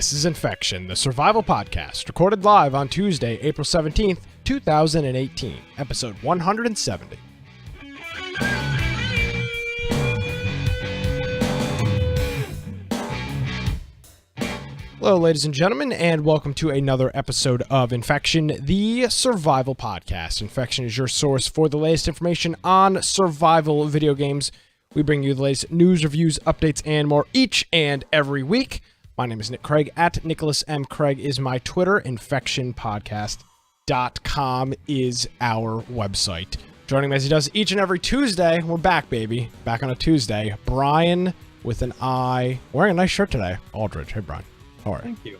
This is Infection, the survival podcast, recorded live on Tuesday, April 17th, 2018, episode 170. Hello, ladies and gentlemen, and welcome to another episode of Infection, the survival podcast. Infection is your source for the latest information on survival video games. We bring you the latest news, reviews, updates, and more each and every week. My name is Nick Craig. At Nicholas M. Craig is my Twitter. InfectionPodcast.com is our website. Joining me as he does each and every Tuesday, we're back, baby. Back on a Tuesday. Brian with an I, wearing a nice shirt today. Aldridge. Hey, Brian. How are you? Thank you.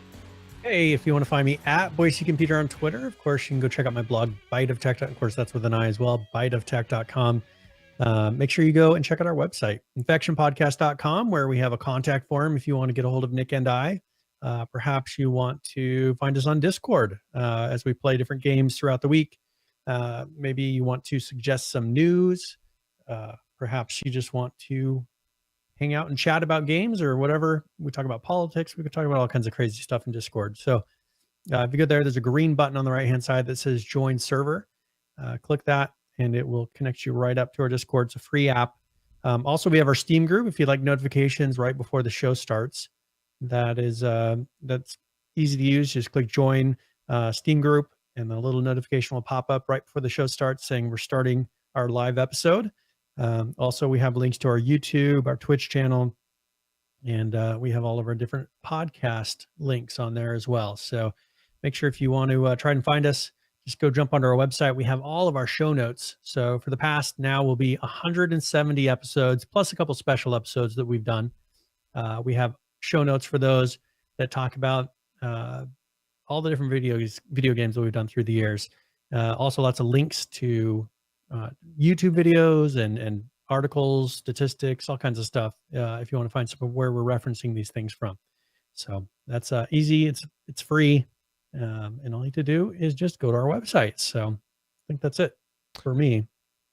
Hey, if you want to find me at Boise Computer on Twitter, of course, you can go check out my blog, Bite of Tech. Of course, that's with an I as well, biteoftech.com. Make sure you go and check out our website, infectionpodcast.com, where we have a contact form if you want to get a hold of Nick and I. Perhaps you want to find us on Discord as we play different games throughout the week. Maybe you want to suggest some news. Perhaps you just want to hang out and chat about games or whatever. We talk about politics. We could talk about all kinds of crazy stuff in Discord. So if you go there, there's a green button on the right-hand side that says Join Server. Click that, and it will connect you right up to our Discord. It's a free app. Also, we have our Steam group. If you'd like notifications right before the show starts, that's easy to use. Just click Join Steam group, and the little notification will pop up right before the show starts saying we're starting our live episode. Also, we have links to our YouTube, our Twitch channel, and we have all of our different podcast links on there as well. So make sure if you want to try and find us, just go jump onto our website. We have all of our show notes. So for the past now will be 170 episodes, plus a couple special episodes that we've done. We have show notes for those that talk about all the different video games that we've done through the years. Also lots of links to YouTube videos and articles, statistics, all kinds of stuff. If you want to find some of where we're referencing these things from. So that's easy. It's free. And all you need to do is just go to our website. So I think that's it for me.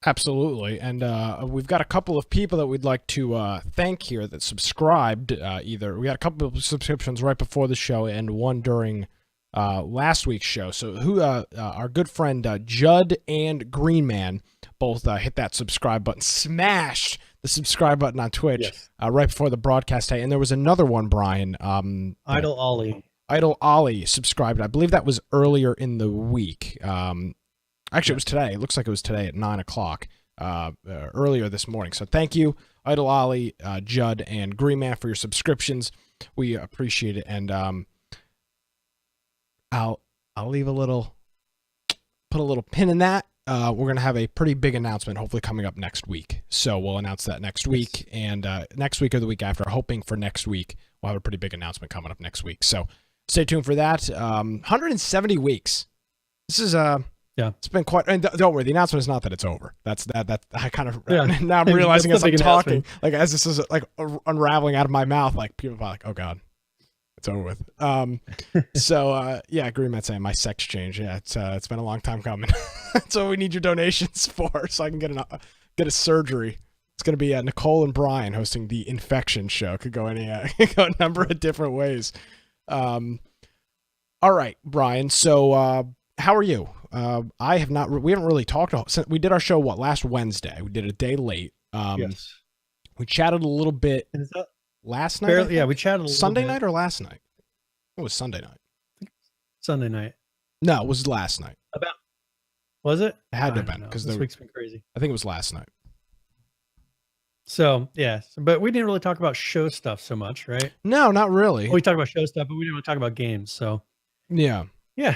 Absolutely. And we've got a couple of people that we'd like to thank here that subscribed. We got a couple of subscriptions right before the show and one during last week's show. So our good friend Judd and Green Man both hit that subscribe button, smashed the subscribe button on Twitch. Yes. Right before the broadcast day. And there was another one, Brian. Idle Ollie subscribed. I believe that was earlier in the week. Actually, it was today. It looks like it was today at 9 o'clock, earlier this morning. So thank you, Idle Ollie, Judd, and Green Man for your subscriptions. We appreciate it. And I'll leave put a little pin in that. We're going to have a pretty big announcement hopefully coming up next week. So we'll announce that next week. And next week or the week after, hoping for next week, we'll have a pretty big announcement coming up next week. So stay tuned for that. 170 weeks. This is it's been quite. And don't worry, the announcement is not that it's over. That's that. I kind of now I'm realizing as I'm talking, like as this is like unraveling out of my mouth, like people are like, "Oh God, it's over with." So Green Man saying my sex change. Yeah, it's been a long time coming. That's what we need your donations for, so I can get a surgery. It's going to be Nicole and Brian hosting the Infection show. Could go a number of different ways. All right, Brian. So how are you? We haven't really talked since we did our show last Wednesday. We did a day late. Yes. We chatted a little bit last night. We chatted a little Sunday bit. night or last night? It was Sunday night. Sunday night. No, it was last night. Was it? It had to have been because this week's been crazy. I think it was last night. So but we didn't really talk about show stuff so much, right? No, not really. We talked about show stuff, but we didn't really talk about games. So yeah.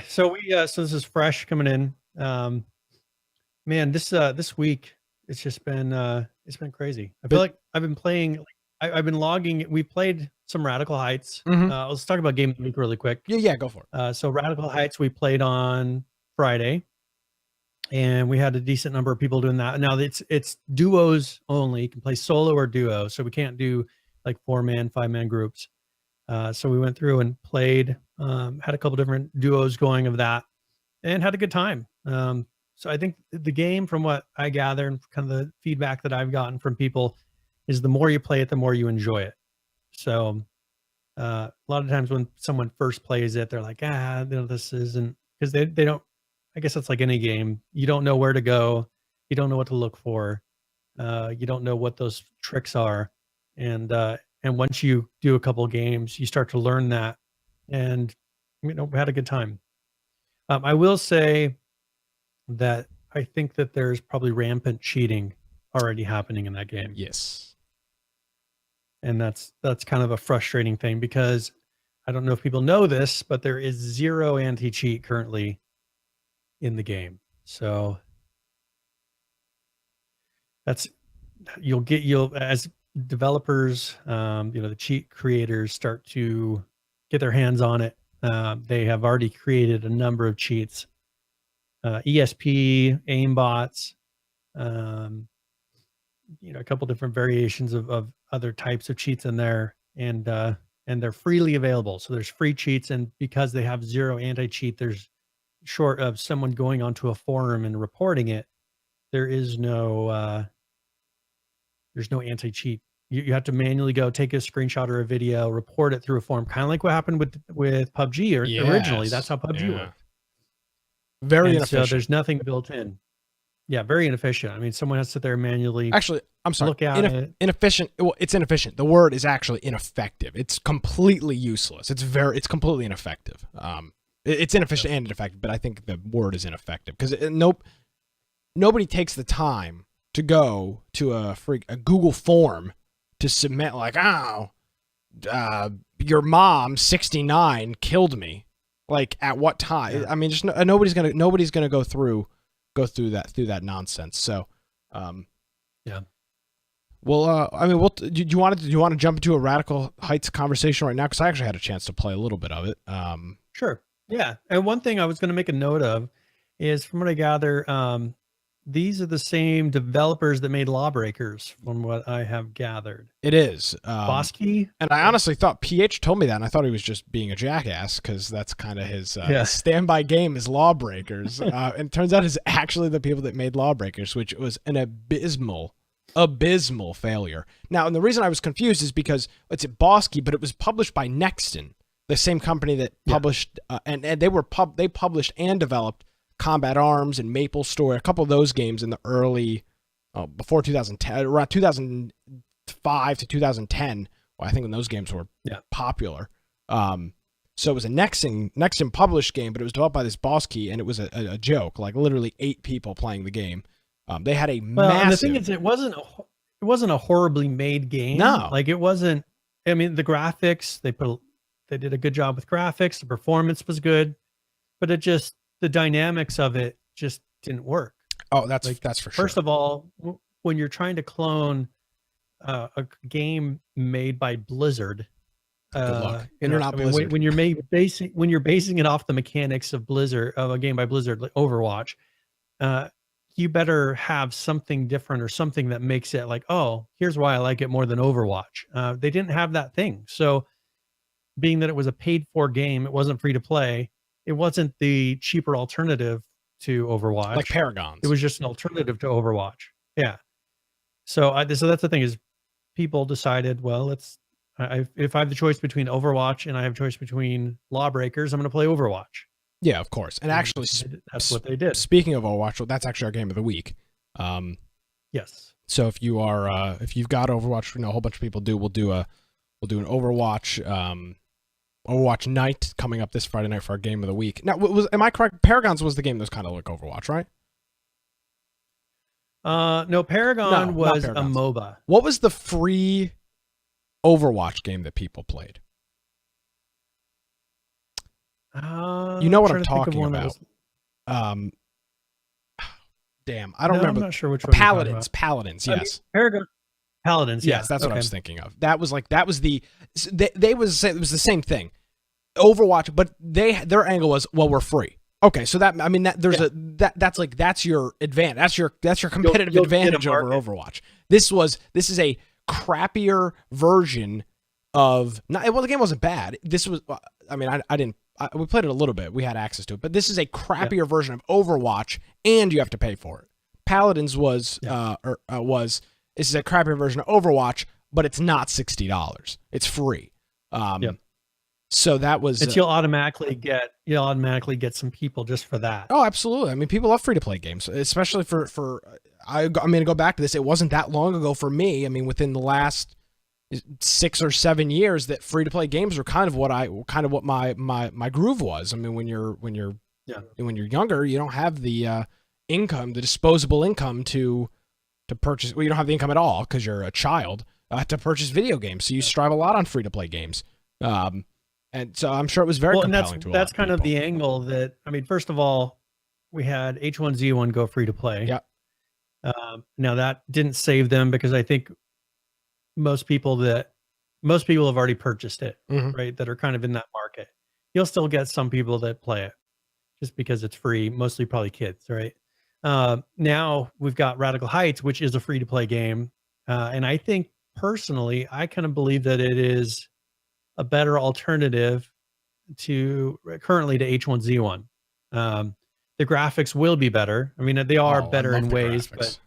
So so this is fresh coming in. Man, this week it's just been it's been crazy. I feel like I've been playing. I've been logging. We played some Radical Heights. Mm-hmm. Let's talk about Game of the Week really quick. Yeah, go for it. So Radical Heights we played on Friday. And we had a decent number of people doing that. Now it's duos only. You can play solo or duo. So we can't do like 4-man, 5-man groups. So we went through and played, had a couple different duos going of that and had a good time. So I think the game, from what I gather and kind of the feedback that I've gotten from people, is the more you play it, the more you enjoy it. So A lot of times when someone first plays it, they're like, this isn't, because they don't. I guess it's like any game. You don't know where to go. You don't know what to look for. You don't know what those tricks are, and once you do a couple games, you start to learn that, and we had a good time. I will say that I think that there's probably rampant cheating already happening in that game. Yes. And that's kind of a frustrating thing, because I don't know if people know this, but there is 0 anti-cheat currently in the game. So that's you'll as developers, the cheat creators start to get their hands on it. They have already created a number of cheats, ESP, aimbots, a couple different variations of other types of cheats in there, and they're freely available. So there's free cheats, and because they have 0 anti-cheat, there's, short of someone going onto a forum and reporting it, there's no anti-cheat. You have to manually go take a screenshot or a video, report it through a form, kind of like what happened with PUBG originally. That's how PUBG worked. Very and inefficient. So there's nothing built in. Yeah, very inefficient. I mean, someone has to sit there and manually. Actually, I'm sorry. Look at it. Inefficient. Well, it's inefficient. The word is actually ineffective. It's completely useless. It's completely ineffective. It's inefficient and ineffective, but I think the word is ineffective because nobody takes the time to go to a Google form to submit like, your mom 69 killed me. Like at what time? Yeah. I mean, just nobody's gonna go through that nonsense. So, yeah. Well, I mean, do you want to jump into a Radical Heights conversation right now? Because I actually had a chance to play a little bit of it. Sure. Yeah. And one thing I was going to make a note of is, from what I gather, these are the same developers that made Lawbreakers, from what I have gathered. It is. Bosky? And I honestly thought PH told me that, and I thought he was just being a jackass because that's kind of his standby game is Lawbreakers. And it turns out it's actually the people that made Lawbreakers, which was an abysmal failure. Now, and the reason I was confused is because it's at Bosky, but it was published by Nexton, the same company that published, and they published and developed Combat Arms and Maple Story, a couple of those games in the early, before 2010, around 2005 to 2010. Well, I think when those games were popular. So it was a Nexon published game, but it was developed by this Bosky, and it was a joke, like literally 8 people playing the game. They had a massive. And the thing is, it wasn't a horribly made game. No, like it wasn't. I mean, the graphics they did a good job with graphics. The performance was good, but the dynamics of it just didn't work. Oh, that's for sure. First of all, when you're trying to clone a game made by Blizzard, good luck. And you're not Blizzard. When you're basing it off the mechanics of a game by Blizzard, like Overwatch, you better have something different or something that makes it like, oh, here's why I like it more than Overwatch. They didn't have that thing. So being that it was a paid for game, it wasn't free to play. It wasn't the cheaper alternative to Overwatch. Like Paragons. It was just an alternative to Overwatch. Yeah. So that's the thing is, people decided, well, if I have the choice between Overwatch and I have a choice between Lawbreakers, I'm going to play Overwatch. Yeah, of course. And actually, that's what they did. Speaking of Overwatch, that's actually our game of the week. Yes. So if you've got Overwatch, a whole bunch of people do. We'll do an Overwatch night coming up this Friday night for our game of the week. Now, am I correct? Paragons was the game that was kind of like Overwatch, right? No, Paragon was a MOBA. What was the free Overwatch game that people played? You know what I'm talking about. Damn, I don't remember. I'm not sure which one. Paladins, yes. Paragon. Paladins, yes, that's what I was thinking of. It was the same thing. Overwatch, but their angle was, well, we're free. Okay, so that's your advantage. That's your competitive advantage over Overwatch. This is a crappier version of the game wasn't bad. This was, I mean, I didn't. We played it a little bit. We had access to it, but this is a crappier version of Overwatch, and you have to pay for it. Paladins this is a crappier version of Overwatch, but it's not $60. It's free. So that was you'll automatically get some people just for that. Oh, absolutely. I mean, people love free to play games, especially for I'm going to go back to this. It wasn't that long ago for me. I mean, within the last 6 or 7 years, that free to play games are kind of what my groove was. I mean, when you're younger, you don't have the income, the disposable income to purchase. Well, you don't have the income at all because you're a child to purchase video games. So you strive a lot on free to play games. And so I'm sure it was very compelling to a lot that's of kind people. of the angle that, I mean, first of all, we had H1Z1 go free to play. Yeah. Now that didn't save them because I think most people have already purchased it, right? That are kind of in that market. You'll still get some people that play it just because it's free, mostly probably kids, right? Now we've got Radical Heights, which is a free to play game. And I think personally, I kind of believe that it is a better alternative currently to H1Z1. The graphics will be better. I mean, they are better in ways, but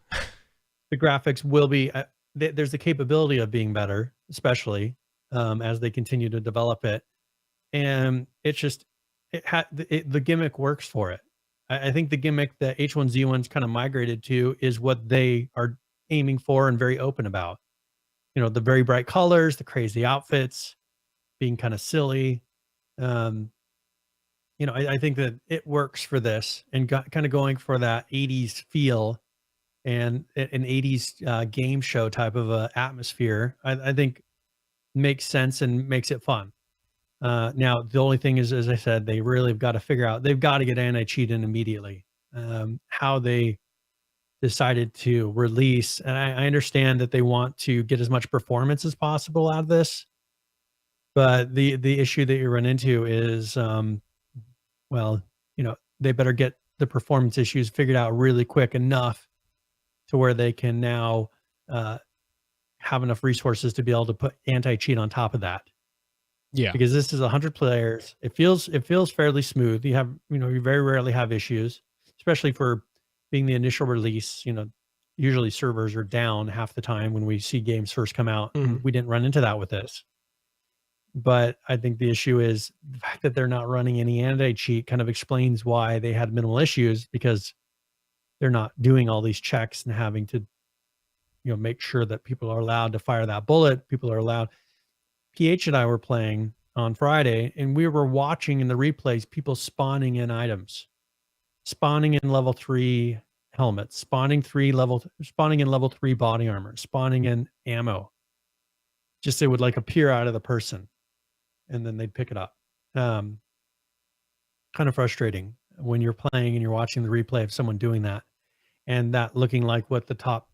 the graphics will be, there's the capability of being better, especially as they continue to develop it. And it's just, the gimmick works for it. I think the gimmick that H1Z1's kind of migrated to is what they are aiming for and very open about. You know, the very bright colors, the crazy outfits, being kind of silly. You know, I think that it works for this and kind of going for that 80s feel and an 80s game show type of atmosphere, I think makes sense and makes it fun. Now, the only thing is, as I said, they really have got to figure out, they've got to get anti-cheat in immediately. How they decided to release, and I understand that they want to get as much performance as possible out of this, but the issue that you run into is, well, you know, they better get the performance issues figured out really quick enough to where they can now have enough resources to be able to put anti-cheat on top of that. Yeah. Because this is 100 players. It feels fairly smooth. You very rarely have issues, especially for being the initial release. You know, usually servers are down half the time when we see games first come out. We didn't run into that with this. But I think the issue is the fact that they're not running any anti-cheat kind of explains why they had minimal issues, because they're not doing all these checks and having to, you know, make sure that people are allowed to fire that bullet. People are allowed. PH and I were playing on Friday, and we were watching in the replays people spawning in items, spawning in level 3 helmets, spawning in level 3 body armor, spawning in ammo. Just it would like appear out of the person, and then they'd pick it up. Kind of frustrating when you're playing and you're watching the replay of someone doing that, and that looking like what the top,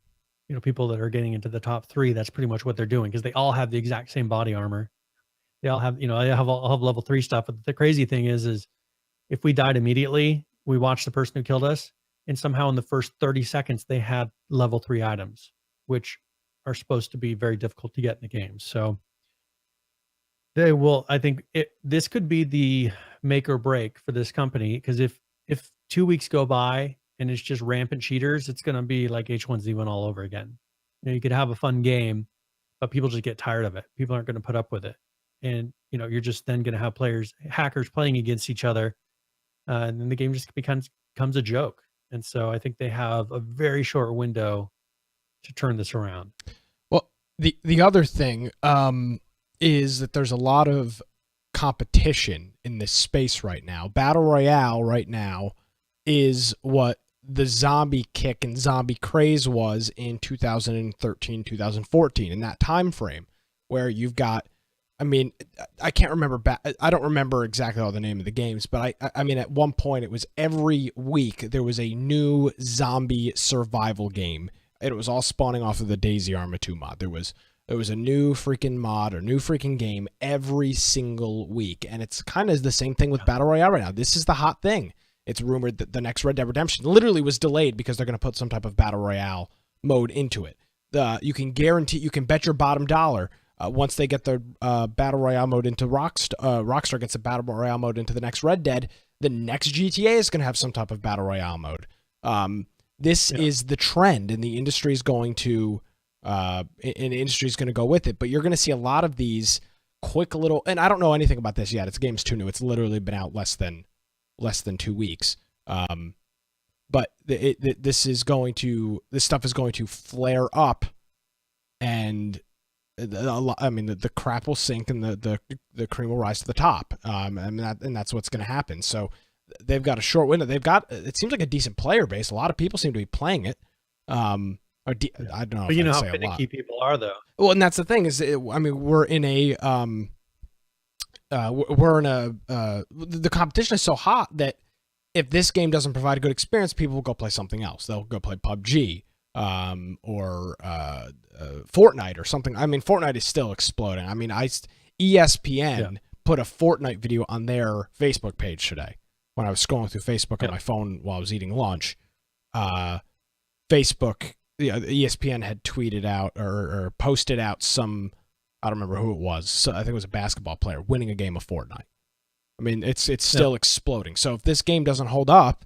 you know, people that are getting into the top 3, that's pretty much what they're doing, because they all have the exact same body armor. They all have, you know, all have level 3 stuff. But the crazy thing is if we died immediately, we watched the person who killed us, and somehow in the first 30 seconds they had level 3 items, which are supposed to be very difficult to get in the game. So they will, I think this could be the make or break for this company, because if 2 weeks go by and it's just rampant cheaters, it's going to be like H1Z1 all over again. You know, you could have a fun game, but people just get tired of it. People aren't going to put up with it. And, you know, you're just then going to have hackers playing against each other. And then the game just becomes a joke. And so I think they have a very short window to turn this around. Well, the other thing is that there's a lot of competition in this space right now. Battle Royale right now is what the zombie kick and zombie craze was in 2013, 2014, in that time frame, where you've got, I mean, I can't remember, I don't remember exactly all the name of the games, but I mean, at one point it was every week there was a new zombie survival game. It was all spawning off of the Daisy Arma 2 mod. There was a new freaking mod or new freaking game every single week. And it's kind of the same thing with Battle Royale right now. This is the hot thing. It's rumored that the next Red Dead Redemption literally was delayed because they're going to put some type of Battle Royale mode into it. You can bet your bottom dollar once they get their Battle Royale mode into Rockstar gets a Battle Royale mode into the next Red Dead, the next GTA is going to have some type of Battle Royale mode. This is the trend, and the industry is going to go with it. But you're going to see a lot of these quick little, and I don't know anything about this yet. It's game's too new. It's literally been out less than 2 weeks. But this stuff is going to flare up, and the crap will sink and the cream will rise to the top. And that's what's going to happen. So they've got a short window. It seems like a decent player base. A lot of people seem to be playing it. I don't know. But you know how finicky people are, though. Well, and that's the thing we're in a the competition is so hot that if this game doesn't provide a good experience, people will go play something else. They'll go play PUBG or Fortnite or something. I mean, Fortnite is still exploding. I mean, ESPN put a Fortnite video on their Facebook page today when I was scrolling through Facebook on my phone while I was eating lunch. Facebook, ESPN had tweeted out or posted out some, I don't remember who it was. So I think it was a basketball player winning a game of Fortnite. I mean, it's still exploding. So if this game doesn't hold up,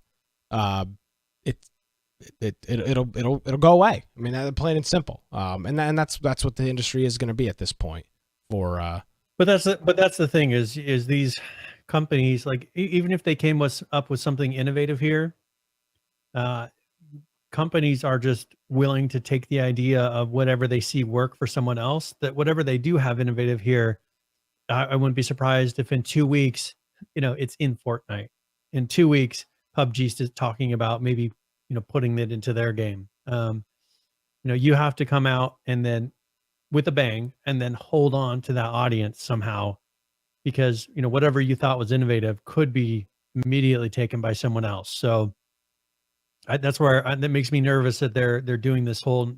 it'll go away. I mean, plain and simple. And that's what the industry is going to be at this point. But that's the thing is these companies, like even if they came up with something innovative here, companies are just willing to take the idea of whatever they see work for someone else. That whatever they do have innovative here, I wouldn't be surprised if in 2 weeks, it's in Fortnite. In 2 weeks, PUBG's just talking about maybe, putting it into their game. You have to come out and then with a bang and then hold on to that audience somehow, because, whatever you thought was innovative could be immediately taken by someone else. So that's where that makes me nervous that they're doing this whole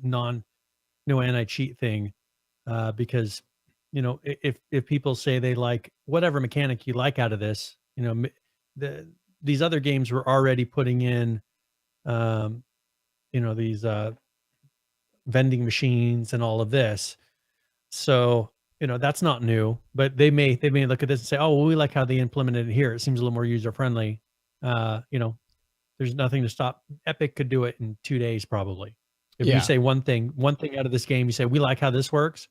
anti-cheat thing, because if people say they like whatever mechanic you like out of this, these other games were already putting in, these vending machines and all of this. So, that's not new, but they may look at this and say, oh, well, we like how they implemented it here. It seems a little more user friendly. There's nothing to stop. Epic could do it in 2 days, probably. If you say one thing out of this game, you say, we like how this works.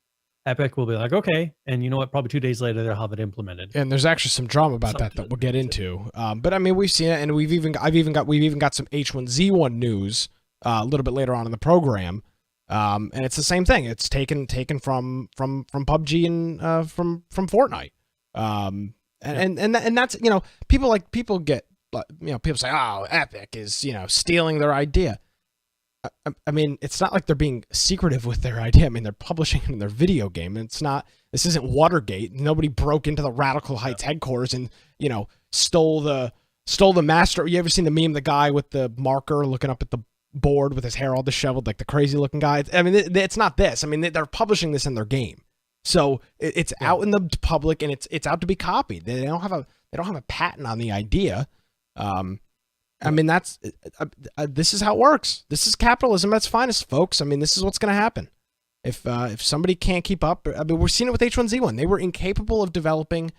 Epic will be like, okay. And you know what? Probably 2 days later, they'll have it implemented. And there's actually some drama about that we'll get into. But I mean, we've seen it, and we've even got some H1Z1 news a little bit later on in the program. And it's the same thing. It's taken from PUBG and from Fortnite. And that's, people get, people say, oh, Epic is, stealing their idea. I mean, it's not like they're being secretive with their idea. I mean, they're publishing it in their video game. This isn't Watergate. Nobody broke into the Radical Heights headquarters and, stole the master. You ever seen the meme, the guy with the marker looking up at the board with his hair all disheveled, like the crazy looking guy? I mean, it's not this. I mean, they're publishing this in their game. So it's out in the public, and it's out to be copied. They don't have a patent on the idea. I mean, this is how it works. This is capitalism at its finest, folks. I mean, this is what's going to happen. If somebody can't keep up, I mean, we're seeing it with H1Z1. They were incapable of developing.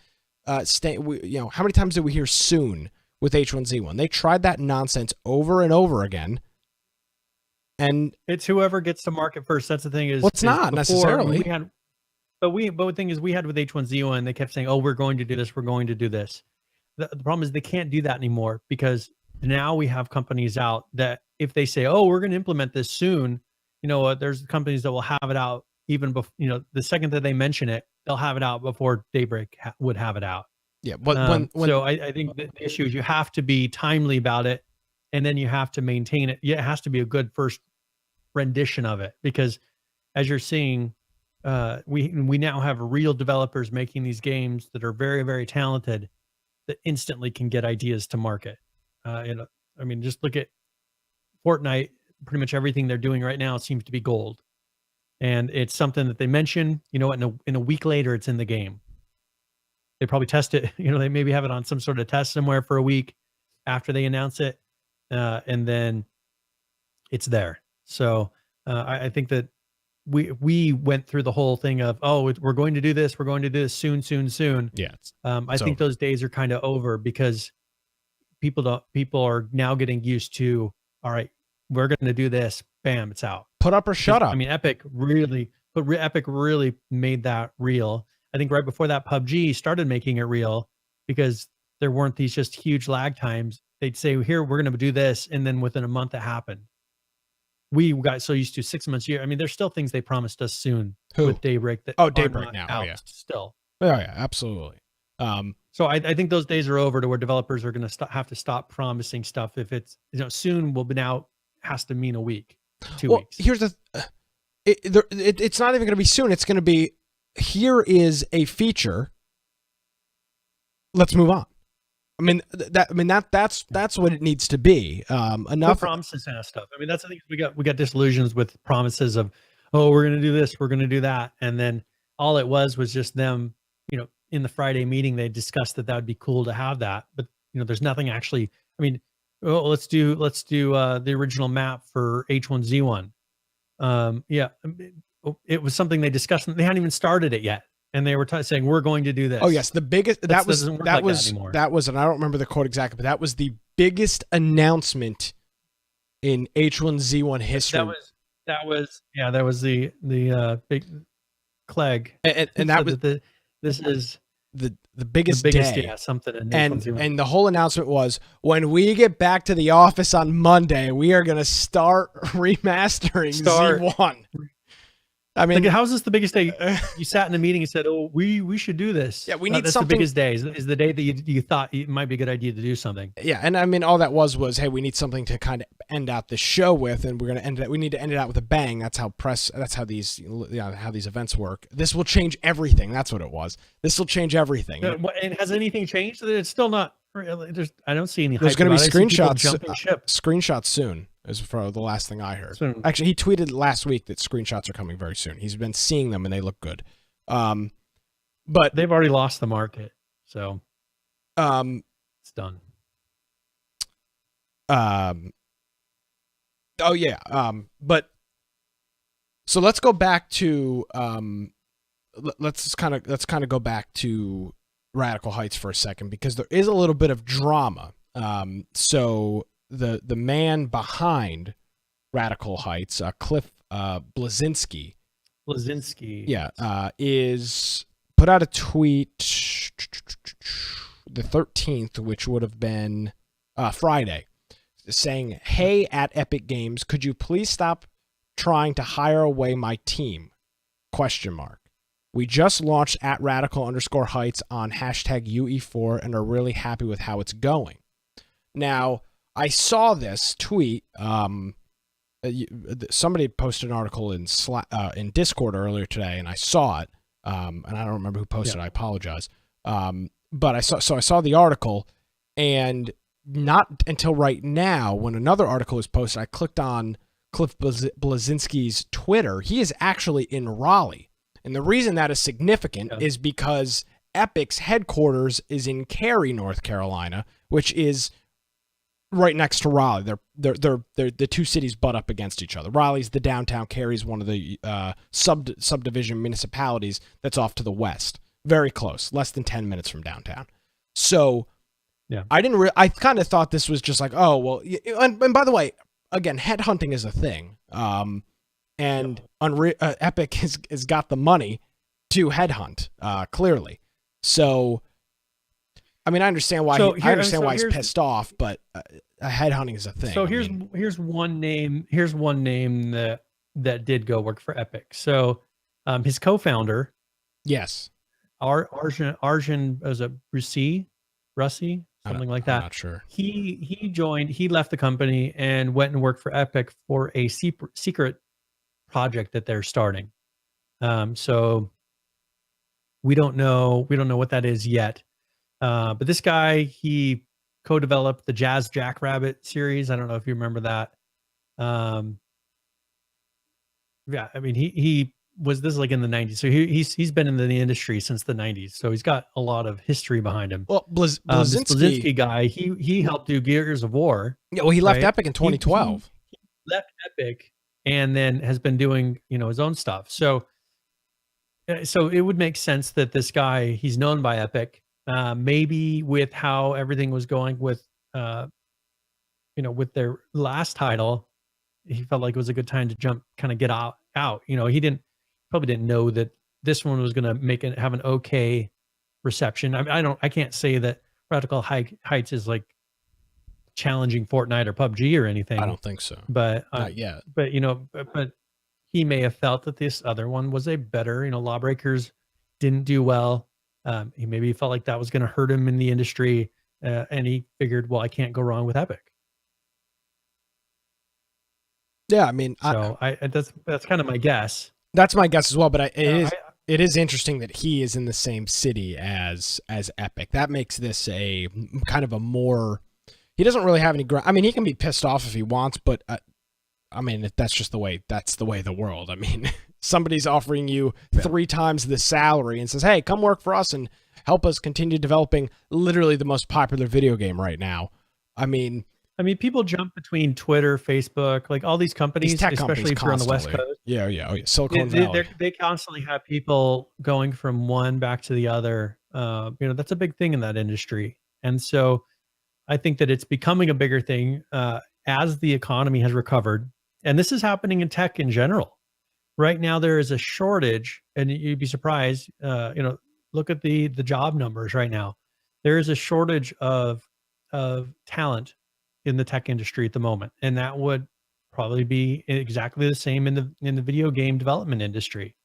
How many times did we hear soon with H1Z1? They tried that nonsense over and over again. And it's whoever gets to market first. That's the thing. It's not necessarily. But the thing is, we had with H1Z1, they kept saying, "Oh, we're going to do this. We're going to do this." The problem is they can't do that anymore, because now we have companies out that if they say, "Oh, we're going to implement this soon," there's companies that will have it out even before, the second that they mention it, they'll have it out before Daybreak would have it out. Yeah, but so I think the issue is you have to be timely about it, and then you have to maintain it. Yeah, it has to be a good first rendition of it, because as you're seeing, we now have real developers making these games that are very, very talented, that instantly can get ideas to market. I mean, just look at Fortnite. Pretty much everything they're doing right now seems to be gold, and it's something that they mention. In a week later, it's in the game. They probably test it. They maybe have it on some sort of test somewhere for a week after they announce it, and then it's there. So I think that we went through the whole thing of, oh, we're going to do this. We're going to do this soon. Yeah. I think those days are kind of over, because people are now getting used to, all right, we're going to do this. Bam, it's out. Put up or shut up. I mean, Epic really made that real. I think right before that, PUBG started making it real because there weren't these just huge lag times. They'd say, here, we're going to do this. And then within a month it happened. We got so used to 6 months a year. I mean, there's still things they promised us soon Who? with Daybreak that Oh, are Daybreak not now. out Oh, yeah. still. Oh, yeah, absolutely. So I think those days are over to where developers are going to have to stop promising stuff. If it's, soon will be now has to mean a week, 2 weeks. Here's the, it's not even going to be soon. It's going to be, here is a feature. Let's move on. I mean, that's what it needs to be. Enough promises and stuff. I mean, that's the thing. We got disillusions with promises of, oh, we're going to do this, we're going to do that. And then all it was just them, in the Friday meeting, they discussed that would be cool to have that. But, there's nothing actually, I mean, let's do the original map for H1Z1. Yeah, it was something they discussed. They hadn't even started it yet. And they were saying, we're going to do this. Oh yes. The biggest, that was, and I don't remember the quote exactly, but that was the biggest announcement in H1Z1 history. That was the big Clegg. And that was this is the biggest day. Yeah, something. And the whole announcement was, when we get back to the office on Monday, we are going to start remastering Z1. I mean, how is this the biggest day? You sat in a meeting and said, "Oh, we should do this." Yeah, we need that's something. The biggest day is the day that you thought it might be a good idea to do something. Yeah, and I mean, all that was, hey, we need something to kind of end out the show with, and we need to end it out with a bang. That's how these events work. This will change everything. That's what it was. This will change everything. And has anything changed? It's still not. I don't see any. There's going to be screenshots soon. Is for the last thing I heard. Actually, he tweeted last week that screenshots are coming very soon. He's been seeing them and they look good. But they've already lost the market, so it's done. Oh yeah. But so let's go back to let's kind of go back to Radical Heights for a second, because there is a little bit of drama. So the man behind Radical Heights, Cliff Bleszinski, is put out a tweet the 13th, which would have been Friday, saying, "Hey, at Epic Games, could you please stop trying to hire away my team? ? We just launched at Radical_Heights on #UE4 and are really happy with how it's going." Now, I saw this tweet. Somebody posted an article in Discord earlier today, and I saw it. And I don't remember who posted it. I apologize. But I saw the article, and not until right now, when another article was posted, I clicked on Cliff Bleszinski's Twitter. He is actually in Raleigh, and the reason that is significant is because Epic's headquarters is in Cary, North Carolina, which is right next to Raleigh. They're the two cities butt up against each other. Raleigh's the downtown. Cary's one of the subdivision municipalities that's off to the west. Very close, less than 10 minutes from downtown. So, yeah, I kind of thought this was just like, oh well. And by the way, again, headhunting is a thing. And Epic has got the money to headhunt, clearly. So, I mean, I understand why he's pissed off, but headhunting is a thing. So here's one name. Here's one name that did go work for Epic. So, his co-founder, yes, Arjun, was it Russi, something like that. I'm not sure. He left the company and went and worked for Epic for a secret project that they're starting. So we don't know what that is yet. But this guy, he co-developed the Jazz Jackrabbit series. I don't know if you remember that. Yeah, I mean, he was this like in the 90s. So he's been in the industry since the 90s. So he's got a lot of history behind him. Well, this Bleszinski guy, he helped do Gears of War. Yeah, well, he left Epic in 2012. He left Epic and then has been doing, his own stuff. So it would make sense that this guy, he's known by Epic. Maybe with how everything was going with, with their last title, he felt like it was a good time to jump, kind of get out. He probably didn't know that this one was going to have an okay reception. I mean, I can't say that Radical Heights is like challenging Fortnite or PUBG or anything. I don't think so. But Not yet. But but he may have felt that this other one was a better. Lawbreakers didn't do well. He maybe felt like that was going to hurt him in the industry, and he figured, well, I can't go wrong with Epic. Yeah, I mean, so that's kind of my guess. That's my guess as well. But it is interesting that he is in the same city as Epic. That makes this a kind of a more. He doesn't really have any ground. I mean, he can be pissed off if he wants, but I mean, that's just the way. That's the way of the world. I mean, somebody's offering you 3 times the salary and says, "Hey, come work for us and help us continue developing literally the most popular video game right now." I mean, people jump between Twitter, Facebook, like all these companies, especially if you're on the West Coast. Yeah, oh yeah, Silicon Valley. They constantly have people going from one back to the other. That's a big thing in that industry, and so I think that it's becoming a bigger thing as the economy has recovered, and this is happening in tech in general. Right now, there is a shortage, and you'd be surprised. Look at the job numbers right now. There is a shortage of talent in the tech industry at the moment, and that would probably be exactly the same in the video game development industry.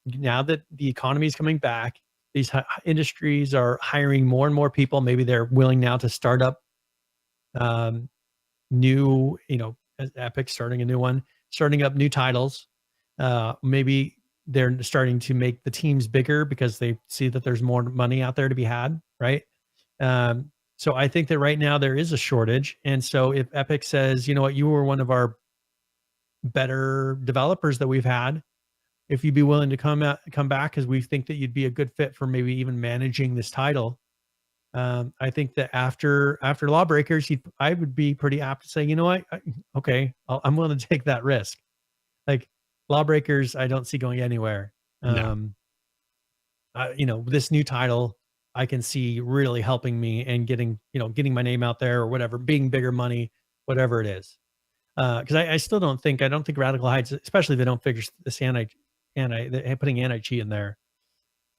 Now that the economy is coming back, these industries are hiring more and more people. Maybe they're willing now to start up new, as Epic starting a new one, starting up new titles. Maybe they're starting to make the teams bigger because they see that there's more money out there to be had, right? So I think that right now there is a shortage. And so if Epic says, you know what, you were one of our better developers that we've had, if you'd be willing to come back, because we think that you'd be a good fit for maybe even managing this title. I think that after Lawbreakers, I would be pretty apt to say, you know what, okay, I'm willing to take that risk. Like Lawbreakers, I don't see going anywhere. No. This new title, I can see really helping me and getting my name out there or whatever, being bigger money, whatever it is. Because I don't think Radical Heights, especially if they don't figure this putting anti-cheat in there,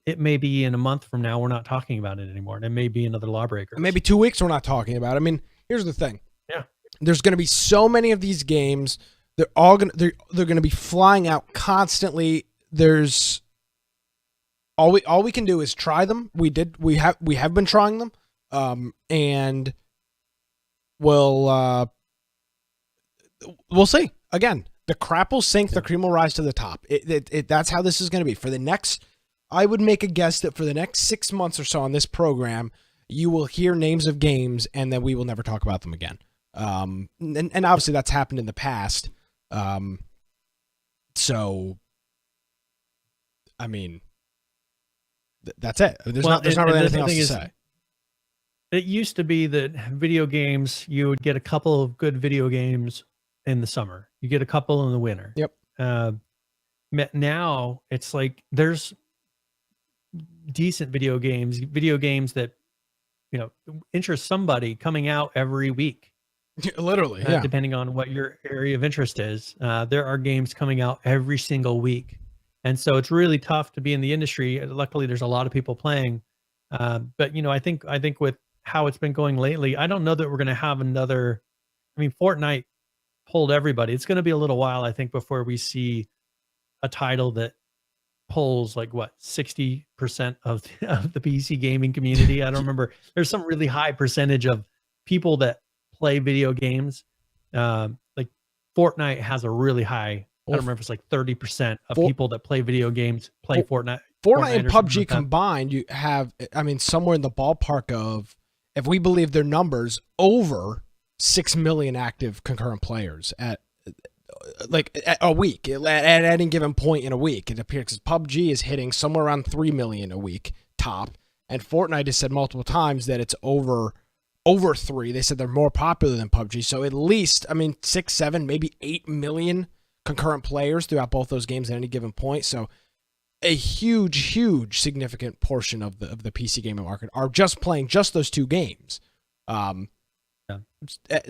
it may be in a month from now we're not talking about it anymore, and it may be another Lawbreaker. Maybe 2 weeks we're not talking about it. I mean, here's the thing. Yeah, there's going to be so many of these games. They're going to be flying out constantly. There's all we can do is try them. We have been trying them, and we'll see. Again, the crap will sink, the cream will rise to the top. That's how this is going to be for the next. I would make a guess that for the next 6 months or so on this program, you will hear names of games, and then we will never talk about them again. And obviously that's happened in the past. So, I mean, that's it. There's not really anything else to say. It used to be that video games, you would get a couple of good video games in the summer. You get a couple in the winter. Yep. Now it's like there's decent video games that interest somebody coming out every week. Literally, yeah. Depending on what your area of interest is, there are games coming out every single week, and so it's really tough to be in the industry. Luckily, there's a lot of people playing, but I think with how it's been going lately, I don't know that we're going to have another. I mean, Fortnite pulled everybody. It's going to be a little while, I think, before we see a title that pulls like 60% of the PC gaming community. I don't remember. There's some really high percentage of people that play video games. Like Fortnite has a really high. I don't remember if it's like 30% of people that play video games play Fortnite. Fortnite and PUBG combined, you have, I mean, somewhere in the ballpark of, if we believe their numbers, over 6 million active concurrent players at a week, at any given point in a week. It appears because PUBG is hitting somewhere around 3 million a week top, and Fortnite has said multiple times that it's over 3. They said they're more popular than PUBG, so at least, I mean, 6, 7, maybe 8 million concurrent players throughout both those games at any given point. So a huge significant portion of the PC gaming market are just playing just those 2 games.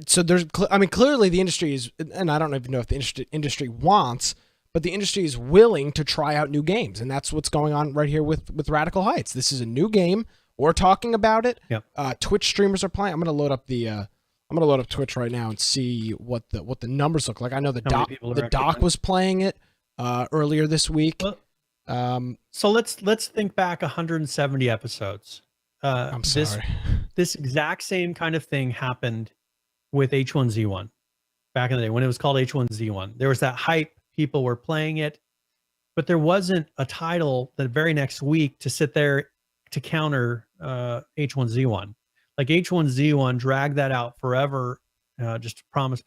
So there's, I mean, clearly the industry is, and I don't even know if the industry wants but the industry is willing to try out new games, and that's what's going on right here with Radical Heights. This is a new game. We're talking about it. Yep. Twitch streamers are playing. I'm gonna load up Twitch right now and see what the numbers look like. I know the doc was playing it earlier this week. So let's think back 170 episodes. I'm sorry. This exact same kind of thing happened with H1Z1 back in the day when it was called H1Z1. There was that hype. People were playing it, but there wasn't a title the very next week to sit there to counter H1Z1. Like H1Z1 dragged that out forever. Just promise.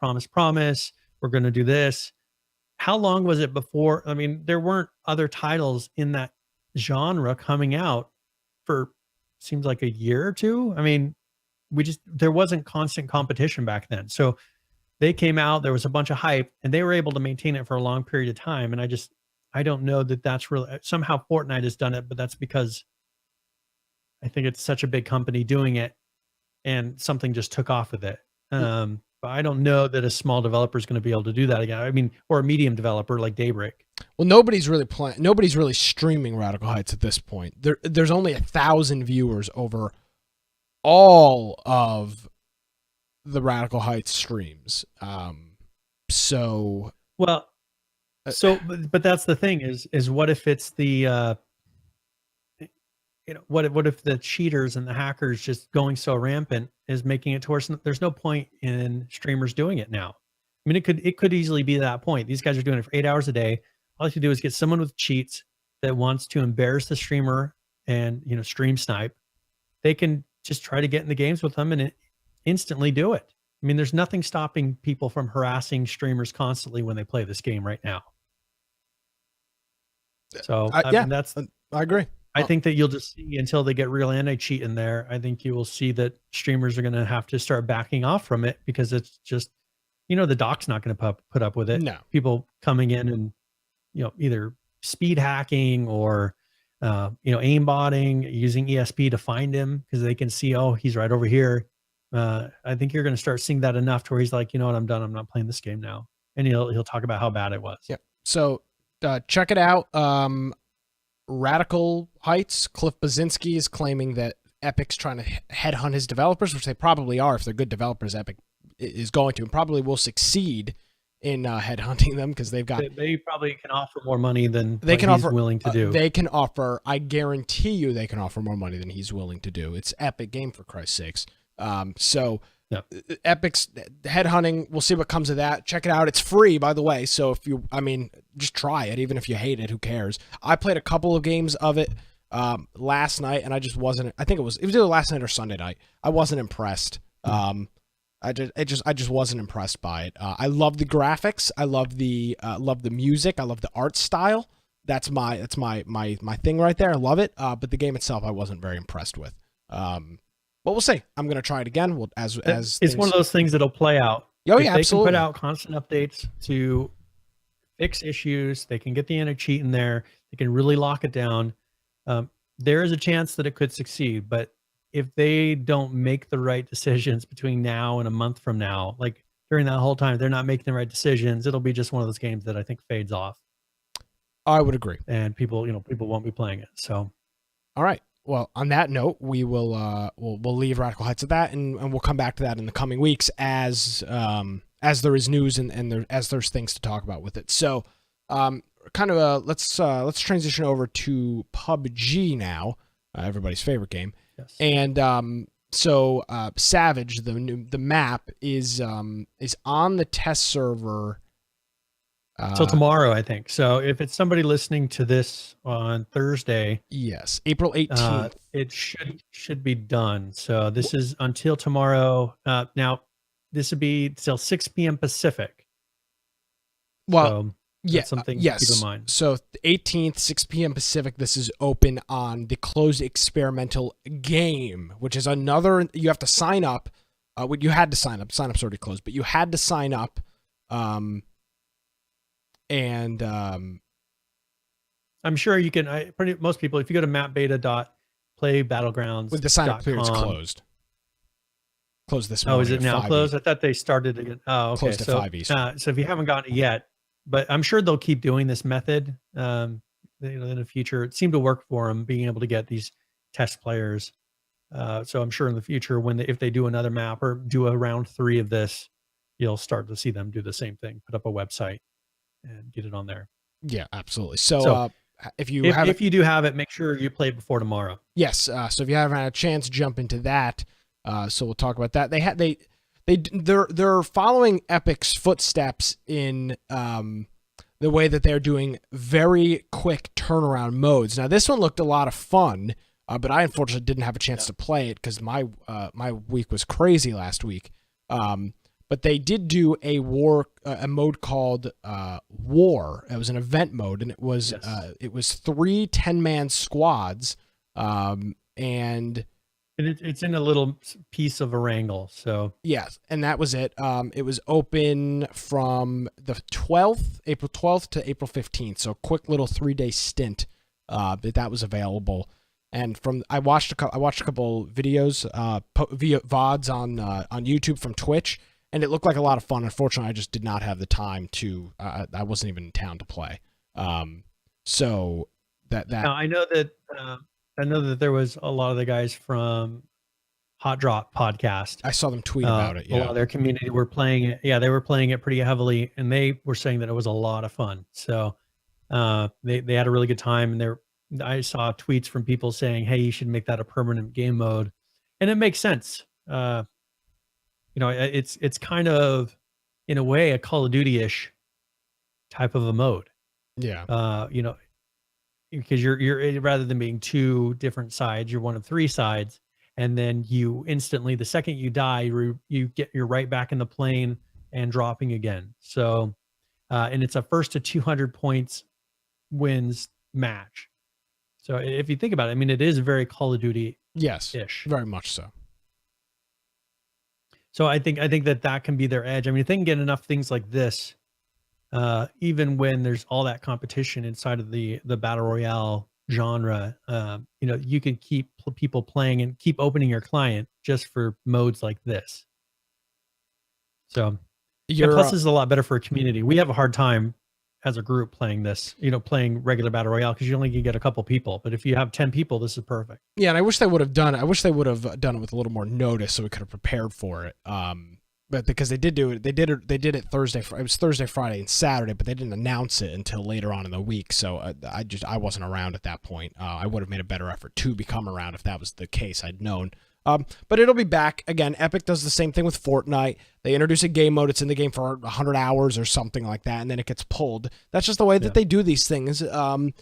We're going to do this. How long was it before? I mean, there weren't other titles in that genre coming out for seems like a year or two. I mean, there wasn't constant competition back then. So they came out, there was a bunch of hype, and they were able to maintain it for a long period of time. And I don't know that that's really, somehow Fortnite has done it, but that's because I think it's such a big company doing it and something just took off with it. But I don't know that a small developer is going to be able to do that again. I mean, or a medium developer like Daybreak. Well, nobody's really streaming Radical Heights at this point. There's only 1,000 viewers over all of the Radical Heights streams. But that's the thing is what if it's the what if the cheaters and the hackers just going so rampant is making it to where there's no point in streamers doing it now. I mean, it could easily be that point. These guys are doing it for 8 hours a day. All you have to do is get someone with cheats that wants to embarrass the streamer and stream snipe. They can just try to get in the games with them and instantly do it. I mean, there's nothing stopping people from harassing streamers constantly when they play this game right now. So I agree. I think that you'll just see until they get real anti-cheat in there. I think you will see that streamers are going to have to start backing off from it because it's just, the doc's not going to put up with it. No. People coming in and, either speed hacking or, aimbotting, using ESP to find him because they can see, oh, he's right over here. I think you're going to start seeing that enough to where he's like, you know what, I'm done. I'm not playing this game now. And he'll talk about how bad it was. Yep. So check it out. Radical Heights. Cliff Basinski is claiming that Epic's trying to headhunt his developers, which they probably are. If they're good developers, Epic is going to and probably will succeed in headhunting them because they've got. They probably can offer more money than he's willing to do. They can offer. I guarantee you, they can offer more money than he's willing to do. It's Epic Game, for Christ's sakes. Epic's headhunting, we'll see what comes of that. Check it out. It's free, by the way. So just try it. Even if you hate it, who cares? I played a couple of games of it last night, and I just wasn't. I think it was either last night or Sunday night. I wasn't impressed. I just wasn't impressed by it. I love the graphics. I love the music. I love the art style. That's my thing right there. I love it. But the game itself, I wasn't very impressed with. But we'll see. I'm going to try it again. It's one of those things that'll play out. Oh, yeah, absolutely. They can put out constant updates to fix issues. They can get the anti-cheat in there. They can really lock it down. There is a chance that it could succeed, but if they don't make the right decisions between now and a month from now, like during that whole time, they're not making the right decisions, it'll be just one of those games that I think fades off. I would agree. And people won't be playing it. So, all right. Well, on that note, we will we'll leave Radical Heights at that, and we'll come back to that in the coming weeks as there is news and as there's things to talk about with it. So, let's transition over to PUBG now, everybody's favorite game. Yes. And Savage, the map is on the test server till tomorrow, I think. So if it's somebody listening to this on Thursday, yes, April 18th, it should be done. So this is until tomorrow. Now this would be till 6 p.m. Pacific. Well, that's something to keep in mind. So the 18th, 6 p.m. Pacific, this is open on the closed experimental game, which is another. You have to sign up. You had to sign up. Sign-up's already closed, but you had to sign up. I'm sure you can. Most people, if you go to mapbeta.playbattlegrounds, with the sign-up period's closed. Closed this morning. Oh, is it now closed? I thought they started again. Oh, okay. Closed at 5 Eastern. So if you haven't gotten it yet, but I'm sure they'll keep doing this method. In the future, it seemed to work for them, being able to get these test players. So I'm sure in the future, if they do another map or do a round 3 of this, you'll start to see them do the same thing, put up a website and get it on there. Yeah, absolutely. So So if you haven't, if you do have it, make sure you play it before tomorrow. yes. So if you haven't had a chance, jump into that. So we'll talk about that. They're following Epic's footsteps in the way that they're doing very quick turnaround modes. Now this one looked a lot of fun, but I unfortunately didn't have a chance to play it because my week was crazy last week. But they did do a mode called War. It was an event mode, and it was 3 10-man squads, and it's in a little piece of a wrangle. So yes, and that was it. It was open from the 12th, April 12th to April 15th. So a quick little 3-day stint that was available. And I watched a couple videos, via VODs on YouTube from Twitch. And it looked like a lot of fun. Unfortunately, I just did not have the time to. I wasn't even in town to play. So that. Now, I know that there was a lot of the guys from Hot Drop podcast. I saw them tweet about it. Yeah, a lot of their community were playing it. Yeah, they were playing it pretty heavily, and they were saying that it was a lot of fun. So they had a really good time, and I saw tweets from people saying, "Hey, you should make that a permanent game mode," and it makes sense. It's kind of, in a way, a Call of Duty-ish type of a mode. Yeah. Because you're rather than being 2 different sides, you're one of 3 sides, and then you instantly, the second you die, you're right back in the plane and dropping again. So, and it's a first to 200 points wins match. So if you think about it, I mean, it is very Call of Duty. Yes. Ish. Very much so. So I think that can be their edge. I mean, if they can get enough things like this, even when there's all that competition inside of the battle royale genre, you can keep people playing and keep opening your client just for modes like this. So, plus this is a lot better for a community. We have a hard time as a group playing this, playing regular battle royale, because you only can get a couple people. But if you have 10 people, this is perfect. Yeah, and I wish they would have done it. I wish they would have done it with a little more notice so we could have prepared for it. But because they did do it, they did it Thursday. It was Thursday, Friday, and Saturday, but they didn't announce it until later on in the week. So I wasn't around at that point. I would have made a better effort to become around if that was the case. I'd known. But it'll be back again. Epic does the same thing with Fortnite. They introduce a game mode. It's in the game for 100 hours or something like that, and then it gets pulled. That's just the way that they do these things. And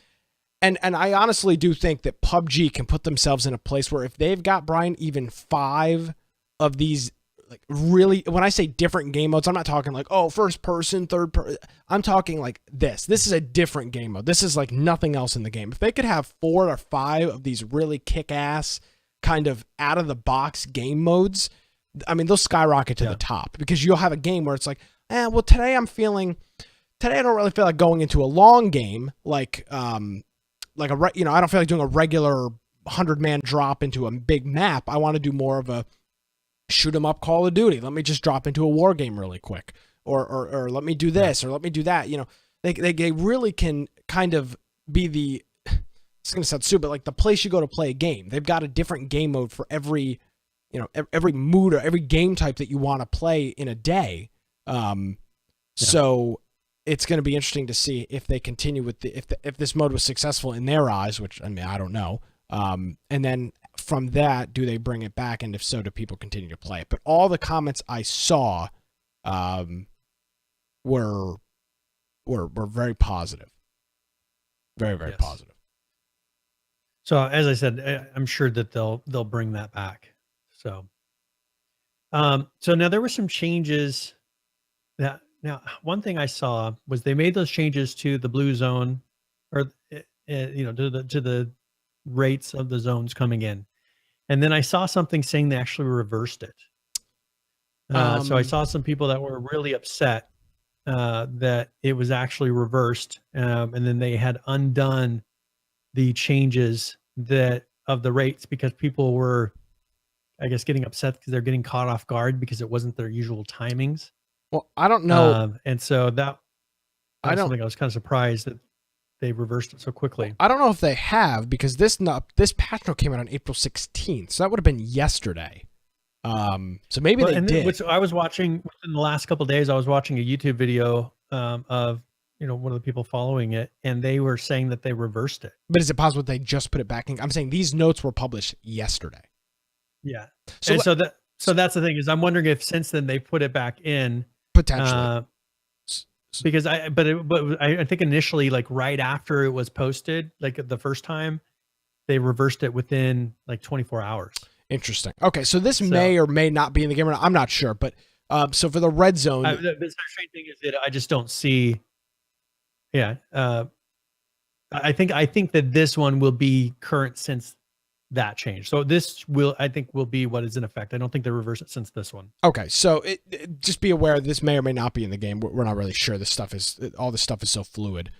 I honestly do think that PUBG can put themselves in a place where if they've got, Brian, even 5 of these, like, really, when I say different game modes, I'm not talking like, oh, first person, third person. I'm talking like this. This is a different game mode. This is like nothing else in the game. If they could have 4 or 5 of these really kick-ass kind of out of the box game modes, I mean, they'll skyrocket to the top, because you'll have a game where it's like, well, today I don't really feel like going into a long game, I don't feel like doing a regular 100-man drop into a big map. I want to do more of a shoot 'em up Call of Duty. Let me just drop into a war game really quick, or let me do this, or let me do that. They really can kind of be the, it's going to sound stupid, like the place you go to play a game. They've got a different game mode for every mood or every game type that you want to play in a day. So it's going to be interesting to see if they continue with if this mode was successful in their eyes, which, I mean, I don't know. And then from that, do they bring it back? And if so, do people continue to play it? But all the comments I saw were very positive. Very, very positive. So as I said, I'm sure that they'll bring that back. So, so now there were some changes now one thing I saw was they made those changes to the blue zone, or to the rates of the zones coming in, and then I saw something saying they actually reversed it. So I saw some people that were really upset that it was actually reversed, and then they had undone the changes of the rates, because people were, I guess, getting upset because they're getting caught off guard because it wasn't their usual timings. Well, I don't know. And so that That was something I was kind of surprised that they reversed it so quickly. I don't know if they have, because this patch note came out on April 16th, so that would have been yesterday. So maybe they did. I was watching in the last couple of days. I was watching a YouTube video of one of the people following it, and they were saying that they reversed it. But is it possible they just put it back in? I'm saying these notes were published yesterday. Yeah. So that's the thing, is I'm wondering if since then they put it back in Potentially. Because I think initially, like right after it was posted, like the first time, they reversed it within like 24 hours. Interesting. Okay, so this may or may not be in the game. I'm not sure, but so for the red zone, the strange thing is that I just don't see. Yeah, I think that this one will be current since that change. So this will be what is in effect. I don't think they reverse it since this one. Okay, so just be aware this may or may not be in the game. We're not really sure. All this stuff is so fluid.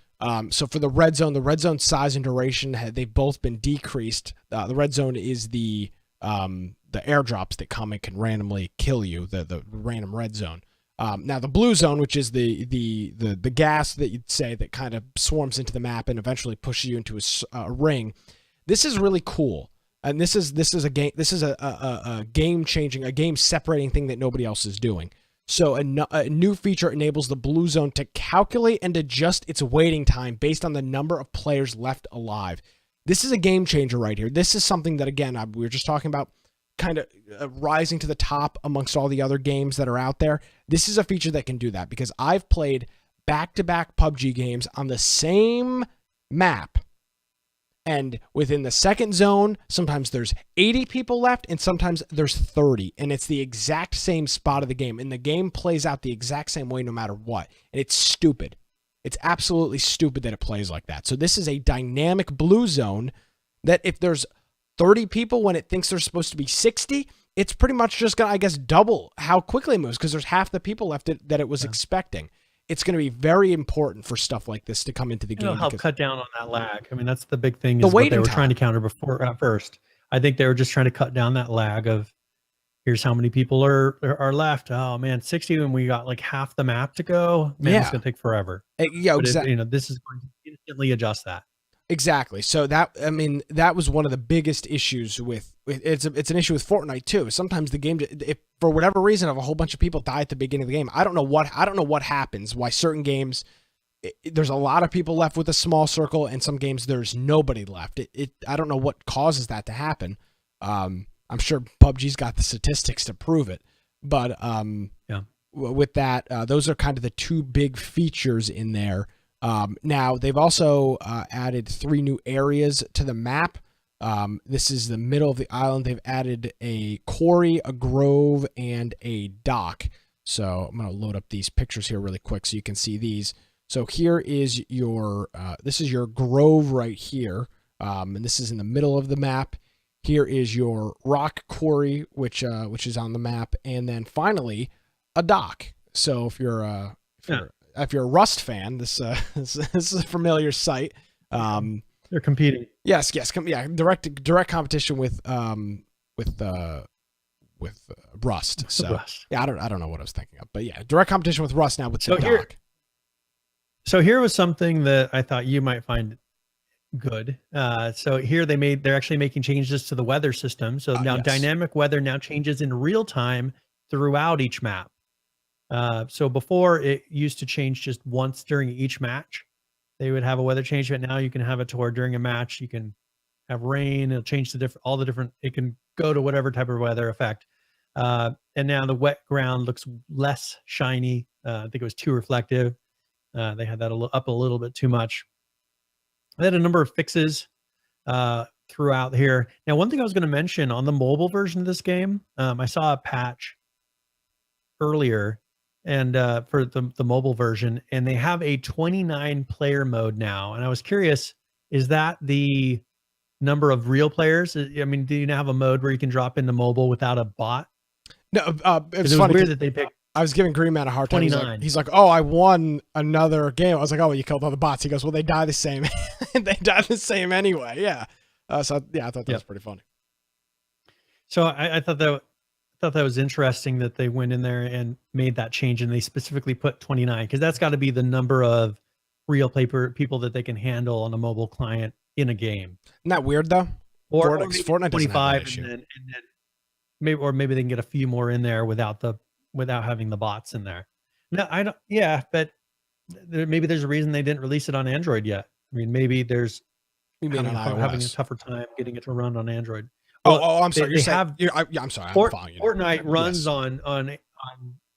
So for the red zone size and duration, they've both been decreased. The red zone is the airdrops that come and can randomly kill you, the random red zone. Now the blue zone, which is the gas that you'd say that kind of swarms into the map and eventually pushes you into a ring. This is really cool. And this is a game changing, a game separating thing that nobody else is doing. So a new feature enables the blue zone to calculate and adjust its waiting time based on the number of players left alive. This is a game changer right here. This is something that, again, we were just talking about kind of rising to the top amongst all the other games that are out there. This is a feature that can do that, because I've played back-to-back PUBG games on the same map. And within the second zone, sometimes there's 80 people left and sometimes there's 30. And it's the exact same spot of the game. And the game plays out the exact same way no matter what. And it's stupid. It's absolutely stupid that it plays like that. So this is a dynamic blue zone that if there's 30 people when it thinks there's supposed to be 60, it's pretty much just going to, I guess, double how quickly it moves, because there's half the people left that it was expecting. It's going to be very important for stuff like this to come into the game. It'll help cut down on that lag. I mean, that's the big thing. Is what they were trying to counter before at first. I think they were just trying to cut down that lag of, here's how many people are left. Oh man, 60 when we got like half the map to go. Man, it's going to take forever. Yeah, exactly. This is going to instantly adjust that. Exactly. So that was one of the biggest issues with it's an issue with Fortnite too. Sometimes the game, if for whatever reason, if a whole bunch of people die at the beginning of the game, I don't know what happens. Why certain games there's a lot of people left with a small circle, and some games there's nobody left. I don't know what causes that to happen. I'm sure PUBG's got the statistics to prove it, but with that, those are kind of the two big features in there. Now they've also added 3 new areas to the map. This is the middle of the island. They've added a quarry, a grove, and a dock. So I'm going to load up these pictures here really quick so you can see these. So here is your, this is your grove right here. And this is in the middle of the map. Here is your rock quarry, which is on the map. And then finally a dock. So if you're a Rust fan, this is a familiar sight. They're competing. Yes, direct competition with Rust. So Rust. Yeah, I don't know what I was thinking of, but yeah, direct competition with Rust now with the dock. So here was something that I thought you might find good. So here they're actually making changes to the weather system. So now dynamic weather now changes in real time throughout each map. So before it used to change just once during each match. They would have a weather change, but now you can have it to where during a match you can have rain. It'll change it can go to whatever type of weather effect. And now the wet ground looks less shiny. I think it was too reflective. They had that up a little bit too much. They had a number of fixes throughout here. Now, one thing I was going to mention on the mobile version of this game, I saw a patch earlier and for the mobile version, and they have a 29 player mode now. And I was curious, is that the number of real players? I mean, do you now have a mode where you can drop into mobile without a bot? No, it was funny weird that they picked. I was giving Green Man a hard time. 29. He's like, oh, I won another game. I was like, oh, well, you killed all the bots. He goes, well, they die the same. They die the same anyway. Yeah. I thought that was pretty funny. So I thought that was interesting that they went in there and made that change, and they specifically put 29 because that's got to be the number of real people that they can handle on a mobile client in a game. Isn't that weird though? Or Fortnite doesn't have that issue. and then maybe they can get a few more in there without having the bots in there. No, I don't. Yeah, but maybe there's a reason they didn't release it on Android yet. I mean, maybe there's You mean on iOS? having a tougher time getting it to run on Android. I'm sorry. I'm sorry. I'm following you. Fortnite runs on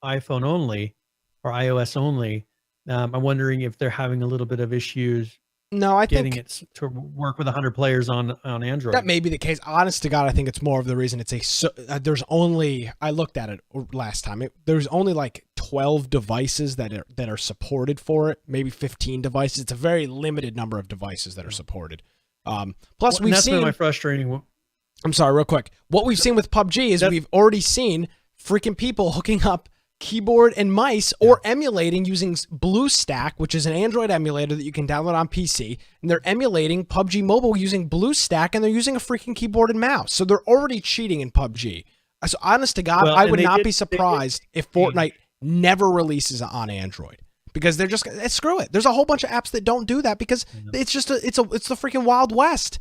iPhone only or iOS only. I'm wondering if they're having a little bit of issues. No, I getting think it to work with 100 players on Android. That may be the case. Honest to God, I think it's more of the reason there's only, I looked at it last time. There's only like 12 devices that are supported for it. Maybe 15 devices. It's a very limited number of devices that are supported. Plus, we've seen. That's been my frustrating. I'm sorry, real quick. What we've seen with PUBG is we've already seen freaking people hooking up keyboard and mice or emulating using BlueStack, which is an Android emulator that you can download on PC, and they're emulating PUBG Mobile using BlueStack, and they're using a freaking keyboard and mouse. So they're already cheating in PUBG. So honest to God, I would not be surprised if Fortnite never releases on Android, because they're just screw it. There's a whole bunch of apps that don't do that because it's just it's the freaking Wild West,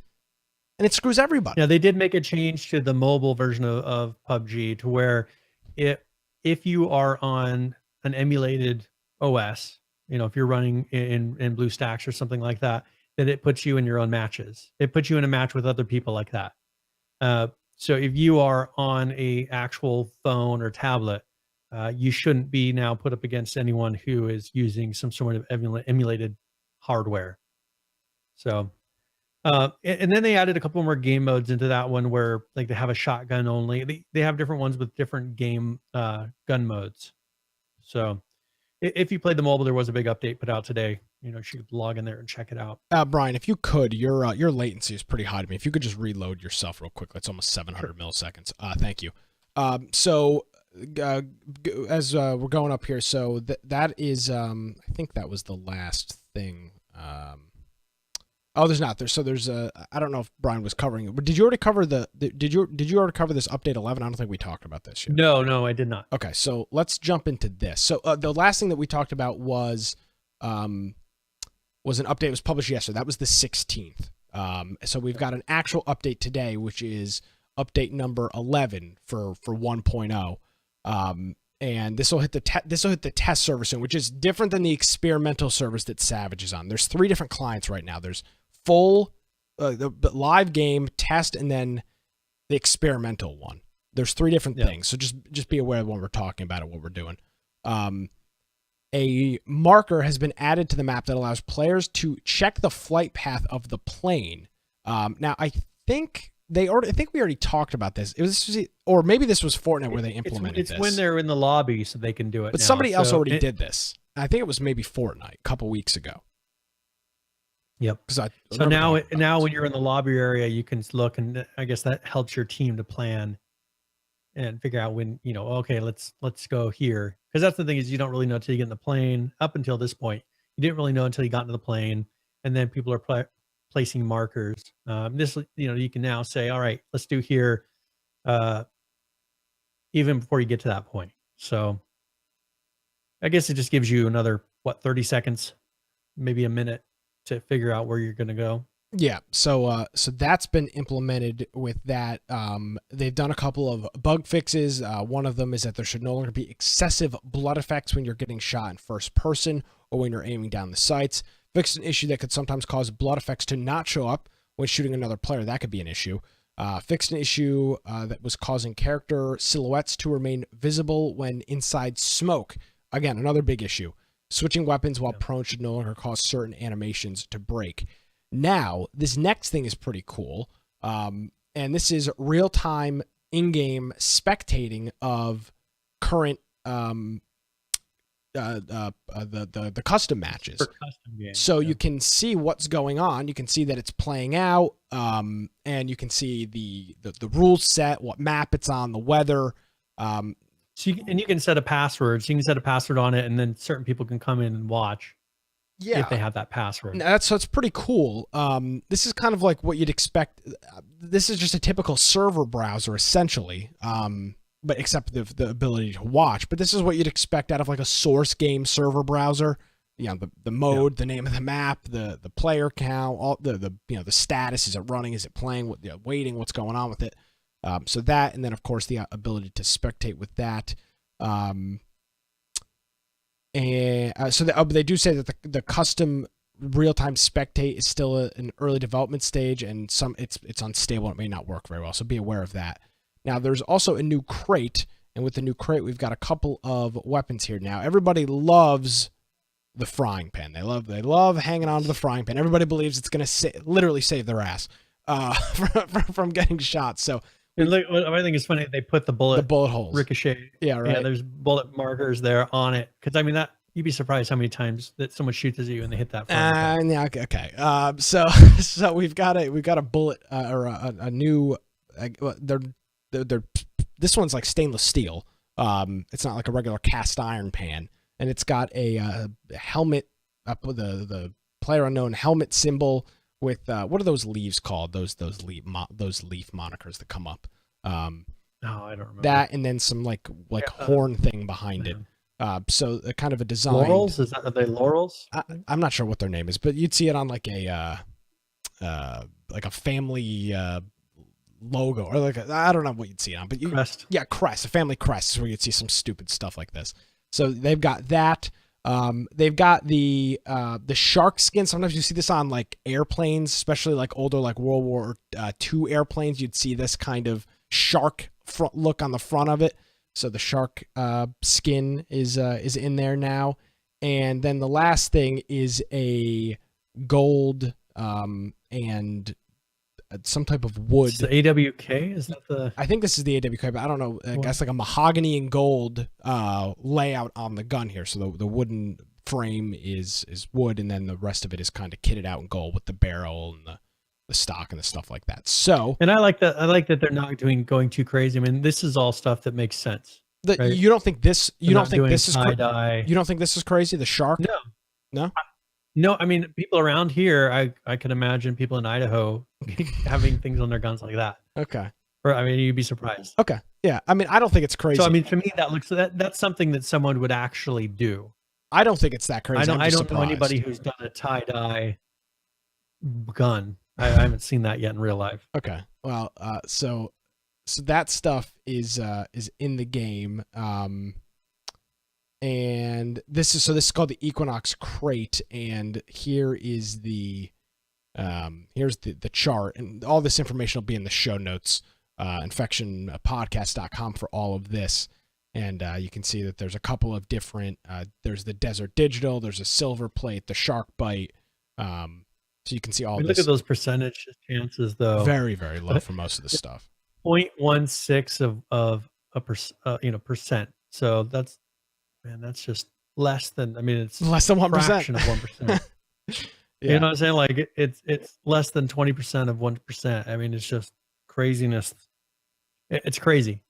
and it screws everybody. Yeah, they did make a change to the mobile version of PUBG to where if you are on an emulated OS, if you're running in BlueStacks or something like that, then it puts you in your own matches. It puts you in a match with other people like that. So if you are on a actual phone or tablet, you shouldn't be now put up against anyone who is using some sort of emulated hardware. So, and then they added a couple more game modes into that one where like they have a shotgun only. They have different ones with different game gun modes. So if you played the mobile, there was a big update put out today. You should log in there and check it out. Brian, if you could, your latency is pretty high to me. If you could just reload yourself real quick, that's almost 700 milliseconds. Thank you. So as we're going up here, so that is I think that was the last thing. Oh, there's not. There's I don't know if Brian was covering it, but did you already cover did you already cover this update 11? I don't think we talked about this yet. No, I did not. Okay, so let's jump into this. So the last thing that we talked about was an update that was published yesterday. That was the 16th. So we've got an actual update today, which is update number 11 for 1.0. And this will hit the test server soon, which is different than the experimental service that Savage is on. There's 3 different clients right now. There's full the live game, test, and then the experimental one. There's 3 different things. So just be aware when we're talking about it, what we're doing. A marker has been added to the map that allows players to check the flight path of the plane. Now I think we already talked about this. Or maybe this was Fortnite where they implemented this. It's when they're in the lobby, so they can do it. But somebody else already did this. I think it was maybe Fortnite a couple weeks ago. Yep. So now when you're in the lobby area, you can look, and I guess that helps your team to plan and figure out when, okay, let's go here. Because that's the thing, is you don't really know until you get in the plane. Up until this point, you didn't really know until you got into the plane, and then people are placing markers. This, you can now say, all right, let's do here, even before you get to that point. So I guess it just gives you another 30 seconds, maybe a minute, to figure out where you're going to go. Yeah, so that's been implemented with that. They've done a couple of bug fixes. One of them is that there should no longer be excessive blood effects when you're getting shot in first person or when you're aiming down the sights. Fixed an issue that could sometimes cause blood effects to not show up when shooting another player. That could be an issue. Fixed an issue that was causing character silhouettes to remain visible when inside smoke. Again, another big issue. Switching weapons while prone should no longer cause certain animations to break. Now, this next thing is pretty cool, and this is real-time in-game spectating of current the custom matches. For custom games, so you can see what's going on. You can see that it's playing out, and you can see the rules set, what map it's on, the weather. So you can set a password. So you can set a password on it, and then certain people can come in and watch. Yeah, if they have that password. So it's pretty cool. This is kind of like what you'd expect. This is just a typical server browser, essentially, but except the ability to watch. But this is what you'd expect out of like a source game server browser. the mode, the name of the map, the player count, all the status. Is it running? Is it playing? Waiting? What's going on with it? So that, and then of course the ability to spectate with that. They do say that the custom real-time spectate is still an early development stage, and it's unstable. It may not work very well, so be aware of that. Now, there's also a new crate, and with the new crate, we've got a couple of weapons here. Now, everybody loves the frying pan. They love hanging on to the frying pan. Everybody believes it's going to literally save their ass from getting shot. So, and look, what I think is funny, they put the bullet holes ricochet. Yeah, right. Yeah, there's bullet markers there on it. Because I mean, that you'd be surprised how many times that someone shoots at you and they hit that. Yeah, okay. So we've got a bullet or a new. They're this one's like stainless steel. It's not like a regular cast iron pan, and it's got a helmet up with the player unknown helmet symbol. With what are those leaves called? Those leaf monikers that come up. No, I don't remember that. And then some like horn thing behind it. So kind of a design. Laurels? Are they laurels? I'm not sure what their name is, but you'd see it on like a family logo, or I don't know what you'd see it on, but crest. Yeah, crest, a family crest is where you'd see some stupid stuff like this. So they've got that. They've got the shark skin. Sometimes you see this on like airplanes, especially like older like World War II airplanes. You'd see this kind of shark front look on the front of it. So the shark skin is in there now. And then the last thing is a gold and some type of wood. It's the AWK? Is that the? I think this is the AWK, but I don't know. I guess like a mahogany and gold layout on the gun here. So the wooden frame is wood, and then the rest of it is kind of kitted out in gold with the barrel and the stock and the stuff like that. So, and I like that. I like that they're not going too crazy. I mean, this is all stuff that makes sense. Right? You don't think this? You don't think this is tie-dye. You don't think this is crazy? The shark? No. No, I mean, people around here, I can imagine people in Idaho having things on their guns like that. Okay. Or, I mean, you'd be surprised. Okay. Yeah. I mean, I don't think it's crazy. So, I mean, to me, that's something that someone would actually do. I don't think it's that crazy. I don't know anybody who's done a tie-dye gun. I haven't seen that yet in real life. Okay. Well, so that stuff is in the game. And this is called the Equinox Crate, and here is here's the chart, and all this information will be in the show notes, infectionpodcast.com for all of this. And you can see that there's a couple of different, there's the Desert Digital, there's a silver plate, the Shark Bite. So you can see all this. Look at those percentage chances, though. Very, very low for most of the stuff. 0.16 of a percent. So that's just less than. I mean, it's less than 1%. Fraction of 1%. Yeah. You know what I'm saying? Like it's less than 20% of 1%. I mean, it's just craziness. It's crazy,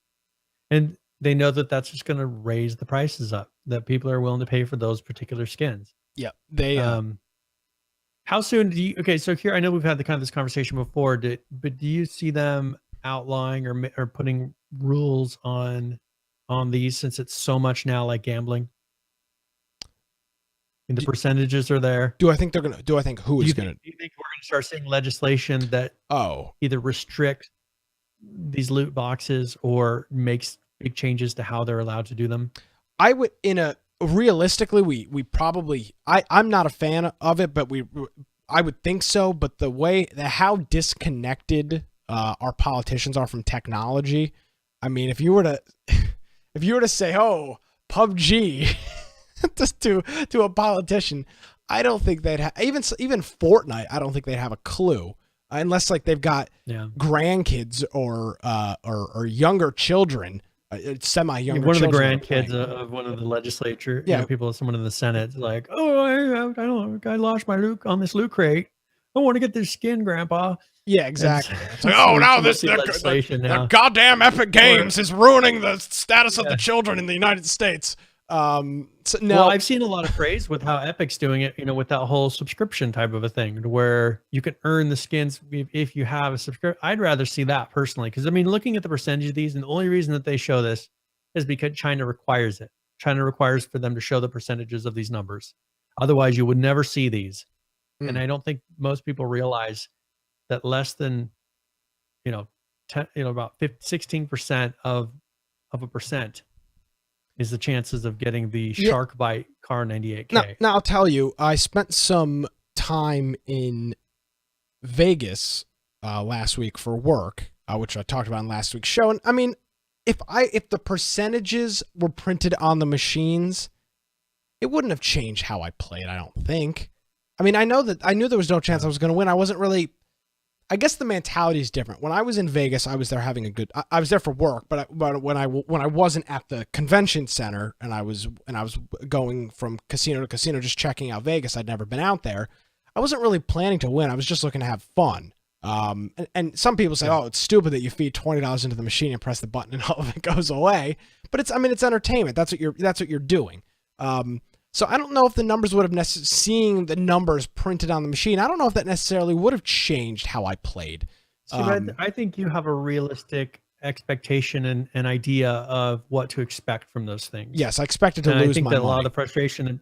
and they know that that's just going to raise the prices up. That people are willing to pay for those particular skins. Yeah, they. How soon do you? Okay, so here I know we've had this conversation before. But do you see them outlawing or putting rules on these, since it's so much now like gambling? And the percentages are there. Do I think they're gonna? Do I think who is gonna? Do you think we're gonna start seeing legislation that either restricts these loot boxes or makes big changes to how they're allowed to do them? I would realistically, we probably, I'm not a fan of it, but I would think so. But how disconnected our politicians are from technology. I mean, if you were to say, oh, PUBG just to a politician, I don't think they'd have, even Fortnite, I don't think they'd have a clue unless like they've got grandkids or younger children. Semi-younger. One of the grandkids of one of the legislature, someone in the Senate, like, I lost my loot on this loot crate. I want to get this skin, Grandpa. Yeah, exactly. It's like, oh, now the goddamn Epic Games is ruining the status of the children in the United States. Well, I've seen a lot of praise with how Epic's doing it, with that whole subscription type of a thing, where you can earn the skins if you have a subscription. I'd rather see that personally, because I mean, looking at the percentage of these, and the only reason that they show this is because China requires it. China requires for them to show the percentages of these numbers. Otherwise, you would never see these. And Mm. I don't think most people realize that less than, 10, about 16% of a percent is the chances of getting the Yeah. shark bite car Now, 98K. now I'll tell you, I spent some time in Vegas last week for work, which I talked about in last week's show. And I mean, if the percentages were printed on the machines, it wouldn't have changed how I played, I don't think. I mean, I knew there was no chance I was going to win. I wasn't really. I guess the mentality is different. When I was in Vegas, I was there having a good. I was there for work, but when I wasn't at the convention center and I was going from casino to casino, just checking out Vegas, I'd never been out there. I wasn't really planning to win. I was just looking to have fun. And some people say, "Oh, it's stupid that you feed $20 into the machine and press the button and all of it goes away." But it's entertainment. That's what you're doing. So I don't know if the numbers would have seeing the numbers printed on the machine. I don't know if that necessarily would have changed how I played. See, I think you have a realistic expectation and an idea of what to expect from those things. Yes, I expected to and lose I think my that money. a lot of the frustration,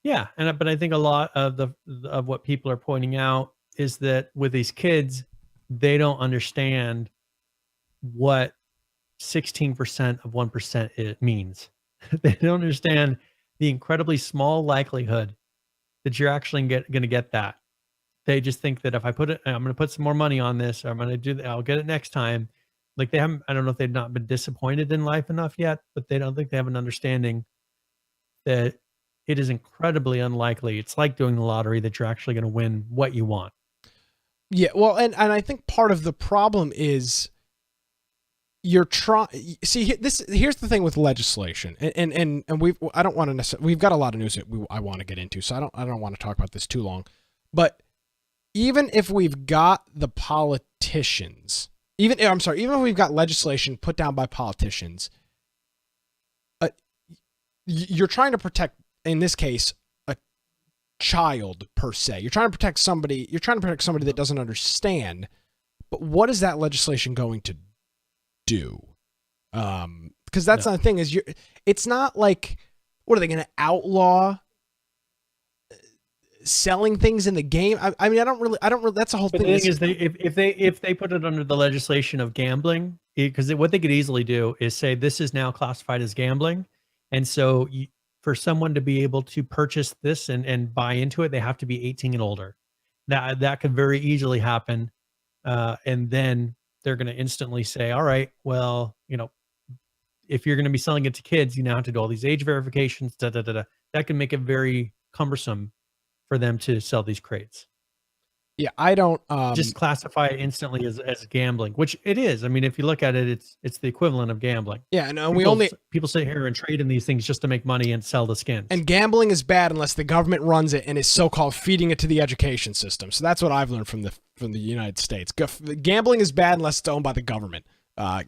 but I think a lot of what people are pointing out is that with these kids, they don't understand what 16% of 1% it means. They don't understand the incredibly small likelihood that you're actually going to get that. They just think that if I'm going to put some more money on this, or I'm going to do that, I'll get it next time. Like they haven't, I don't know if they've not been disappointed in life enough yet, but they don't think they have an understanding that it is incredibly unlikely. It's like doing the lottery that you're actually going to win what you want. Yeah, well, and I think part of the problem is you're trying. See, here's the thing with legislation, and I don't want to necessarily. We've got a lot of news that I want to get into, so I don't want to talk about this too long. But even if we've got the politicians, even if we've got legislation put down by politicians, you're trying to protect, in this case, a child per se. You're trying to protect somebody. You're trying to protect somebody that doesn't understand. But what is that legislation going to do? Because that's the thing is it's not like, what are they going to outlaw selling things in the game? I mean, I don't really that's the whole thing. The thing is if they put it under the legislation of gambling, because what they could easily do is say this is now classified as gambling, and so for someone to be able to purchase this and buy into it, they have to be 18 and older. That could very easily happen, and then they're going to instantly say, all right, well, if you're going to be selling it to kids, you now have to do all these age verifications. That can make it very cumbersome for them to sell these crates. Yeah, I don't just classify it instantly as gambling, which it is. I mean, if you look at it, it's the equivalent of gambling. Yeah, no, people sit here and trade in these things just to make money and sell the skins. And gambling is bad unless the government runs it and is so-called feeding it to the education system. So that's what I've learned from the United States. Gambling is bad unless it's owned by the government. If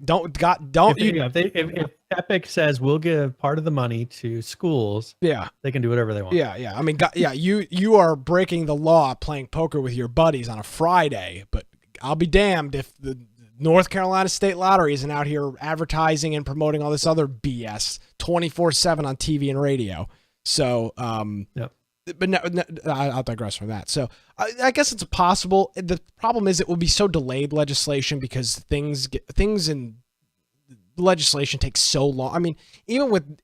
Epic says we'll give part of the money to schools, they can do whatever they want. Yeah. I mean, you are breaking the law playing poker with your buddies on a Friday, but I'll be damned if the North Carolina State Lottery isn't out here advertising and promoting all this other BS 24/7 on TV and radio. So, but no, I'll digress from that. So I guess it's possible. The problem is it will be so delayed legislation because things in legislation takes so long. I mean, even with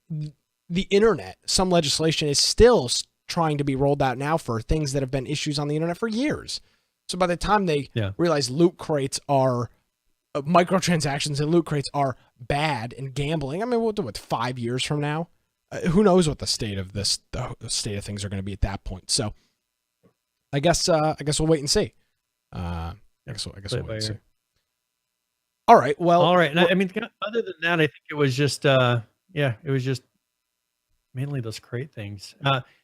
the internet, some legislation is still trying to be rolled out now for things that have been issues on the internet for years. So by the time they realize loot crates are microtransactions and loot crates are bad and gambling, I mean, we'll do it 5 years from now. Who knows what the state of things are going to be at that point? So, I guess we'll wait and see. I guess we'll wait and see. All right. Well. All right. I mean, other than that, I think it was just mainly those crate things.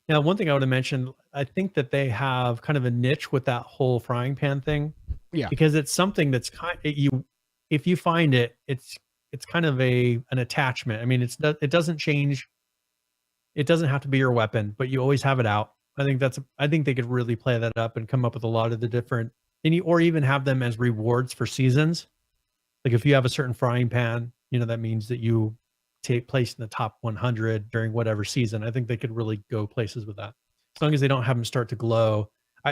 Now, one thing I would have mentioned, I think that they have kind of a niche with that whole frying pan thing. Yeah. Because it's something that's if you find it, it's kind of an attachment. I mean, it doesn't change. It doesn't have to be your weapon, but you always have it out. I think they could really play that up and come up with a lot of the different, or even have them as rewards for seasons. Like if you have a certain frying pan, that means that you take place in the top 100 during whatever season. I think they could really go places with that. as long as they don't have them start to glow.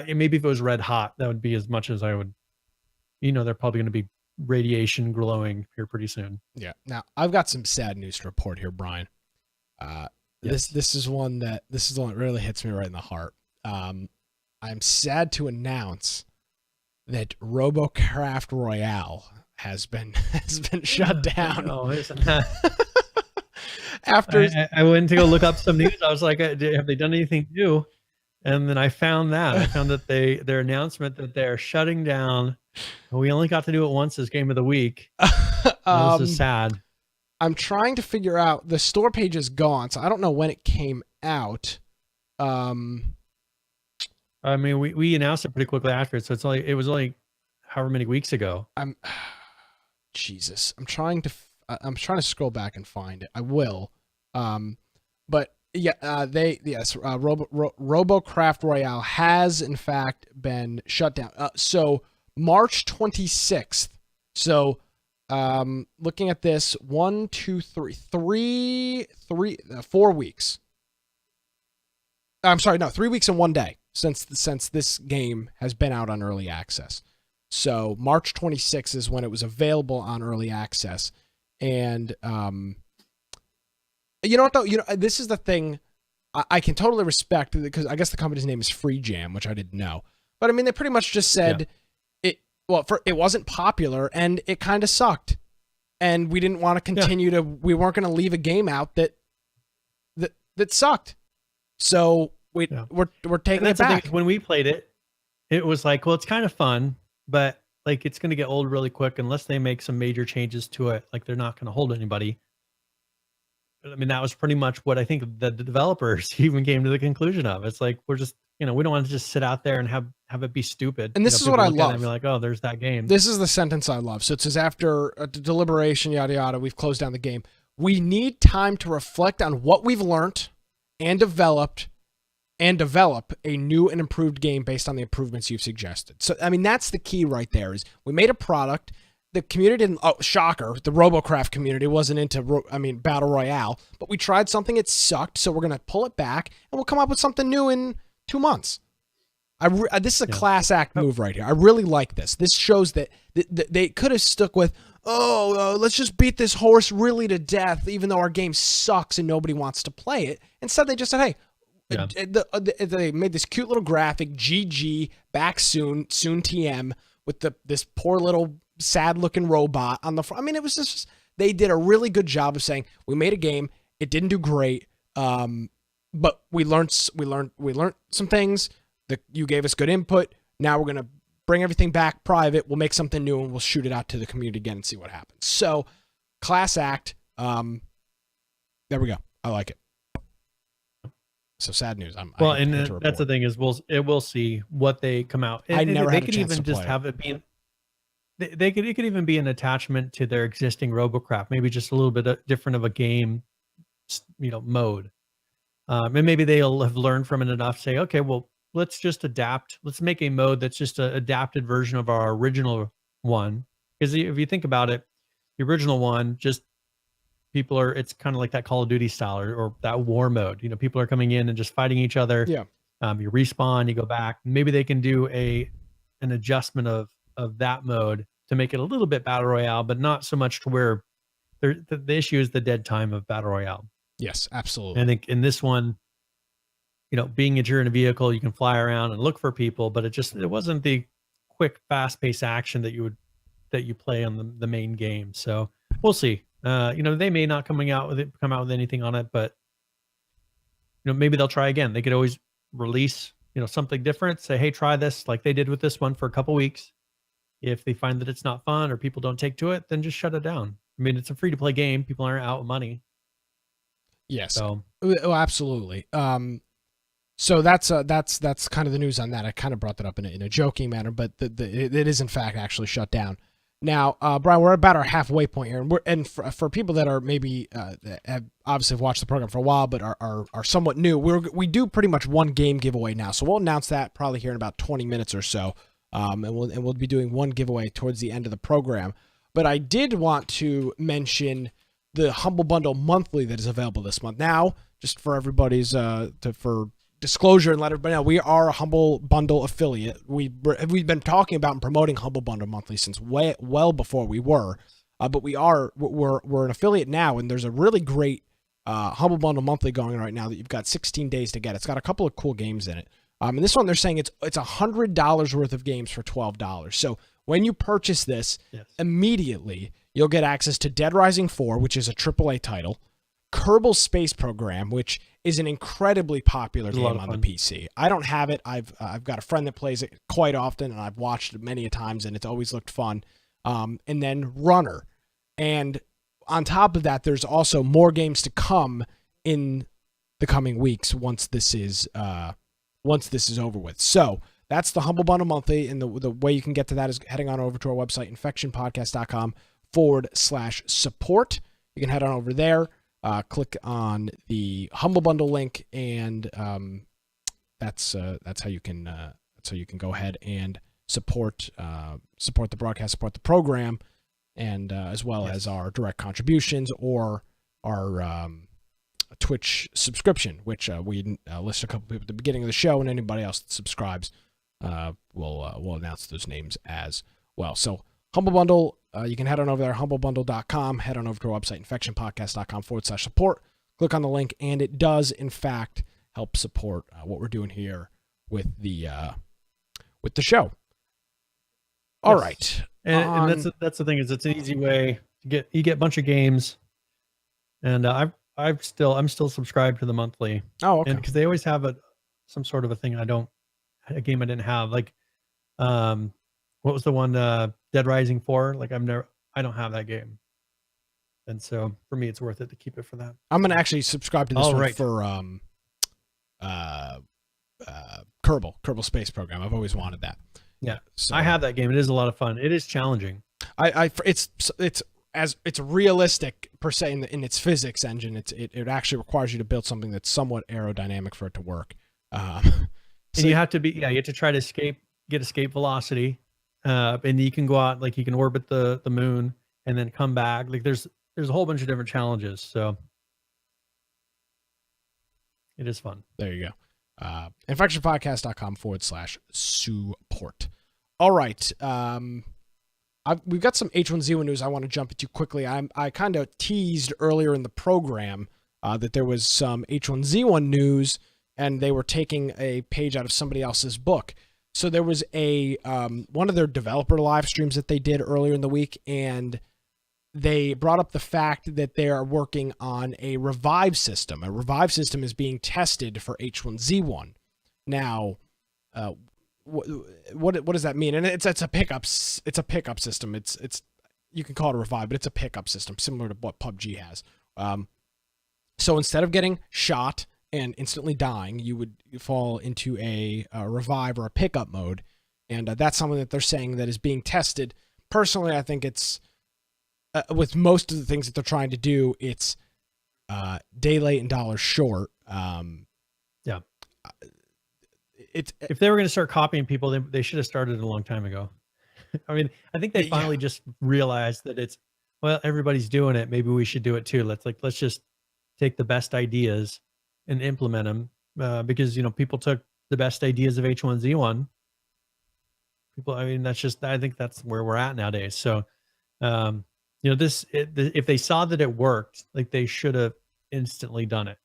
Maybe if it was red hot, that would be as much as I would. They're probably going to be radiation glowing here pretty soon. Yeah. Now I've got some sad news to report here, Brian. Yes. This is one that really hits me right in the heart. I'm sad to announce that RoboCraft Royale has been shut down. Oh, isn't that? After I went to go look up some news. I was like, have they done anything new? And then I found that their announcement that they're shutting down. We only got to do it once as game of the week. This is sad. I'm trying to figure out, the store page is gone, so I don't know when it came out. I mean, we announced it pretty quickly after it, so it was only however many weeks ago. Jesus. I'm trying to scroll back and find it. I will. But yeah, RoboCraft Royale has in fact been shut down. So March 26th. So looking at this, 1, 2, 3, 4 weeks. I'm sorry, no, 3 weeks and 1 day since this game has been out on early access. So March 26th is when it was available on early access. And you know what though? This is the thing I can totally respect, because I guess the company's name is Free Jam, which I didn't know. But I mean, they pretty much just said it wasn't popular and it kind of sucked. And we didn't want to continue we weren't going to leave a game out that sucked. So we're taking it back. When we played it, it was like, well, it's kind of fun, but like it's going to get old really quick unless they make some major changes to it. Like they're not going to hold anybody. I mean, that was pretty much what I think the developers even came to the conclusion of. It's like, we're just, we don't want to just sit out there and have it be stupid. And this is what I love. And be like, oh, there's that game. This is the sentence I love. So it says, after a deliberation, yada, yada, we've closed down the game. We need time to reflect on what we've learned and develop a new and improved game based on the improvements you've suggested. So, I mean, that's the key right there, is we made a product. The community didn't, shocker, the RoboCraft community wasn't into, Battle Royale, but we tried something, it sucked, so we're going to pull it back, and we'll come up with something new in 2 months. This is a class act move right here. I really like this. This shows that they could have stuck with, let's just beat this horse really to death, even though our game sucks and nobody wants to play it. Instead, they just said, hey, they made this cute little graphic, GG, back soon TM, with this poor little sad-looking robot on the front. I mean, it was just, they did a really good job of saying, we made a game, it didn't do great, but we learned some things. You gave us good input. Now we're gonna bring everything back private. We'll make something new and we'll shoot it out to the community again and see what happens. So, class act. There we go. I like it. So sad news. That's the thing is, we'll see what they come out. I never they had a could chance even to just play have it be. It could even be an attachment to their existing RoboCraft, maybe just a little bit different of a game, mode. And maybe they'll have learned from it enough to say, okay, well, let's just adapt. Let's make a mode that's just an adapted version of our original one. Because if you think about it, the original one, just it's kind of like that Call of Duty style or that war mode. People are coming in and just fighting each other. Yeah. You respawn, you go back. Maybe they can do an adjustment of that mode to make it a little bit Battle Royale, but not so much to where the issue is the dead time of Battle Royale. Yes, absolutely. I think in this one, being that you're in a vehicle, you can fly around and look for people, but it wasn't the quick, fast-paced action that you play on the main game. So we'll see. They may not come out with anything on it, but maybe they'll try again. They could always release something different. Say, hey, try this, like they did with this one for a couple weeks. If they find that it's not fun or people don't take to it, then just shut it down. I mean, it's a free-to-play game. People aren't out with money. Yes. So. Oh, absolutely. So that's kind of the news on that. I kind of brought that up in a joking manner, but it is in fact actually shut down. Now, Brian, we're about our halfway point here, and for people that are maybe have obviously watched the program for a while, but are somewhat new, we do pretty much one game giveaway now. So we'll announce that probably here in about 20 minutes or so, and we'll be doing one giveaway towards the end of the program. But I did want to mention the Humble Bundle Monthly that is available this month. Now, just for everybody's for disclosure and let everybody know, we are a Humble Bundle affiliate. We've been talking about and promoting Humble Bundle Monthly since well before we were, but we're an affiliate now, and there's a really great Humble Bundle Monthly going right now that you've got 16 days to get. It's got a couple of cool games in it. And this one, they're saying it's $100 worth of games for $12. So when you purchase this, immediately you'll get access to Dead Rising 4, which is a AAA title, Kerbal Space Program, which is an incredibly popular game on the PC. I don't have it. I've got a friend that plays it quite often, and I've watched it many a times, and it's always looked fun. And then Runner. And on top of that, there's also more games to come in the coming weeks once this is over with. So that's the Humble Bundle Monthly, and the way you can get to that is heading on over to our website, infectionpodcast.com/support. You can head on over there, click on the Humble Bundle link, and that's how you can go ahead and support the broadcast, support the program, and as well as our direct contributions or our Twitch subscription, which we list a couple people at the beginning of the show, and anybody else that subscribes, we'll announce those names as well. So Humble Bundle, you can head on over there, humblebundle.com, head on over to our website, infectionpodcast.com/support, click on the link, and it does, in fact, help support what we're doing here with the show. All right. And that's the thing, is it's an easy way to get a bunch of games. And I'm still subscribed to the monthly. Oh, okay. And because they always have some sort of a thing a game I didn't have. Like, what was the one, Dead Rising 4? Like I don't have that game. And so for me, it's worth it to keep it for that. I'm going to actually subscribe to this one for Kerbal Space Program. I've always wanted that. Yeah. So, I have that game. It is a lot of fun. It is challenging. It's realistic per se in its physics engine. It actually requires you to build something that's somewhat aerodynamic for it to work. And you have to try to get escape velocity, and you can go out, like you can orbit the moon and then come back. Like there's a whole bunch of different challenges. So it is fun. There you go. infectionpodcast.com/support. All right. We've got some H1Z1 news I want to jump into quickly. I kind of teased earlier in the program that there was some H1Z1 news, and they were taking a page out of somebody else's book. So there was one of their developer live streams that they did earlier in the week, and they brought up the fact that they are working on a revive system. A revive system is being tested for H1Z1. Now, what does that mean? And it's a pickup system. It's you can call it a revive, but it's a pickup system similar to what PUBG has. So instead of getting shot and instantly dying, you would fall into a revive or a pickup mode, and that's something that they're saying that is being tested. Personally, I think it's with most of the things that they're trying to do, it's day late and dollars short. Yeah. If they were going to start copying people, they should have started a long time ago. I mean, I think they finally just realized that everybody's doing it. Maybe we should do it too. Let's just take the best ideas and implement them, because people took the best ideas of H1Z1. I think that's where we're at nowadays. So, if they saw that it worked, like they should have instantly done it.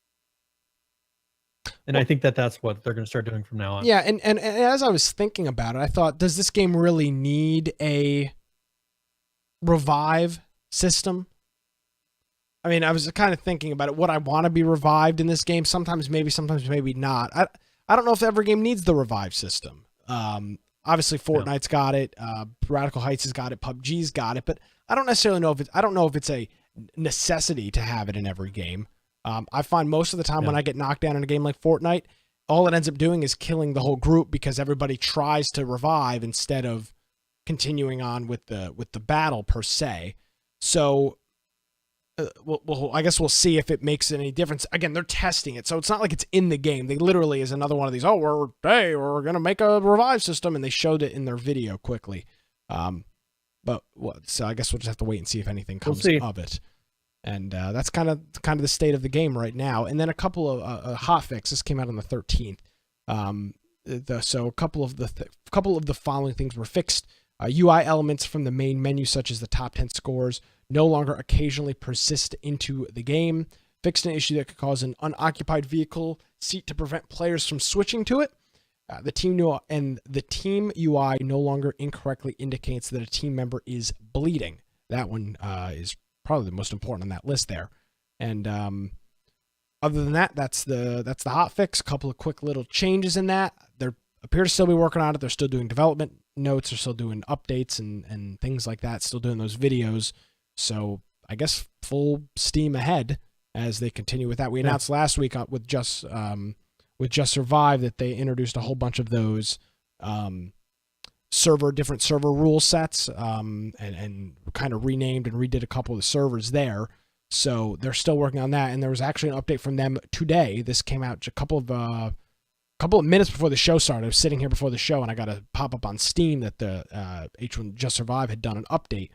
And I think that's what they're going to start doing from now on. Yeah, and as I was thinking about it, I thought, does this game really need a revive system? I mean, I was kind of thinking about it. Would I want to be revived in this game? Sometimes maybe not. I don't know if every game needs the revive system. Obviously, Fortnite's got it. Radical Heights has got it. PUBG's got it. But I don't necessarily know if it's a necessity to have it in every game. I find most of the time when I get knocked down in a game like Fortnite, all it ends up doing is killing the whole group because everybody tries to revive instead of continuing on with the battle per se. So, I guess we'll see if it makes any difference. Again, they're testing it, so it's not like it's in the game. They literally is another one of these. Oh, we're gonna make a revive system, and they showed it in their video quickly. So I guess we'll just have to wait and see if anything comes of it. And that's kind of the state of the game right now. And then a couple of hot fixes. This came out on the 13th. So a couple of the following things were fixed. UI elements from the main menu, such as the top 10 scores, no longer occasionally persist into the game. Fixed an issue that could cause an unoccupied vehicle seat to prevent players from switching to it. The team UI no longer incorrectly indicates that a team member is bleeding. That one is probably the most important on that list there. And other than that, that's the hot fix. A couple of quick little changes in that. They appear to still be working on it. They're still doing development notes. They're still doing updates and things like that. Still doing those videos. So I guess full steam ahead as they continue with that. We announced last week with Just Survive that they introduced a whole bunch of those different server rule sets and kind of renamed and redid a couple of the servers there. So they're still working on that. And there was actually an update from them today. This came out a couple of minutes before the show started. I was sitting here before the show and I got a pop up on Steam that the H1 Just Survive had done an update.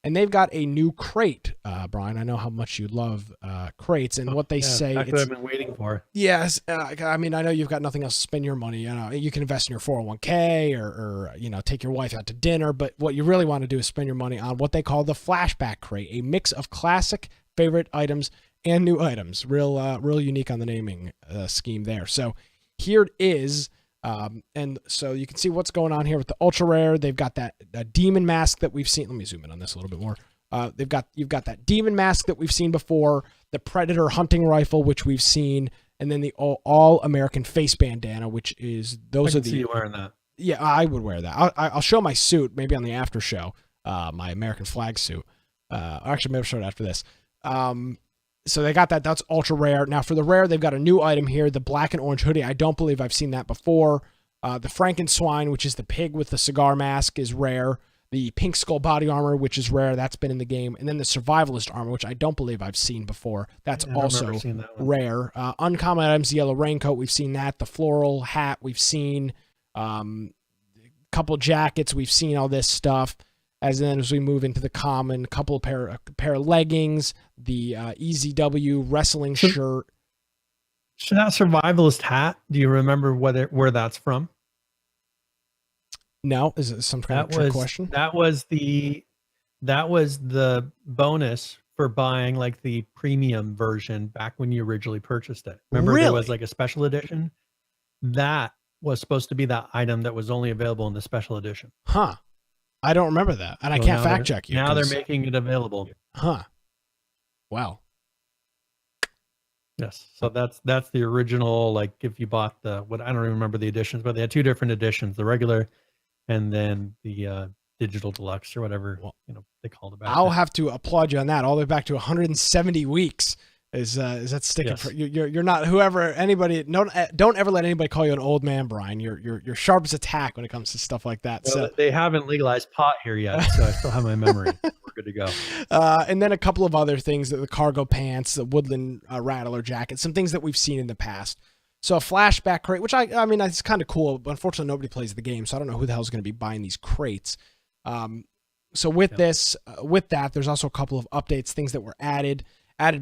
And they've got a new crate, Brian. I know how much you love crates, and what they say. That's what I've been waiting for. Yes, I mean, I know you've got nothing else to spend your money. You can invest in your 401k or take your wife out to dinner. But what you really want to do is spend your money on what they call the flashback crate, a mix of classic favorite items and new items. Real unique on the naming scheme there. So here it is. And so you can see what's going on here with the ultra rare. They've got that demon mask that we've seen. Let me zoom in on this a little bit more. You've got that demon mask that we've seen before, the predator hunting rifle, which we've seen, and then the all American face bandana, which is those are the. See you wearing that. Yeah, I would wear that. I'll show my suit maybe on the after show. My American flag suit. Actually, maybe I'll show it after this. So they got that. That's ultra rare. Now for the rare, they've got a new item here, the black and orange hoodie. I don't believe I've seen that before. The Frankenswine, which is the pig with the cigar mask, is rare. The pink skull body armor, which is rare, that's been in the game. And then the survivalist armor, which I don't believe I've seen before. That's also rare. Uncommon items, the yellow raincoat, we've seen that. The floral hat, we've seen. Couple jackets, we've seen all this stuff. As we move into the common, couple of pair of leggings, the EZW wrestling shirt. So that survivalist hat, do you remember where that's from? No, is it some kind of trick question? That was the bonus for buying like the premium version back when you originally purchased it. Remember there was like a special edition? That was supposed to be that item that was only available in the special edition. Huh. I don't remember that, and I can't fact check you. Now they're making it available. Huh. Wow. Yes. So that's the original. Like if you bought I don't even remember the editions, but they had two different editions: the regular, and then the digital deluxe or whatever they called it. I'll have to applaud you on that. All the way back to 170 weeks. Is that sticking? Yes. For you're not anybody. Don't ever let anybody call you an old man, Brian. You're sharp as a tack when it comes to stuff like that. Well, so they haven't legalized pot here yet, so I still have my memory. We're good to go. And then a couple of other things: the cargo pants, the woodland rattler jacket, some things that we've seen in the past. So a flashback crate, which I mean, it's kind of cool, but unfortunately nobody plays the game, so I don't know who the hell is going to be buying these crates. So with that, there's also a couple of updates, things that were added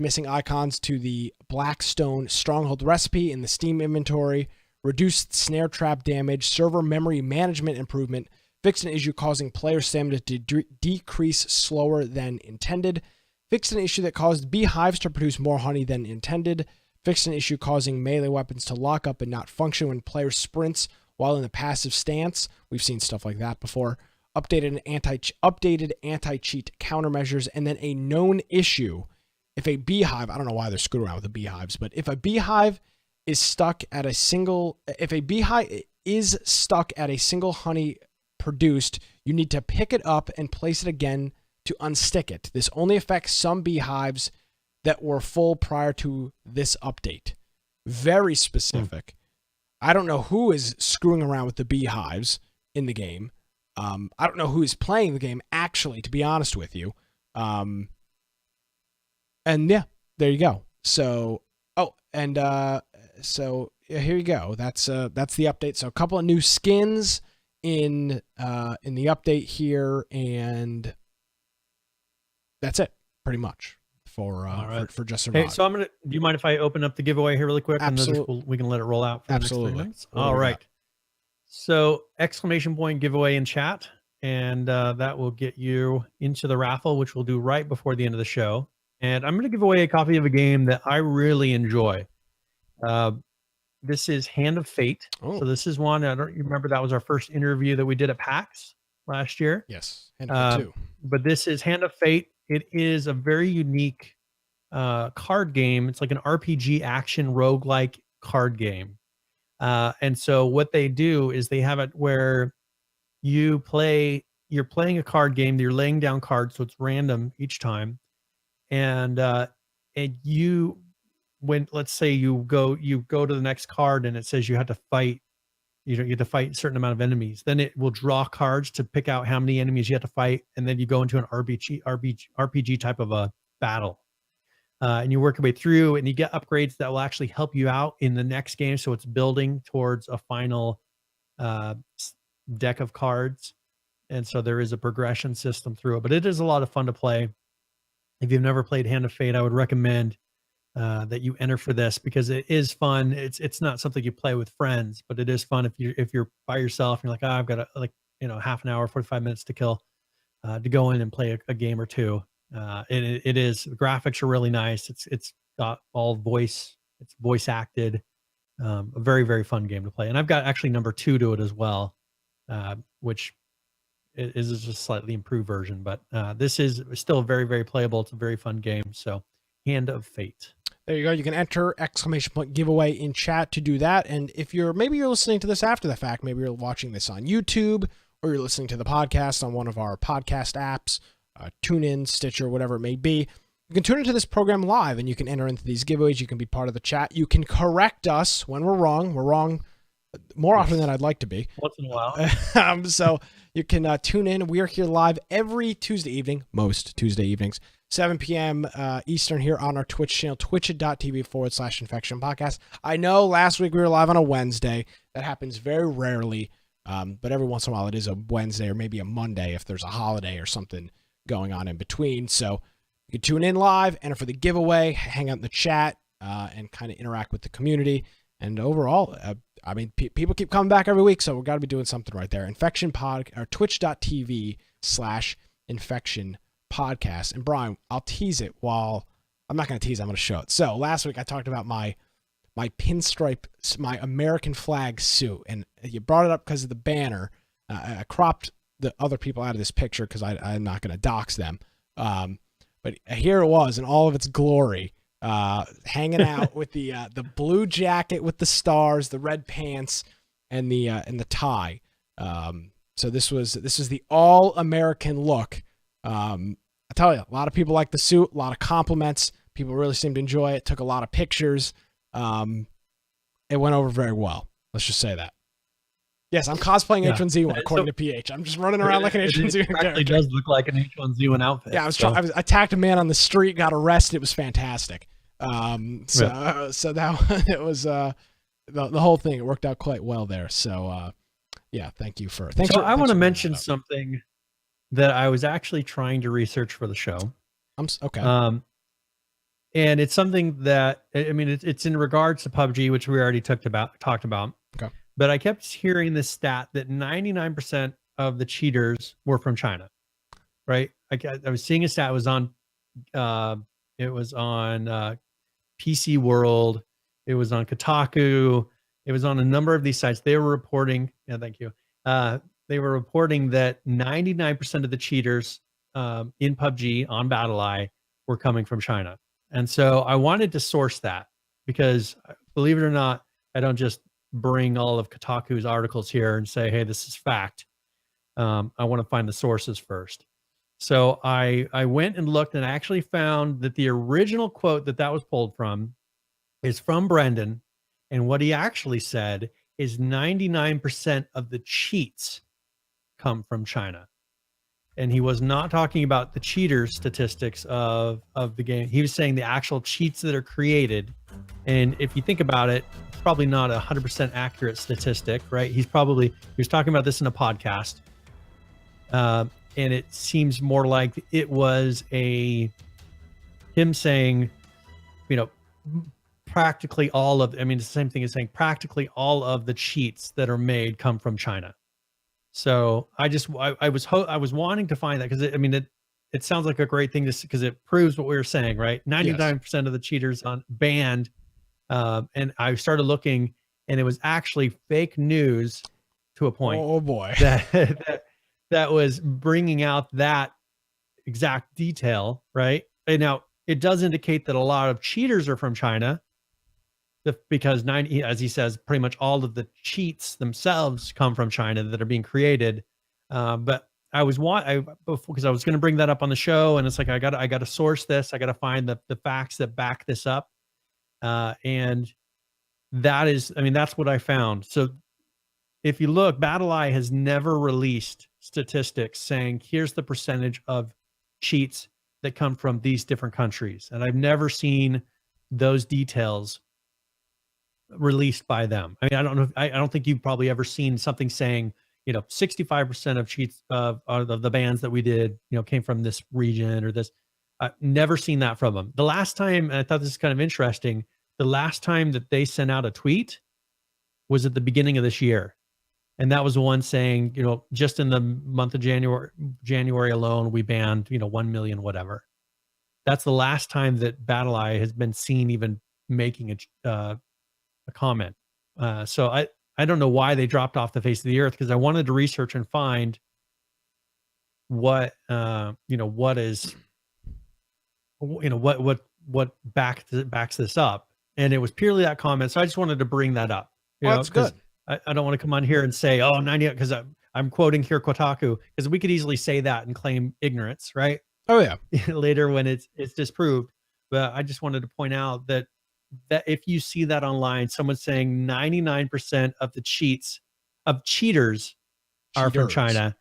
missing icons to the Blackstone Stronghold recipe in the Steam inventory, reduced snare trap damage, server memory management improvement, fixed an issue causing player stamina to decrease slower than intended, fixed an issue that caused beehives to produce more honey than intended, fixed an issue causing melee weapons to lock up and not function when player sprints while in the passive stance. We've seen stuff like that before. Updated anti-cheat countermeasures, and then a known issue. If a beehive, I don't know why they're screwing around with the beehives, but if a beehive is stuck at a single honey produced, you need to pick it up and place it again to unstick it. This only affects some beehives that were full prior to this update. Very specific. I don't know who is screwing around with the beehives in the game. I don't know who is playing the game, actually, to be honest with you. And yeah, there you go. So, here you go. That's the update. So a couple of new skins in the update here, and that's it pretty much for just a Hey, rod. so do you mind if I open up the giveaway here really quick? Absolutely. And we can let it roll out for the next 3 minutes. What do All we right. got? So exclamation point giveaway in chat. And that will get you into the raffle, which we'll do right before the end of the show. And I'm going to give away a copy of a game that I really enjoy. This is Hand of Fate. Oh. So this is one, I don't remember, that was our first interview that we did at PAX last year. Yes. Hand of Fate 2. But this is Hand of Fate. It is a very unique card game. It's like an RPG action roguelike card game. And so what they do is they have it where you're playing a card game, you're laying down cards, so it's random each time. And when, let's say you go to the next card and it says you have to fight, you have to fight a certain amount of enemies, then it will draw cards to pick out how many enemies you have to fight. And then you go into an RPG type of a battle. And you work your way through and you get upgrades that will actually help you out in the next game. So it's building towards a final deck of cards. And so there is a progression system through it, but it is a lot of fun to play. If you've never played Hand of Fate, I would recommend that you enter for this because it is fun. It's not something you play with friends, but it is fun if you're by yourself and you're like, I've got half an hour, 45 minutes to kill to go in and play a game or two. It is, the graphics are really nice. It's got all voice, it's voice acted. A very, very fun game to play. And I've got actually number 2 to it as well, which is just a slightly improved version, but this is still very, very playable. It's a very fun game. So Hand of Fate. There you go. You can enter exclamation point giveaway in chat to do that. And if maybe you're listening to this after the fact, maybe you're watching this on YouTube or you're listening to the podcast on one of our podcast apps, TuneIn, Stitcher, whatever it may be, you can tune into this program live and you can enter into these giveaways. You can be part of the chat. You can correct us when we're wrong. We're wrong more often than I'd like to be. Once in a while. So you can tune in. We are here live every Tuesday evening, most Tuesday evenings, 7 p.m. Eastern here on our Twitch channel, twitch.tv/Infection Podcast. I know last week we were live on a Wednesday. That happens very rarely, but every once in a while it is a Wednesday or maybe a Monday if there's a holiday or something going on in between. So you can tune in live, enter for the giveaway, hang out in the chat, and kind of interact with the community. And overall, I mean, people keep coming back every week, so we've got to be doing something right there. Infection Pod, or twitch.tv/Infection Podcast. And Brian, I'll tease it I'm not going to tease, I'm going to show it. So last week I talked about my pinstripe, my American flag suit, and you brought it up because of the banner. I cropped the other people out of this picture because I'm not going to dox them. But here it was in all of its glory. Hanging out with the blue jacket with the stars, the red pants, and the tie. So this was the all American look. I tell you, a lot of people like the suit, a lot of compliments. People really seemed to enjoy it. Took a lot of pictures. It went over very well. Let's just say that. Yes, I'm cosplaying H1Z1 according to PH. I'm just running around like an H1Z1 character. It actually does look like an H1Z1 outfit. Yeah, I attacked a man on the street, got arrested. It was fantastic. So that it was the whole thing. It worked out quite well there. So yeah, thank you for. I want to mention something that I was actually trying to research for the show. Okay. And it's something that it's in regards to PUBG, which we already talked about. Okay. But I kept hearing this stat that 99% of the cheaters were from China, right? I was seeing a stat. It was on PC World. It was on Kotaku. It was on a number of these sites. They were reporting. Yeah, thank you. They were reporting that 99% of the cheaters in PUBG on BattleEye were coming from China. And so I wanted to source that because, believe it or not, I don't just bring all of Kotaku's articles here and say, hey, this is fact. I want to find the sources first. So I went and looked and I actually found that the original quote that was pulled from is from Brendan. And what he actually said is 99% of the cheats come from China. And he was not talking about the cheater statistics of the game. He was saying the actual cheats that are created. And if you think about it, it's probably not a 100% accurate statistic, right? He was talking about this in a podcast. And it seems more like it was a him saying, you know, practically all of, I mean, it's the same thing as saying practically all of the cheats that are made come from China. So I was wanting to find that, because it sounds like a great thing to, because it proves what we were saying, right? 99% of the cheaters on banned. And I started looking, and it was actually fake news to a point. Oh boy. That was bringing out that exact detail, right? And now it does indicate that a lot of cheaters are from China, because as he says, pretty much all of the cheats themselves come from China that are being created. But because I was going to bring that up on the show, and it's like, I got to source this. I got to find the facts that back this up. And that is, that's what I found. So if you look, BattlEye has never released statistics saying, here's the percentage of cheats that come from these different countries. And I've never seen those details released by them. I mean, I don't know. I don't think you've probably ever seen something saying, 65% of cheats of the bans that we did, came from this region or this. I've never seen that from them. The last time, and I thought this is kind of interesting, the last time that they sent out a tweet was at the beginning of this year. And that was the one saying, just in the month of January alone, we banned, 1 million, whatever. That's the last time that BattlEye has been seen even making a comment. So I don't know why they dropped off the face of the earth, because I wanted to research and find what backs this up. And it was purely that comment. So I just wanted to bring that up. That's good. I don't want to come on here and say, 90, because I'm quoting here Kotaku, because we could easily say that and claim ignorance, right? Oh yeah. Later when it's disproved. But I just wanted to point out that if you see that online, someone saying 99% of the cheaters are from China,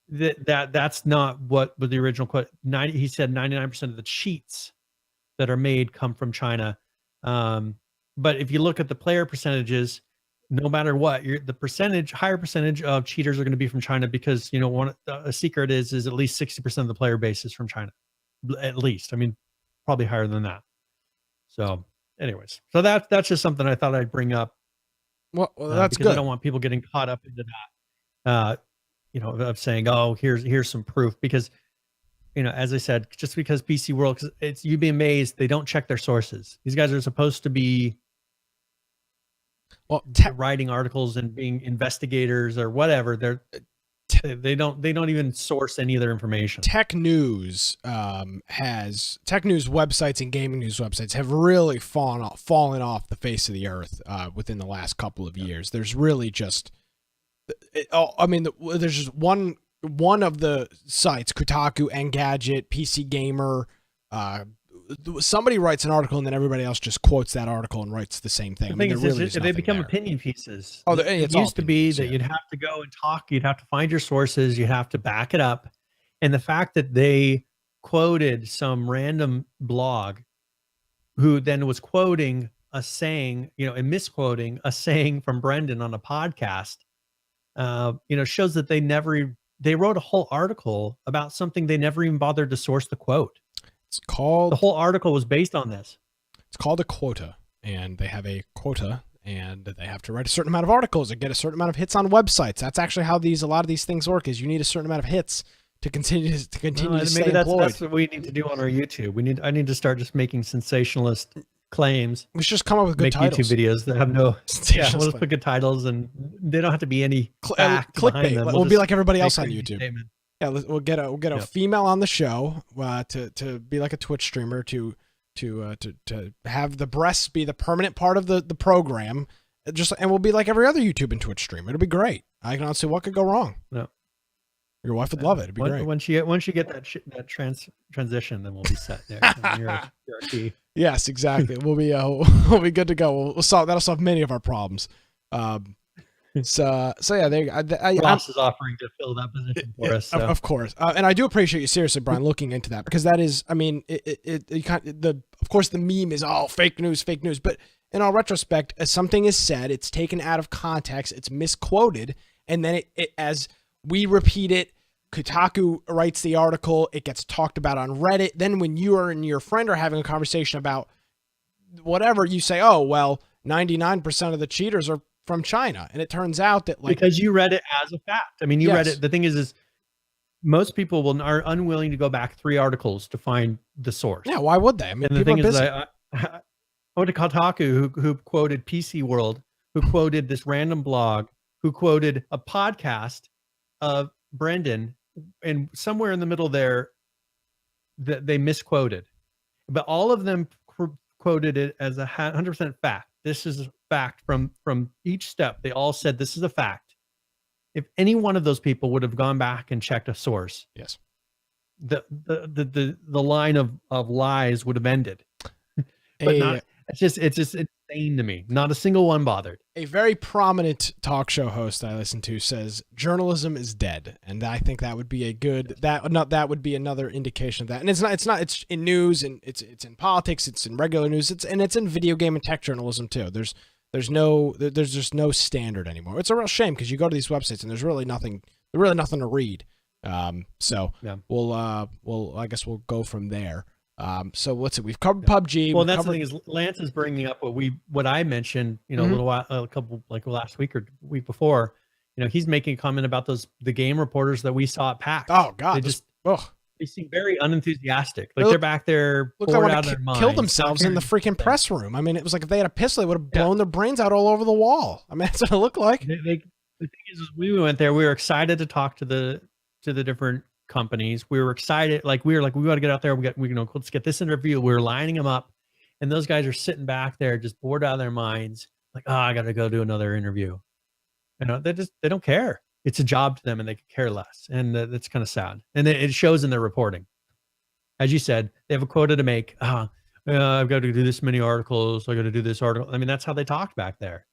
that's not what was the original quote. He said 99% of the cheats that are made come from China. But if you look at the player percentages, no matter what, higher percentage of cheaters are going to be from China, because a secret is at least 60% of the player base is from China, at least. I mean, probably higher than that. So, anyways, so that's just something I thought I'd bring up. Well, that's because good. I don't want people getting caught up into that. Of saying, oh, here's some proof, because as I said, just because PC World, because you'd be amazed, they don't check their sources. These guys are supposed to be writing articles and being investigators or whatever. They don't even source any of their information. Tech news websites and gaming news websites have really fallen off the face of the earth within the last couple of years. There's really just, there's just one of the sites, Kotaku, Engadget, PC Gamer. Somebody writes an article and then everybody else just quotes that article and writes the same thing. They become opinion pieces. Oh, it used to be that you'd have to go and talk. You'd have to find your sources. You'd have to back it up. And the fact that they quoted some random blog who then was quoting a saying, and misquoting a saying from Brendan on a podcast, shows that they wrote a whole article about something they never even bothered to source the quote. The whole article was based on this. It's called a quota, and they have a quota, and they have to write a certain amount of articles or get a certain amount of hits on websites. That's actually how a lot of these things work. Is you need a certain amount of hits to continue to stay employed. Maybe that's what we need to do on our YouTube. I need to start just making sensationalist claims. We should just come up with good titles. YouTube videos that have no. Yeah, we'll just put good titles, and they don't have to be any clickbait. We'll be like everybody else on YouTube. Statement. Yeah, we'll get a female on the show to be like a Twitch streamer to have the breasts be the permanent part of the program, and we'll be like every other YouTube and Twitch streamer. It'll be great. I can honestly, what could go wrong? No, your wife would love it. It'd be great. Once you get that transition, then we'll be set there. You're our key. Yes, exactly. We'll be good to go. That'll solve many of our problems. So yeah, Ross is offering to fill that position for us. So. Of course, and I do appreciate you seriously, Brian, looking into that, because that is, of course, the meme is fake news, but in all retrospect, as something is said, it's taken out of context, it's misquoted, and then it as we repeat it Kotaku writes the article, it gets talked about on Reddit. Then when you and your friend are having a conversation about whatever, you say, oh, well, 99% of the cheaters are from China. And it turns out that because you read it as a fact. I mean, you read Yes. it. The thing is most people are unwilling to go back 3 articles to find the source. Yeah, why would they? I mean, and the thing is, I went to Kotaku, who quoted PC World, who quoted this random blog, who quoted a podcast of Brendan, and somewhere in the middle there, they misquoted, but all of them quoted it as 100% fact. This is a fact from each step. They all said this is a fact. If any one of those people would have gone back and checked a source, yes, the line of lies would have ended. But it's just insane to me. Not a single one bothered. A very prominent talk show host I listen to says journalism is dead, and I think that would be a good that would be another indication of that. And it's in news, and it's in politics, it's in regular news, it's in video game and tech journalism too. There's just no standard anymore. It's a real shame because you go to these websites and there's really nothing to read. So yeah. We'll I guess we'll go from there. So what's it? We've covered PUBG. Well, that's the thing is Lance is bringing up what I mentioned, a little while, a couple, like last week or week before, he's making a comment about the game reporters that we saw at PAX. Oh God. They seem very unenthusiastic. Like they're back there, look, bored out of their minds, kill themselves in the freaking press room. I mean, it was like if they had a pistol, they would have blown their brains out all over the wall. I mean, that's what it looked like. The thing is we went there, we were excited to talk to the different companies. We were excited, we got to get out there. Let's get this interview. We were lining them up, and those guys are sitting back there just bored out of their minds. Like, oh, I got to go do another interview. They don't care. It's a job to them, and they could care less. And that's kind of sad. And it shows in their reporting. As you said, they have a quota to make. I've got to do this many articles. I got to do this article. I mean, that's how they talked back there.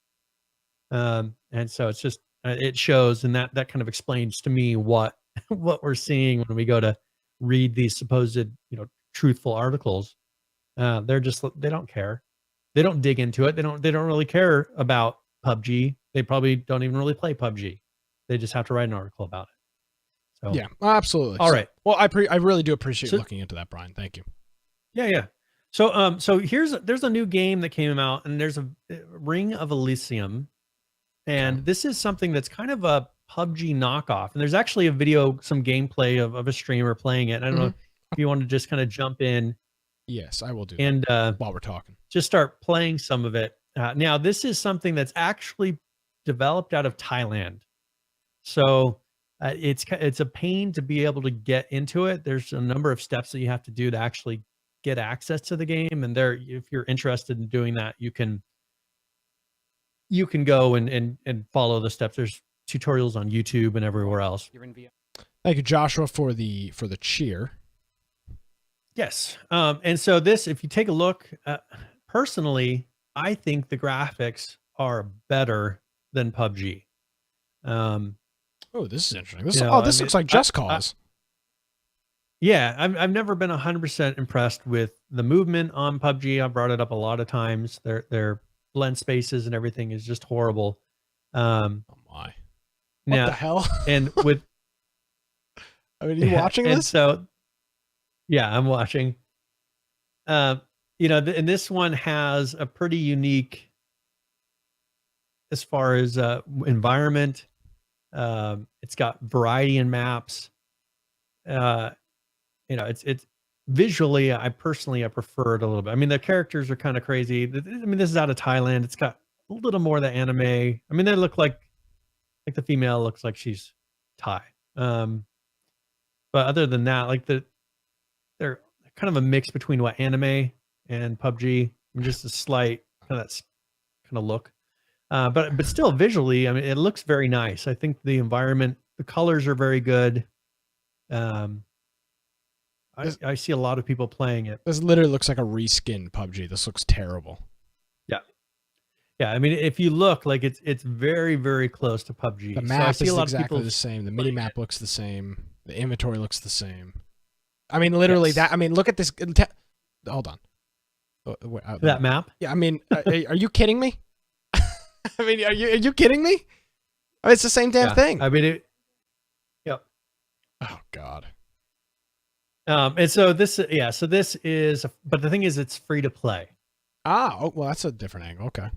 And so it's just, it shows, and that kind of explains to me what we're seeing when we go to read these supposed, truthful articles. They don't care. They don't dig into it. They don't really care about PUBG. They probably don't even really play PUBG. They just have to write an article about it. So yeah, absolutely. All right. Well, I really do appreciate looking into that, Brian. Thank you. Yeah. So there's a new game that came out, and there's a Ring of Elysium, and this is something that's kind of a PUBG knockoff. And there's actually a video, some gameplay of a streamer playing it. I don't know if you want to just kind of jump in. Yes, I will do. And while we're talking, just start playing some of it. Now, this is something that's actually developed out of Thailand. So it's a pain to be able to get into it. There's a number of steps that you have to do to actually get access to the game. And if you're interested in doing that, you can go and follow the steps. There's tutorials on YouTube and everywhere else. Thank you, Joshua, for the cheer. Yes. And so if you take a look, personally, I think the graphics are better than PUBG. Oh, this is interesting. This looks like Just Cause. Yeah, I've never been 100% impressed with the movement on PUBG. I brought it up a lot of times. Their blend spaces and everything is just horrible. Oh my! What the hell? And with, I mean, are you watching this? And so, yeah, I'm watching. And this one has a pretty unique, as far as environment. It's got variety in maps. It's visually, I prefer it a little bit. I mean, the characters are kind of crazy. I mean, this is out of Thailand. It's got a little more of the anime. I mean, they look like the female looks like she's Thai. But other than that, they're kind of a mix between anime and PUBG, and just a slight kind of look. But still visually, I mean, it looks very nice. I think the environment, the colors are very good. I see a lot of people playing it. This literally looks like a reskin PUBG. This looks terrible. Yeah. I mean, if you look, it's very, very close to PUBG. The map is exactly the same. The mini map looks the same. The inventory looks the same. I mean, literally that. I mean, look at this. Hold on. That map? Yeah. I mean, are you kidding me? I mean, are you kidding me? I mean, it's the same damn thing. I mean, Oh God. And so this, yeah, so this is, but the thing is, it's free to play. Oh, well, that's a different angle. Okay.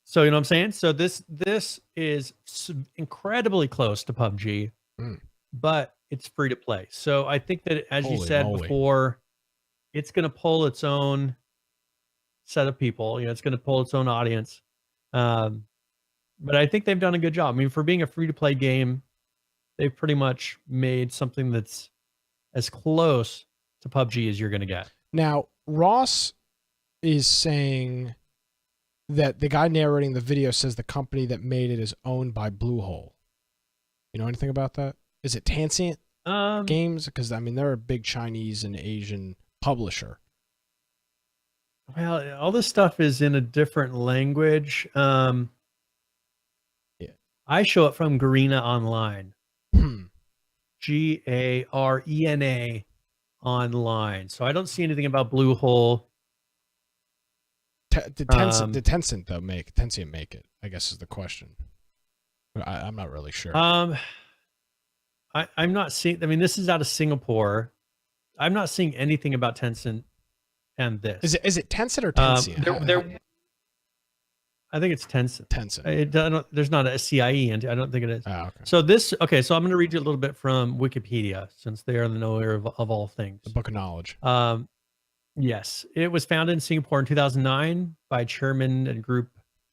So you know what I'm saying? So this is incredibly close to PUBG, Mm. but it's free to play. So I think that, as you Holy said moly. before, it's going to pull its own set of people. You know, it's going to pull its own audience. Um, but I think they've done a good job. I mean, for being a free to play game, they've pretty much made something that's as close to PUBG as you're going to get. Now, Ross is saying that the guy narrating the video says the company that made it is owned by Bluehole. You know anything about that? Is it Tencent Games? Because I mean, they're a big Chinese and Asian publisher. Well, all this stuff is in a different language. Yeah. I show it from Garena Online. Garena Online. So I don't see anything about Bluehole. Did Tencent though make it? I guess is the question. I'm not really sure. I'm not seeing. I mean, this is out of Singapore. I'm not seeing anything about Tencent and this. Is it Tencent or Tencent? I think it's Tencent. Tencent. There's not a CIE, and I don't think it is. Oh, okay. So this, okay. So I'm going to read you a little bit from Wikipedia, since they are the knower of all things. The book of knowledge. Yes, it was founded in Singapore in 2009 by Chairman and Group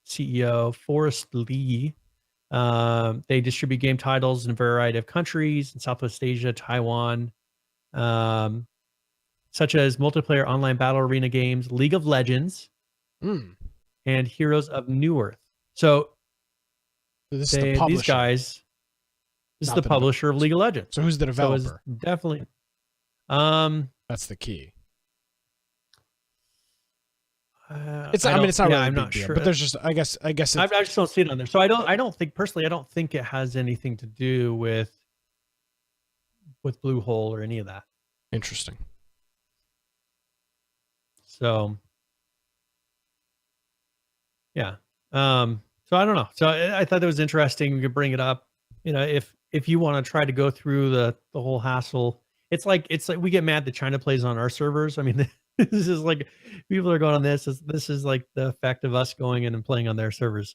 CEO Forrest Lee. They distribute game titles in a variety of countries in Southwest Asia, Taiwan, such as multiplayer online battle arena games, League of Legends, and Heroes of New Earth. So this is the publisher. These guys, this is the publisher of League of Legends. So who's the developer? So definitely. That's the key. I mean, it's not really. I'm a big not deal, sure. But there's just, I guess. I just don't see it on there. So I don't think personally. I don't think it has anything to do with Bluehole or any of that. Interesting. So yeah. So I don't know. So I thought that was interesting. We could bring it up. You know, if you want to try to go through the whole hassle, it's like we get mad that China plays on our servers. I mean, this is like people are going on this. This is like the effect of us going in and playing on their servers,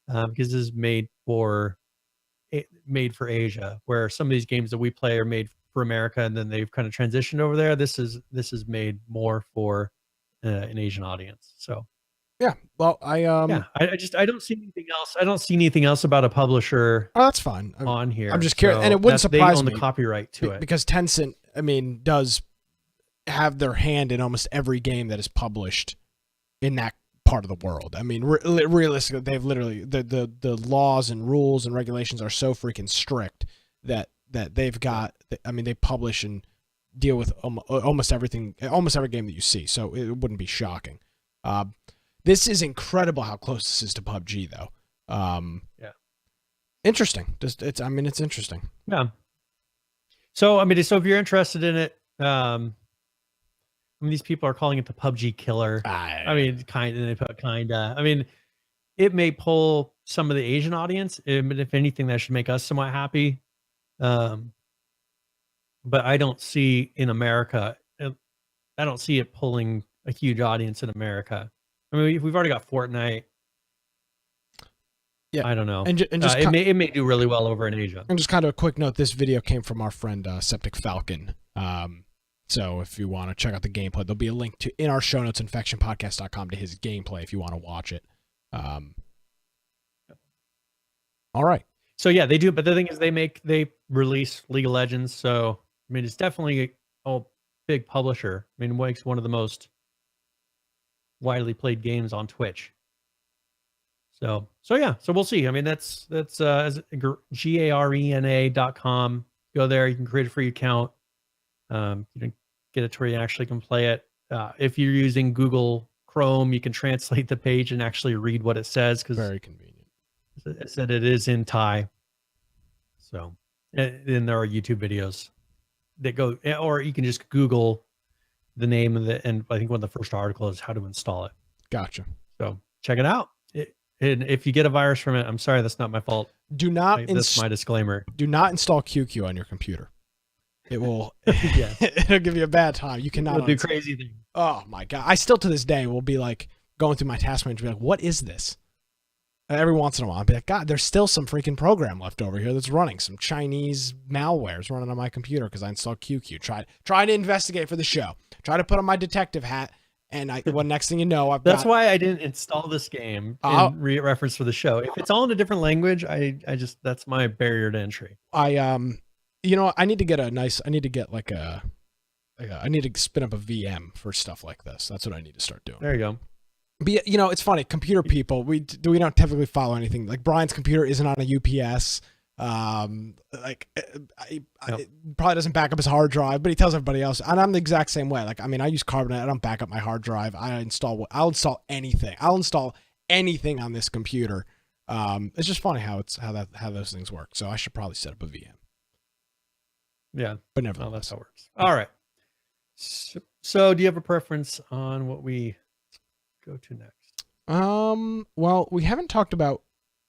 because this is made for Asia, where some of these games that we play are made for America, and then they've kind of transitioned over there. This is made more for an Asian audience. So yeah, well, I don't see anything else. I don't see anything else about a publisher. Oh, that's fine. On here, I'm just curious, and it wouldn't surprise me. They own the copyright to it because Tencent, I mean, does have their hand in almost every game that is published in that part of the world. I mean, realistically, they've literally the laws and rules and regulations are so freaking strict that they've got. I mean, they publish and deal with almost everything, almost every game that you see. So it wouldn't be shocking. This is incredible how close this is to PUBG, though. Yeah, interesting. It's interesting. Yeah. So I mean, so if you're interested in it, I mean, these people are calling it the PUBG killer. I mean, kinda. I mean, it may pull some of the Asian audience, but if anything, that should make us somewhat happy. But I don't see in America. I don't see it pulling a huge audience in America. I mean, we've already got Fortnite. Yeah, I don't know. And just it may do really well over in Asia. And just kind of a quick note: this video came from our friend Septic Falcon. So if you want to check out the gameplay, there'll be a link in our show notes, infectionpodcast.com, to his gameplay if you want to watch it. All right. So yeah, they do. But the thing is, they release League of Legends. So I mean, it's definitely a big publisher. I mean, it makes one of the most widely played games on Twitch. So yeah. So we'll see. I mean, that's garena.com. Go there. You can create a free account. You can get it to where you actually can play it. If you're using Google Chrome, you can translate the page and actually read what it says, because very convenient. It said it is in Thai. So, and then there are YouTube videos that go, or you can just Google the name of and I think one of the first articles is how to install it. Gotcha. So check it out. And if you get a virus from it, I'm sorry, that's not my fault. That's my disclaimer. Do not install QQ on your computer. It will. Yes. It'll give you a bad time. You cannot It'll do crazy things. Oh my god! I still to this day will be like going through my task manager, and be like, "What is this?" And every once in a while, I'll be like, "God, there's still some freaking program left over here that's running. Some Chinese malware's running on my computer because I installed QQ. Try to investigate for the show. Try to put on my detective hat, and next thing you know, That's why I didn't install this game in reference for the show. If it's all in a different language, I just that's my barrier to entry. I need to get I need to spin up a VM for stuff like this. That's what I need to start doing. There you go. But it's funny. Computer people, we don't typically follow anything. Like Brian's computer isn't on a UPS. It probably doesn't back up his hard drive, but he tells everybody else. And I'm the exact same way. Like, I mean, I use Carbonite. I don't back up my hard drive. I'll install anything. I'll install anything on this computer. It's just funny how those things work. So I should probably set up a VM. Yeah, but never. That's how it works. All right. So do you have a preference on what we go to next? Well, we haven't talked about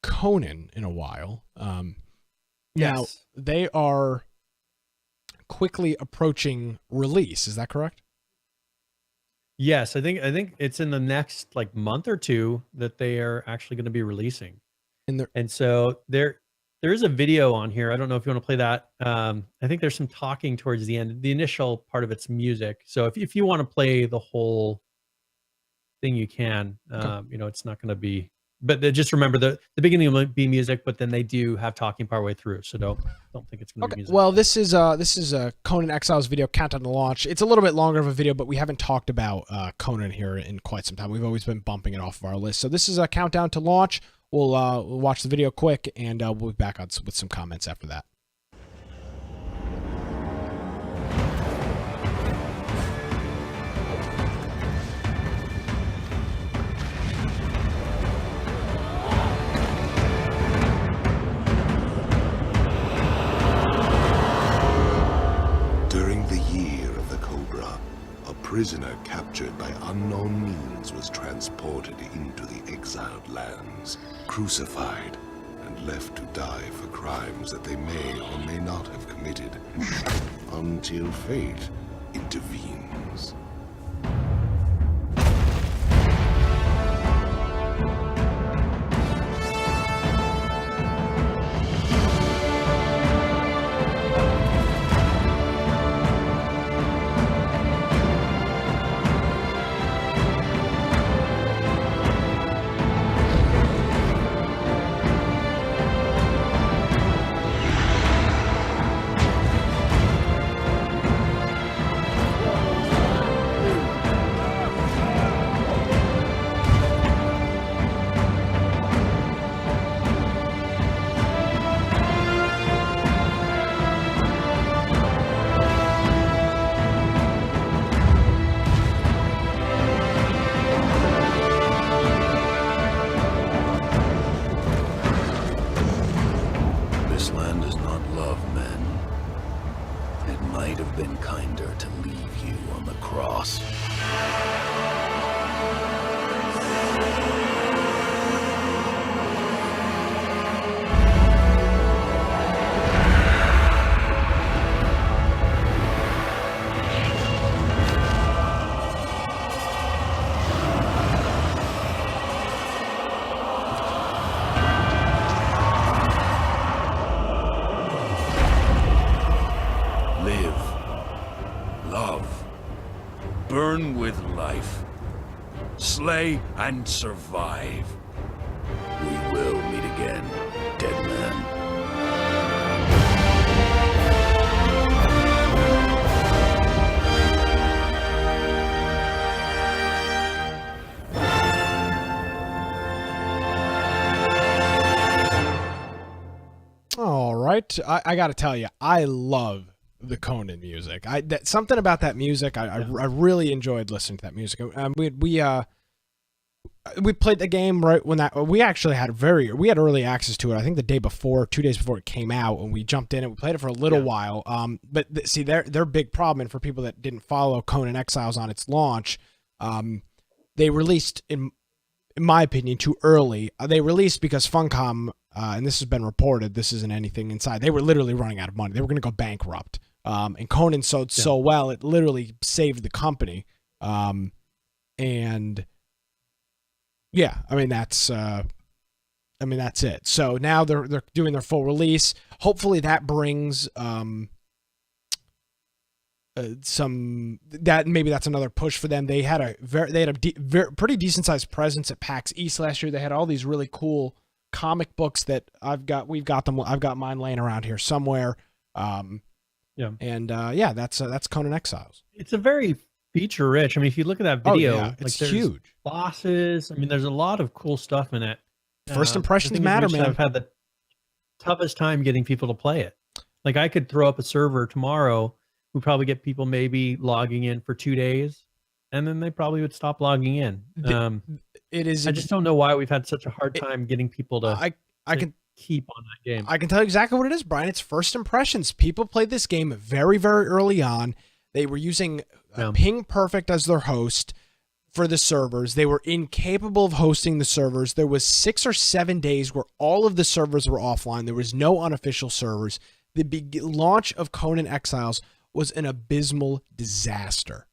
Conan in a while. Yes. Now they are quickly approaching release. Is that correct? Yes, I think it's in the next like month or two that they are actually going to be releasing. And so there is a video on here. I don't know if you want to play that. I think there's some talking towards the end. The initial part of it's music. So if you want to play the whole thing, you can. Okay. It's not going to be. But just remember the beginning will be music, but then they do have talking partway through. So don't think it's going to be music. Well, this is a Conan Exiles video countdown to launch. It's a little bit longer of a video, but we haven't talked about Conan here in quite some time. We've always been bumping it off of our list. So this is a countdown to launch. We'll watch the video quick, and we'll be back with some comments after that. During the year of the Cobra, a prisoner captured by unknown means was transported into the exiled lands, crucified, and left to die for crimes that they may or may not have committed, until fate intervenes. Burn with life. Slay and survive. We will meet again, dead man. All right. I got to tell you, I love the Conan music. Something about that music. I really enjoyed listening to that music. We played the game right when we actually had early access to it. I think the day before, 2 days before it came out, and we jumped in and we played it for a little while. But see, their big problem, and for people that didn't follow Conan Exiles on its launch, they released in my opinion too early. They released because Funcom, and this has been reported, this isn't anything inside, they were literally running out of money. They were going to go bankrupt. And Conan sold so well, it literally saved the company. And yeah, I mean, that's it. So now they're doing their full release. Hopefully that brings maybe that's another push for them. They had a pretty decent sized presence at PAX East last year. They had all these really cool comic books that I've got mine laying around here somewhere. That's Conan Exiles. It's a very feature rich. I mean, if you look at that video, it's there's huge. Bosses. I mean, there's a lot of cool stuff in it. First impressions matter, man. I've had the toughest time getting people to play it. Like I could throw up a server tomorrow. We probably get people maybe logging in for 2 days, and then they probably would stop logging in. It is. I just don't know why we've had such a hard time getting people to. I can keep on that game. I can tell you exactly what it is, Brian. It's first impressions. People played this game very, very early on. They were using Ping Perfect as their host for the servers. They were incapable of hosting the servers. There was 6 or 7 days where all of the servers were offline. There was no unofficial servers. The launch of Conan Exiles was an abysmal disaster.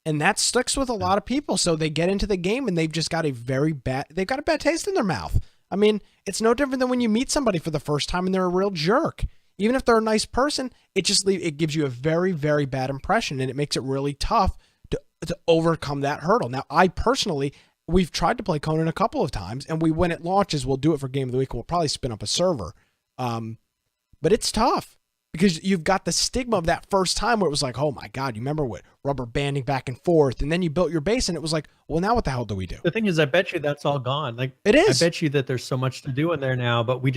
And that sticks with a lot of people. So they get into the game and they've just got a bad taste in their mouth. I mean, it's no different than when you meet somebody for the first time and they're a real jerk. Even if they're a nice person, it gives you a very, very bad impression, and it makes it really tough to overcome that hurdle. Now, we've tried to play Conan a couple of times, and when it launches, we'll do it for Game of the Week. We'll probably spin up a server. But it's tough because you've got the stigma of that first time where it was like, oh my God, you remember what rubber banding back and forth, and then you built your base, and it was like, well, now what the hell do we do? The thing is, I bet you that's all gone. Like it is. I bet you that there's so much to do in there now, but we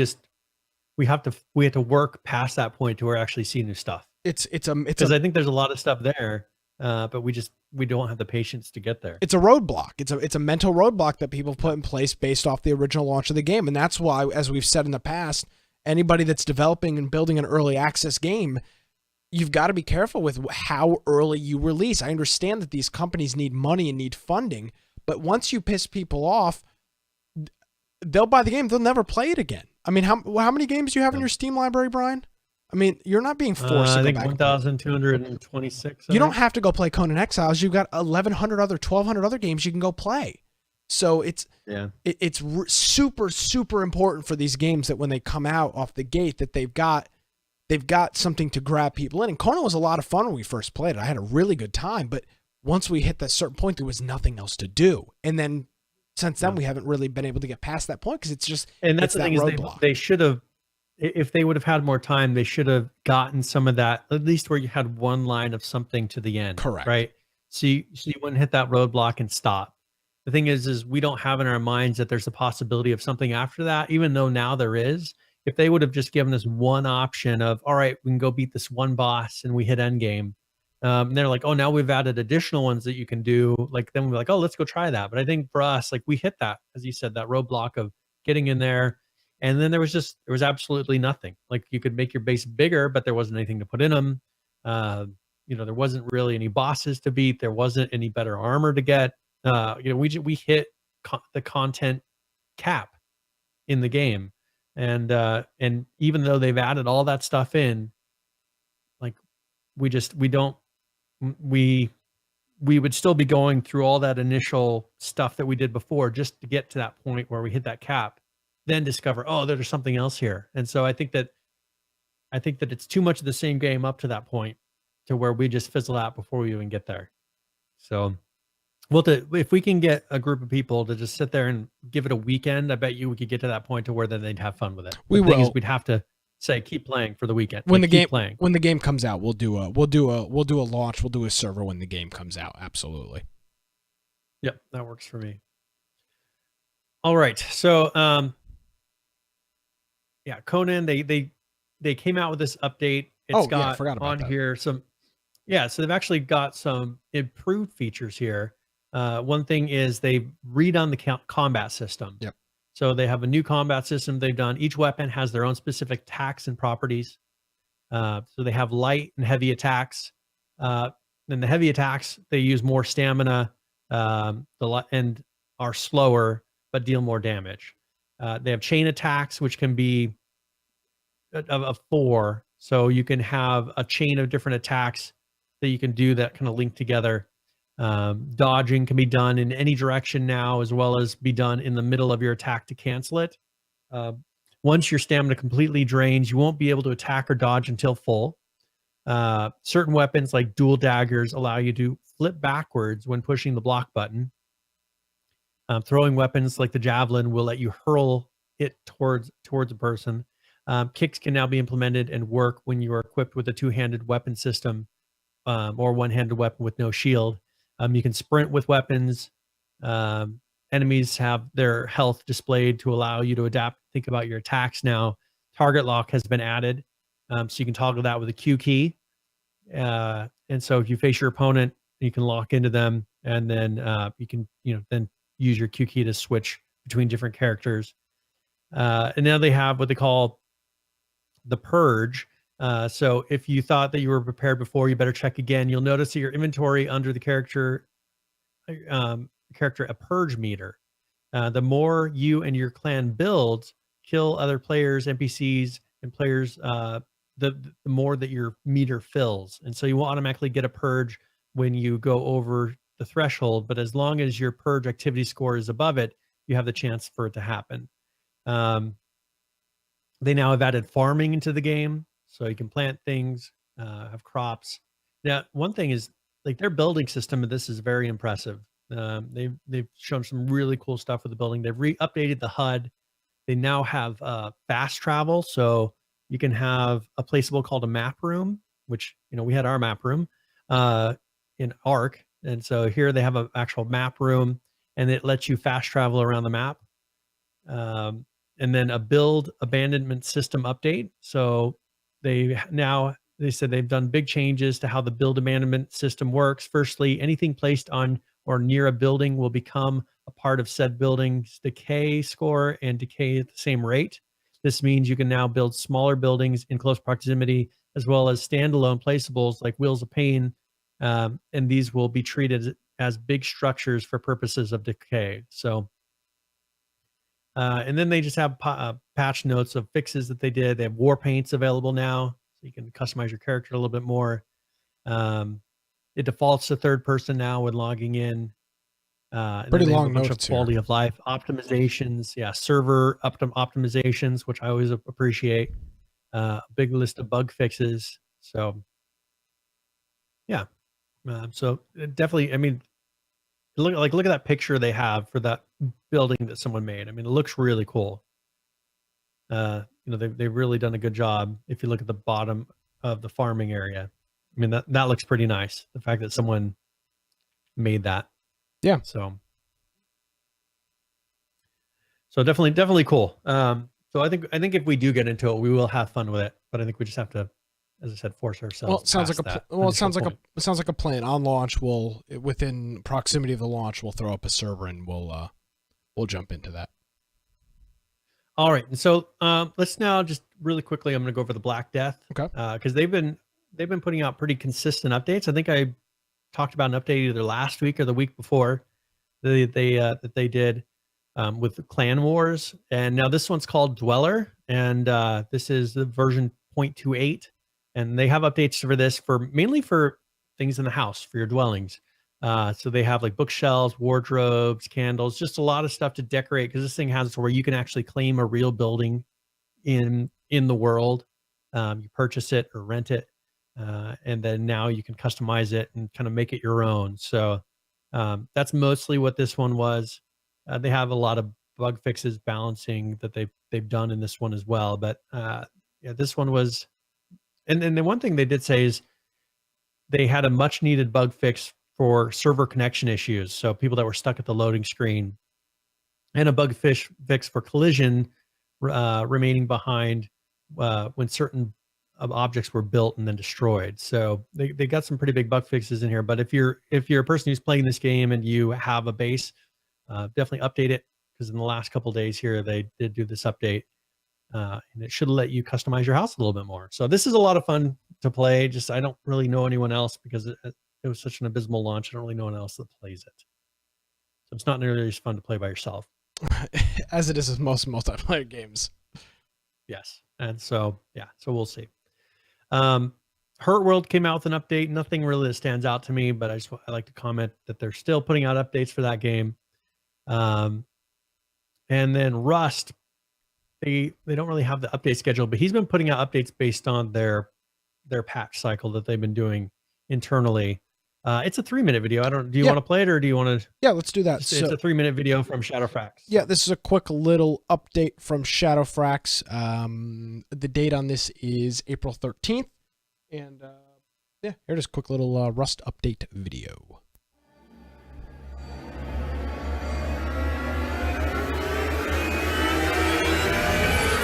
have to work past that point to where actually see new stuff. Because I think there's a lot of stuff there, but we don't have the patience to get there. It's a roadblock. It's a mental roadblock that people put in place based off the original launch of the game, and that's why, as we've said in the past, anybody that's developing and building an early access game, you've got to be careful with how early you release. I understand that these companies need money and need funding, but once you piss people off, they'll buy the game. They'll never play it again. I mean, how many games do you have in your Steam library, Brian? I mean, you're not being forced to go back. I think 1,226. You don't have to go play Conan Exiles. You've got 1,200 other games you can go play. So it's super, super important for these games that when they come out off the gate that they've got something to grab people in. And Conan was a lot of fun when we first played it. I had a really good time, but once we hit that certain point, there was nothing else to do. And then since then, we haven't really been able to get past that point because it's just that's the thing is they should have, if they would have had more time, they should have gotten some of that, at least where you had one line of something to the end. Correct. Right. So you wouldn't hit that roadblock and stop. The thing is we don't have in our minds that there's a possibility of something after that, even though now there is. If they would have just given us one option of, all right, we can go beat this one boss and we hit endgame. And they're like, oh, now we've added additional ones that you can do. Like, then we're like, oh, let's go try that. But I think for us, like we hit that, as you said, that roadblock of getting in there. And then there was absolutely nothing. Like you could make your base bigger, but there wasn't anything to put in them. There wasn't really any bosses to beat. There wasn't any better armor to get. We hit the content cap in the game. And even though they've added all that stuff in, like we would still be going through all that initial stuff that we did before just to get to that point where we hit that cap, then discover, oh, there's something else here. And so I think that it's too much of the same game up to that point to where we just fizzle out before we even get there. So if we can get a group of people to just sit there and give it a weekend, I bet you we could get to that point to where then they'd have fun with it. The thing is, we'd have to say keep playing for the weekend. When the game comes out, we'll do a launch, we'll do a server when the game comes out. Absolutely. Yep, that works for me. All right. So Conan, they came out with this update. It's got on here some so they've actually got some improved features here. One thing is they've redone the combat system. Yep. So they have a new combat system they've done. Each weapon has their own specific attacks and properties. So they have light and heavy attacks. Then the heavy attacks, they use more stamina and are slower, but deal more damage. They have chain attacks, which can be of 4. So you can have a chain of different attacks that you can do that kind of link together. Dodging can be done in any direction now, as well as be done in the middle of your attack to cancel it. Once your stamina completely drains, you won't be able to attack or dodge until full. Certain weapons like dual daggers allow you to flip backwards when pushing the block button. Throwing weapons like the javelin will let you hurl it towards a person. Kicks can now be implemented and work when you are equipped with a two-handed weapon system, or one-handed weapon with no shield. You can sprint with weapons. Enemies have their health displayed to allow you to adapt. Think about your attacks now. Target lock has been added, so you can toggle that with a Q key. And so if you face your opponent, you can lock into them, and then you can then use your Q key to switch between different characters. And now they have what they call the purge. So if you thought that you were prepared before, you better check again. You'll notice that your inventory under the character a purge meter. The more you and your clan builds, kill other players, NPCs, and players, the more that your meter fills. And so you will automatically get a purge when you go over the threshold. But as long as your purge activity score is above it, you have the chance for it to happen. They now have added farming into the game, so you can plant things, have crops. Now, one thing is like their building system. This is very impressive. They've shown some really cool stuff with the building. They've updated the HUD. They now have fast travel, so you can have a placeable called a map room, which we had our map room in Ark, and so here they have an actual map room, and it lets you fast travel around the map. And then a build abandonment system update. So they said they've done big changes to how the build abandonment system works. Firstly, anything placed on or near a building will become a part of said building's decay score and decay at the same rate. This means you can now build smaller buildings in close proximity, as well as standalone placeables like Wheels of Pain, and these will be treated as big structures for purposes of decay. So and then they just have patch notes of fixes that they did. They have war paints available now, so you can customize your character a little bit more. It defaults to third person now when logging in. And Pretty then they have long a bunch notes of quality here. of life optimizations. Yeah, server optimizations, which I always appreciate. Big list of bug fixes. So yeah, so definitely. I mean, look at that picture they have for that building that someone made. I mean, it looks really cool. They've really done a good job. If you look at the bottom of the farming area, I mean, that looks pretty nice. The fact that someone made that. Yeah. So definitely cool. So I think if we do get into it, we will have fun with it, but I think we just have to, as I said, force ourselves. Well, it sounds like it sounds like a plan. On launch, within proximity of the launch, we'll throw up a server and we'll jump into that. All right, and so let's now just really quickly. I'm going to go over the Black Death, Okay. Because they've been putting out pretty consistent updates. I think I talked about an update either last week or the week before that they did with Clan Wars, and now this one's called Dweller, and this is the version 0.28, and they have updates for this mainly for things in the house for your dwellings. So they have like bookshelves, wardrobes, candles, just a lot of stuff to decorate, because this thing has where you can actually claim a real building in the world. You purchase it or rent it, and then now you can customize it and kind of make it your own. So that's mostly what this one was. They have a lot of bug fixes balancing that they've done in this one as well. But this one was, and then the one thing they did say is they had a much needed bug fix for server connection issues. So people that were stuck at the loading screen, and a bug fix for collision remaining behind when certain objects were built and then destroyed. So they got some pretty big bug fixes in here. But if you're a person who's playing this game and you have a base, definitely update it, because in the last couple of days here they did do this update, and it should let you customize your house a little bit more. So this is a lot of fun to play. Just I don't really know anyone else, because it was such an abysmal launch. I don't really know anyone else that plays it. So it's not nearly as fun to play by yourself. As it is with most multiplayer games. Yes. And so, yeah, so we'll see. Hurt World came out with an update. Nothing really that stands out to me, but I like to comment that they're still putting out updates for that game. And then Rust, they don't really have the update schedule, but he's been putting out updates based on their patch cycle that they've been doing internally. It's a 3-minute video. Do you want to play it, or do you want to? Yeah, let's do that. It's a 3-minute video from Shadowfrax. Yeah, this is a quick little update from Shadowfrax. The date on this is April 13th. And yeah, here's just a quick little Rust update video.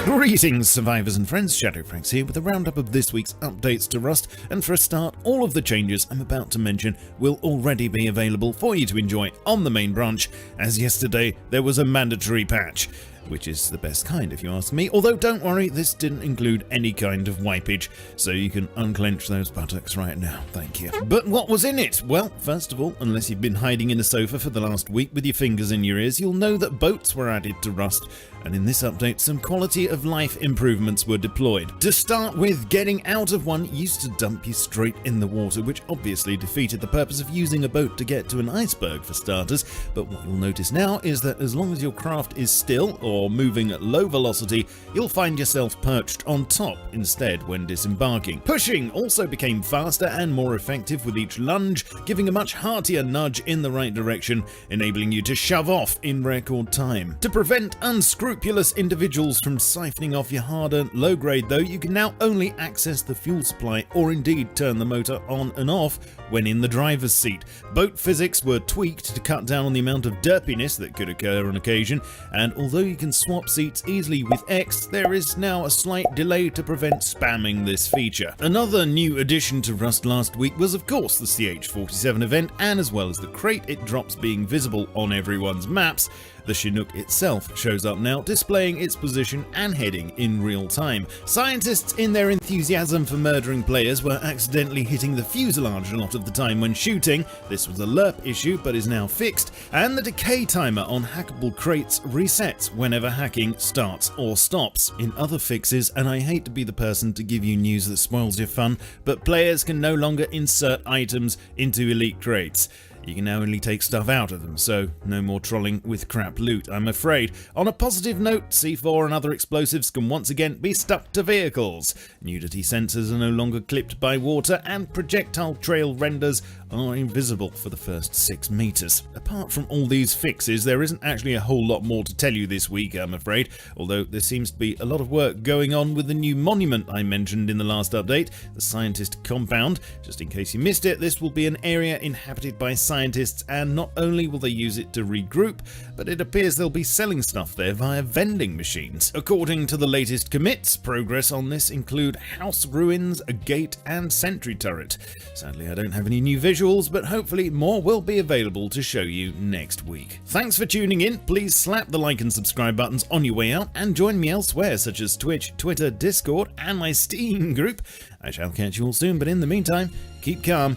Greetings, survivors and friends, Shadowfrax here with a roundup of this week's updates to Rust, and for a start, all of the changes I'm about to mention will already be available for you to enjoy on the main branch, as yesterday there was a mandatory patch, which is the best kind if you ask me, although don't worry, this didn't include any kind of wipeage, so you can unclench those buttocks right now, thank you. But what was in it? Well, first of all, unless you've been hiding in a sofa for the last week with your fingers in your ears, you'll know that boats were added to Rust, and in this update some quality of life improvements were deployed. To start with, getting out of one used to dump you straight in the water, which obviously defeated the purpose of using a boat to get to an iceberg for starters, but what you'll notice now is that as long as your craft is still or moving at low velocity, you'll find yourself perched on top instead when disembarking. Pushing also became faster and more effective with each lunge, giving a much heartier nudge in the right direction, enabling you to shove off in record time. To prevent unscrupulous individuals from siphoning off your hard-earned low grade though, you can now only access the fuel supply or indeed turn the motor on and off when in the driver's seat. Boat physics were tweaked to cut down on the amount of derpiness that could occur on occasion, and although you can swap seats easily with X, there is now a slight delay to prevent spamming this feature. Another new addition to Rust last week was of course the CH-47 event, and as well as the crate it drops being visible on everyone's maps, the Chinook itself shows up now, displaying its position and heading in real time. Scientists, in their enthusiasm for murdering players, were accidentally hitting the fuselage a lot of the time when shooting. This was a lerp issue but is now fixed, and the decay timer on hackable crates resets whenever hacking starts or stops. In other fixes, and I hate to be the person to give you news that spoils your fun, but players can no longer insert items into elite crates. You can now only take stuff out of them, so no more trolling with crap loot, I'm afraid. On a positive note, C4 and other explosives can once again be stuck to vehicles. Nudity sensors are no longer clipped by water, and projectile trail renders are invisible for the first 6 meters. Apart from all these fixes, there isn't actually a whole lot more to tell you this week, I'm afraid, although there seems to be a lot of work going on with the new monument I mentioned in the last update, the Scientist Compound. Just in case you missed it, this will be an area inhabited by scientists, and not only will they use it to regroup, but it appears they'll be selling stuff there via vending machines. According to the latest commits, progress on this include house ruins, a gate, and sentry turret. Sadly, I don't have any new visuals, but hopefully more will be available to show you next week. Thanks for tuning in. Please slap the like and subscribe buttons on your way out, and join me elsewhere such as Twitch, Twitter, Discord, and my Steam group. I shall catch you all soon, but in the meantime, keep calm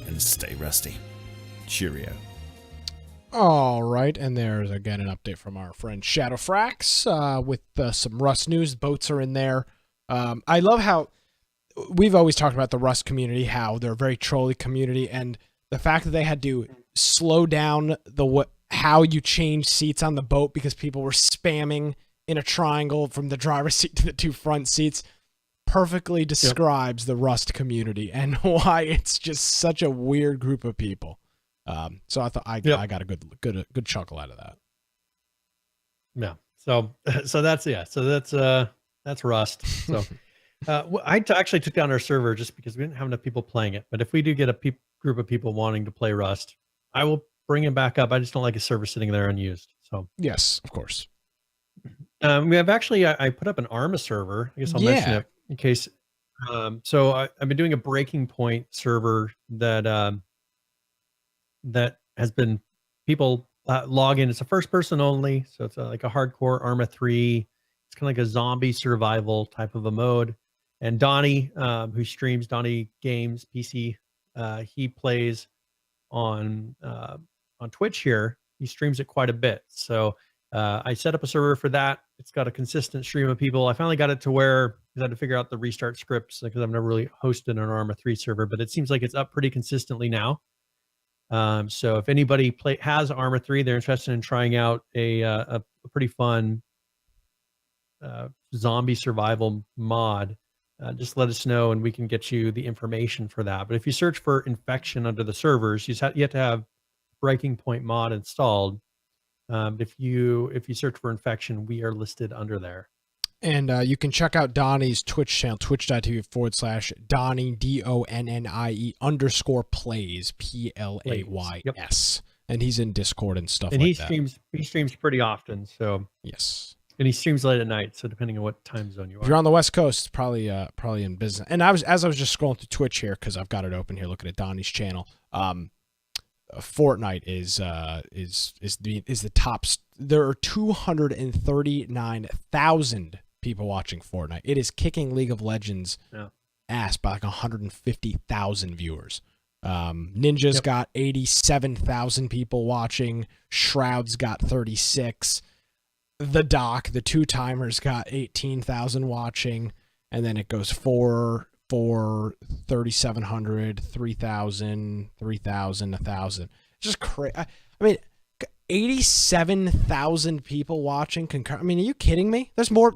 and stay rusty. Cheerio. All right, and there's again an update from our friend Shadowfrax with some Rust news. Boats are in there. I love how we've always talked about the Rust community, how they're a very trolly community, and the fact that they had to slow down how you change seats on the boat because people were spamming in a triangle from the driver's seat to the 2 front seats perfectly describes the Rust community and why it's just such a weird group of people. So I thought I got a good chuckle out of that. Yeah. So that's Rust. So I actually took down our server just because we didn't have enough people playing it. But if we do get a group of people wanting to play Rust, I will bring it back up. I just don't like a server sitting there unused. So yes, of course. We have actually I put up an Arma server. I guess I'll mention it in case. So I've been doing a Breaking Point server that has been people log in. It's a first person only, so it's like a hardcore Arma 3. It's kind of like a zombie survival type of a mode. And Donnie, who streams Donnie Games PC, he plays on Twitch here. He streams it quite a bit. So I set up a server for that. It's got a consistent stream of people. I finally got it to where because I had to figure out the restart scripts because I've never really hosted an Arma 3 server, but it seems like it's up pretty consistently now. So if anybody has Arma 3, they're interested in trying out a pretty fun zombie survival mod, just let us know and we can get you the information for that. But if you search for Infection under the servers, you have to have Breaking Point mod installed. If you search for Infection, we are listed under there. And you can check out Donnie's Twitch channel, twitch.tv/Donnie, DONNIE _plays, PLAYS. Yep. And he's in Discord and stuff and like that. He streams pretty often. So yes. And he streams late at night, so depending on what time zone you are. If you're on the West Coast, it's probably in business. And as I was just scrolling through Twitch here, because I've got it open here, looking at Donnie's channel. Fortnite is the top. There are 239,000 people watching Fortnite. It is kicking League of Legends ass by like 150,000 viewers. Ninja's got 87,000 people watching. Shroud's got 36. The two timers got 18,000 watching, and then it goes 3,700, 3,000, 3,000, 1,000. Just crazy. I mean, 87,000 people watching concurrent. I mean, are you kidding me? There's more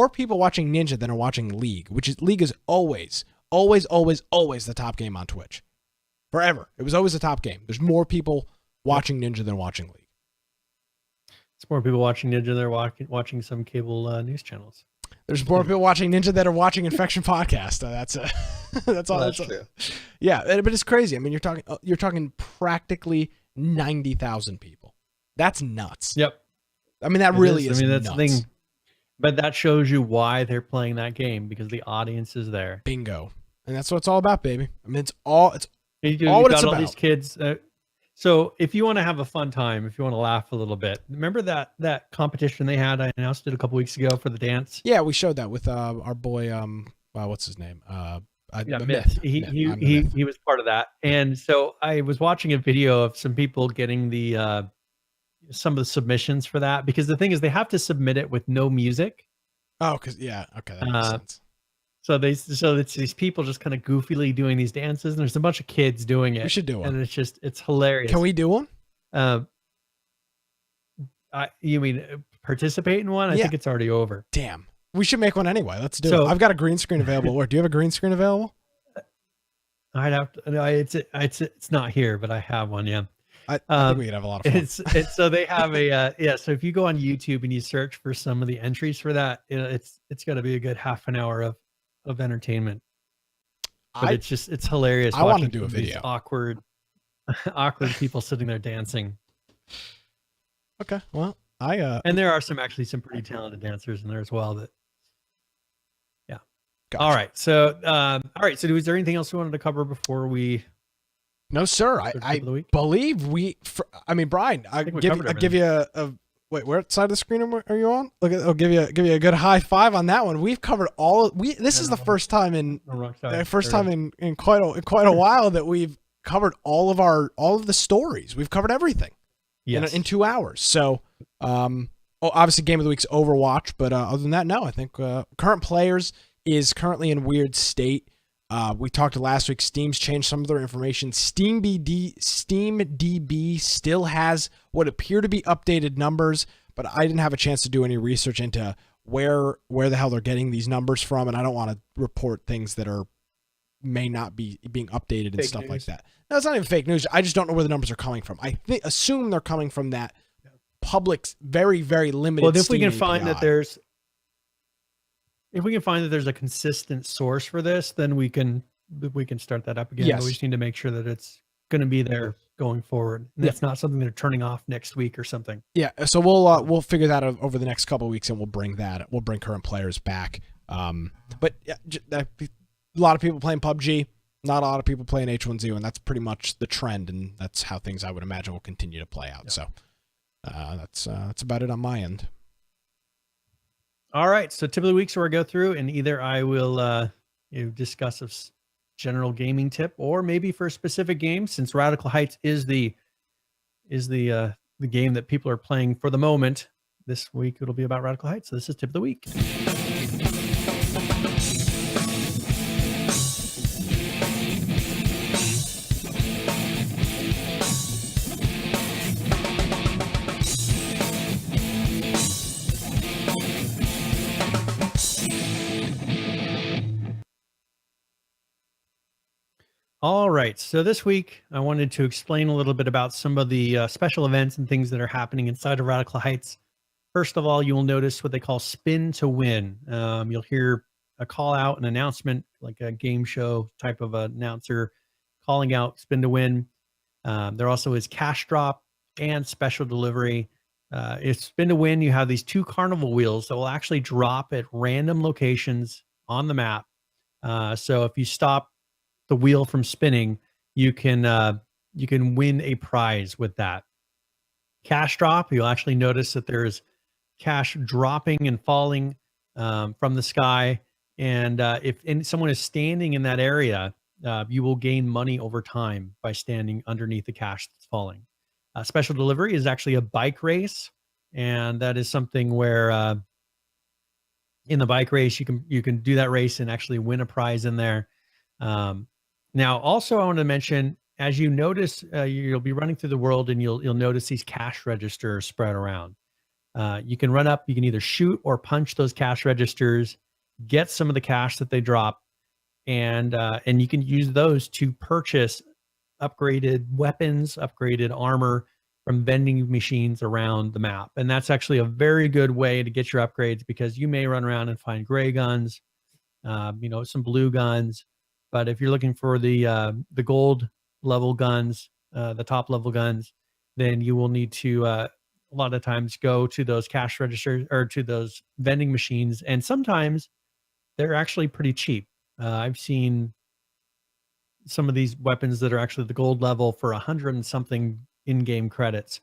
people watching Ninja than are watching League, League is always the top game on Twitch. Forever. It was always the top game. There's more people watching Ninja than watching League. It's more people watching Ninja than watching some cable news channels. There's more people watching Ninja that are watching Infection podcast. That's all. That's true. Yeah, but it's crazy. I mean, you're talking practically 90,000 people. That's nuts. Yep. I mean, that really is. I mean, that's nuts. the thing. But that shows you why they're playing that game, because the audience is there. Bingo. And that's what it's all about, baby. I mean, it's all what it's about. These kids. So if you want to have a fun time, if you want to laugh a little bit, remember that competition they had? I announced it a couple weeks ago for the dance. Yeah, we showed that with our boy. What's his name? Myth. He was part of that, and so I was watching a video of some people getting some of the submissions for that, because the thing is they have to submit it with no music. Oh, okay, that makes sense. So it's these people just kind of goofily doing these dances, and there's a bunch of kids doing it. We should do one, and it's hilarious. Can we do one? You mean participate in one? I think it's already over. Damn, we should make one anyway. Let's do it. I've got a green screen available. Or do you have a green screen available? I'd have to. No, it's not here, but I have one. Yeah. I think we'd have a lot of fun. So they have so if you go on YouTube and you search for some of the entries for that, it's got to be a good half an hour of entertainment. But it's hilarious. I want to do a video. Awkward people sitting there dancing. Okay, well, and there are some pretty talented dancers in there as well. Yeah. Gotcha. All right. So is there anything else we wanted to cover before we? No, sir. I believe Brian, I'll give you a wait. Where side of the screen are you on? Look, I'll give you a good high five on that one. We've covered this is the first time in quite a while that we've covered all of the stories. We've covered everything in 2 hours. So, obviously game of the week's Overwatch, but other than that, no. I think current players is currently in weird state. We talked last week. Steam's changed some of their information. SteamDB still has what appear to be updated numbers, but I didn't have a chance to do any research into where the hell they're getting these numbers from, and I don't want to report things that may not be being updated and fake stuff news. like that. No, it's not even fake news. I just don't know where the numbers are coming from. I assume they're coming from that public, very, very limited. Well, if Steam we can API. find that there's a consistent source for this, then we can start that up again. Yes. But we just need to make sure that it's going to be there going forward. And it's not something they're turning off next week or something. Yeah. So we'll figure that out over the next couple of weeks, and we'll bring current players back. But a lot of people playing PUBG, not a lot of people playing H1Z1, and that's pretty much the trend, and that's how things I would imagine will continue to play out. Yep. So that's about it on my end. All right. So tip of the week, so we'll go through, and either I will discuss a general gaming tip, or maybe for a specific game, since Radical Heights is the game that people are playing for the moment. This week it'll be about Radical Heights. So this is tip of the week. All right. So this week, I wanted to explain a little bit about some of the special events and things that are happening inside of Radical Heights. First of all, you will notice what they call spin to win. You'll hear a call out, an announcement, like a game show type of announcer calling out spin to win. There also is cash drop and special delivery. If spin to win, you have these 2 carnival wheels that will actually drop at random locations on the map. So if you stop the wheel from spinning, you can win a prize with that. Cash drop, you'll actually notice that there's cash dropping and falling from the sky. And if someone is standing in that area, you will gain money over time by standing underneath the cash that's falling. Special delivery is actually a bike race, and that is something where in the bike race you can do that race and actually win a prize in there. Now, also I want to mention, as you notice, you'll be running through the world and you'll notice these cash registers spread around. You can run up, you can either shoot or punch those cash registers, get some of the cash that they drop, and you can use those to purchase upgraded weapons, upgraded armor from vending machines around the map. And that's actually a very good way to get your upgrades, because you may run around and find gray guns, some blue guns. But if you're looking for the gold level guns, the top level guns, then you will need to a lot of times go to those cash registers or to those vending machines, and sometimes they're actually pretty cheap. I've seen some of these weapons that are actually the gold level for 100 and something in-game credits,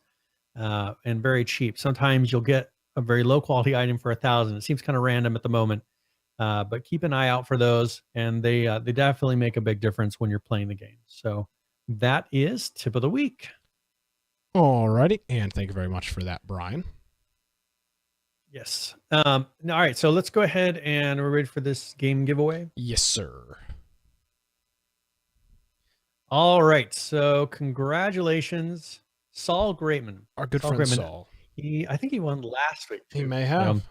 and very cheap. Sometimes you'll get a very low quality item for 1,000. It seems kind of random at the moment, but keep an eye out for those, and they definitely make a big difference when you're playing the game. So that is tip of the week. Alrighty, and thank you very much for that, Brian. Yes. All right, so let's go ahead, and we're ready for this game giveaway. Yes, sir. All right, so congratulations, Saul Greatman. Our good Saul friend Greatman. Saul. I think he won last week too. He may have.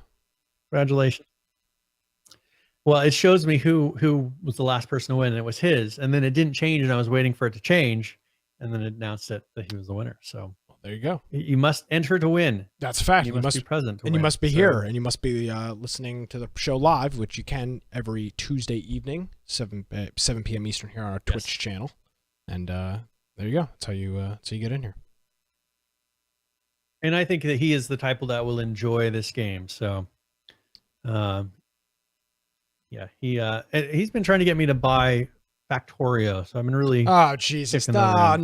Congratulations. Well, it shows me who was the last person to win, and it was his, and then it didn't change, and I was waiting for it to change, and then it announced that he was the winner. So there you go. You must enter to win. That's a fact. You must be present to and win. you must be here, and you must be listening to the show live, which you can every Tuesday evening, 7 p.m. Eastern here on our Twitch channel. And there you go. That's how you get in here. And I think that he is the type that will enjoy this game. So, yeah, he's been trying to get me to buy Factorio. So I've been really. Oh Jesus! No,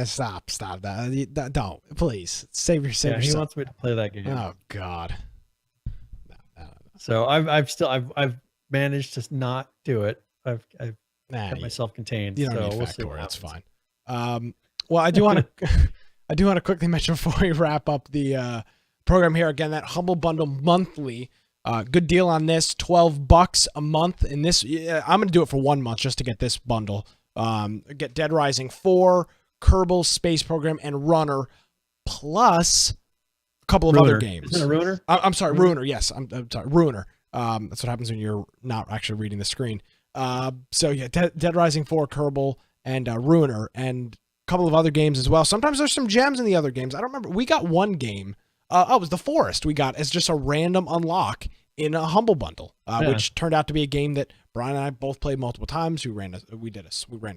stop that! Don't, please save yourself. He wants me to play that game. Oh God. No. So I've managed to not do it. I've kept myself contained. You don't so need we'll Factorio. That's fine. Well, I do want to quickly mention before we wrap up the program here again, that Humble Bundle monthly. Good deal on this, $12 a month. And this, I'm going to do it for 1 month just to get this bundle. Get Dead Rising 4, Kerbal Space Program, and Runner, plus a couple of other games. Isn't it Ruiner? I'm sorry, Ruiner. Yes, I'm sorry, Ruiner. That's what happens when you're not actually reading the screen. So yeah, Dead Rising 4, Kerbal, and Ruiner, and a couple of other games as well. Sometimes there's some gems in the other games. I don't remember. We got one game. It was The Forest we got as just a random unlock in a Humble Bundle, which turned out to be a game that Brian and I both played multiple times. We ran a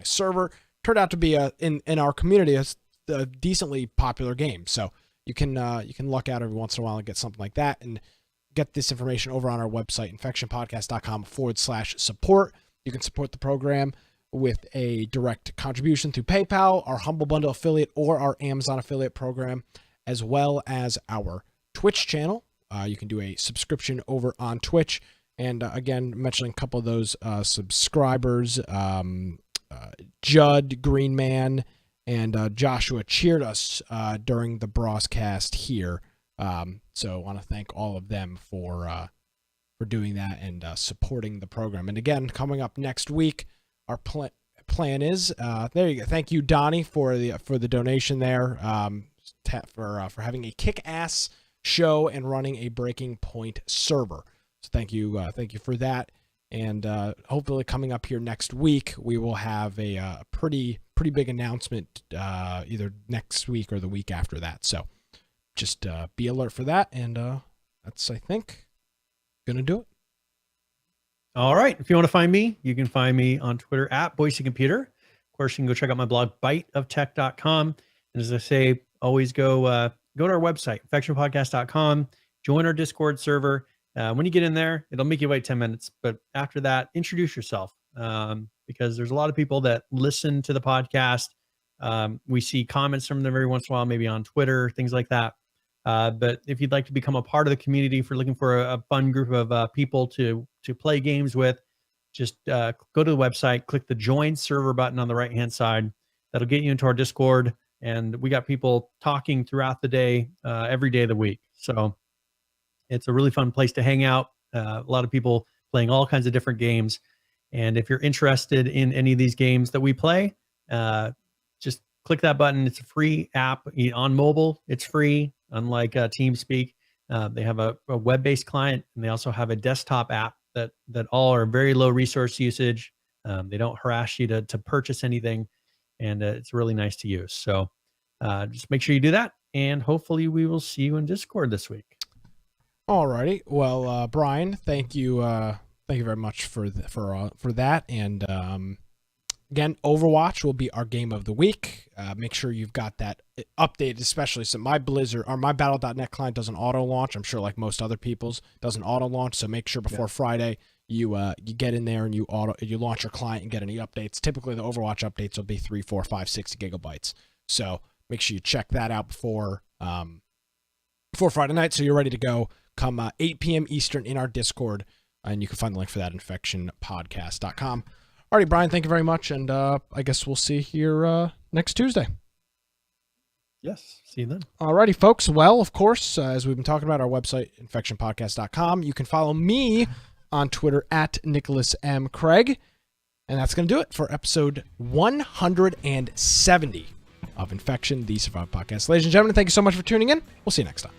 server. Turned out to be in our community a decently popular game. So you can luck out every once in a while and get something like that, and get this information over on our website, infectionpodcast.com/support. You can support the program with a direct contribution through PayPal, our Humble Bundle affiliate, or our Amazon affiliate program, as well as our Twitch channel. You can do a subscription over on Twitch. And again, mentioning a couple of those subscribers, Judd, Greenman, and Joshua cheered us during the broadcast here. So I want to thank all of them for doing that and supporting the program. And again, coming up next week, our plan is there you go. Thank you, Donnie, for the donation there. For having a kick-ass show and running a Breaking Point server. So thank you for that. And hopefully coming up here next week, we will have a pretty big announcement either next week or the week after that. So just be alert for that. And that's, I think, going to do it. All right. If you want to find me, you can find me on Twitter at Boise Computer. Of course, you can go check out my blog, biteoftech.com. And as I say, always go to our website, infectionpodcast.com, join our Discord server. When you get in there, it'll make you wait 10 minutes. But after that, introduce yourself because there's a lot of people that listen to the podcast. We see comments from them every once in a while, maybe on Twitter, things like that. But if you'd like to become a part of the community, if you're looking for a fun group of people to play games with, just go to the website, click the join server button on the right-hand side. That'll get you into our Discord. And we got people talking throughout the day, every day of the week. So it's a really fun place to hang out. A lot of people playing all kinds of different games. And if you're interested in any of these games that we play, just click that button. It's a free app on mobile. It's free, unlike TeamSpeak. They have a web-based client, and they also have a desktop app that all are very low resource usage. They don't harass you to purchase anything, and it's really nice to use. So just make sure you do that, and hopefully we will see you in Discord this week. Alrighty. Well, Brian, thank you very much for that. And again, Overwatch will be our game of the week. Make sure you've got that updated, especially so my Blizzard or my Battle.net client doesn't auto launch. I'm sure like most other people's doesn't auto launch. So make sure before Friday you get in there and you launch your client and get any updates. Typically the Overwatch updates will be 3, 4, 5, 6 gigabytes. So make sure you check that out before Friday night, so you're ready to go. Come 8 p.m. Eastern in our Discord, and you can find the link for that at infectionpodcast.com. Alrighty, Brian, thank you very much, and I guess we'll see you here next Tuesday. Yes, see you then. Alrighty, folks. Well, of course, as we've been talking about, our website, infectionpodcast.com. You can follow me on Twitter at Nicholas M. Craig, and that's going to do it for episode 170 of Infection, the Survival Podcast. Ladies and gentlemen, thank you so much for tuning in. We'll see you next time.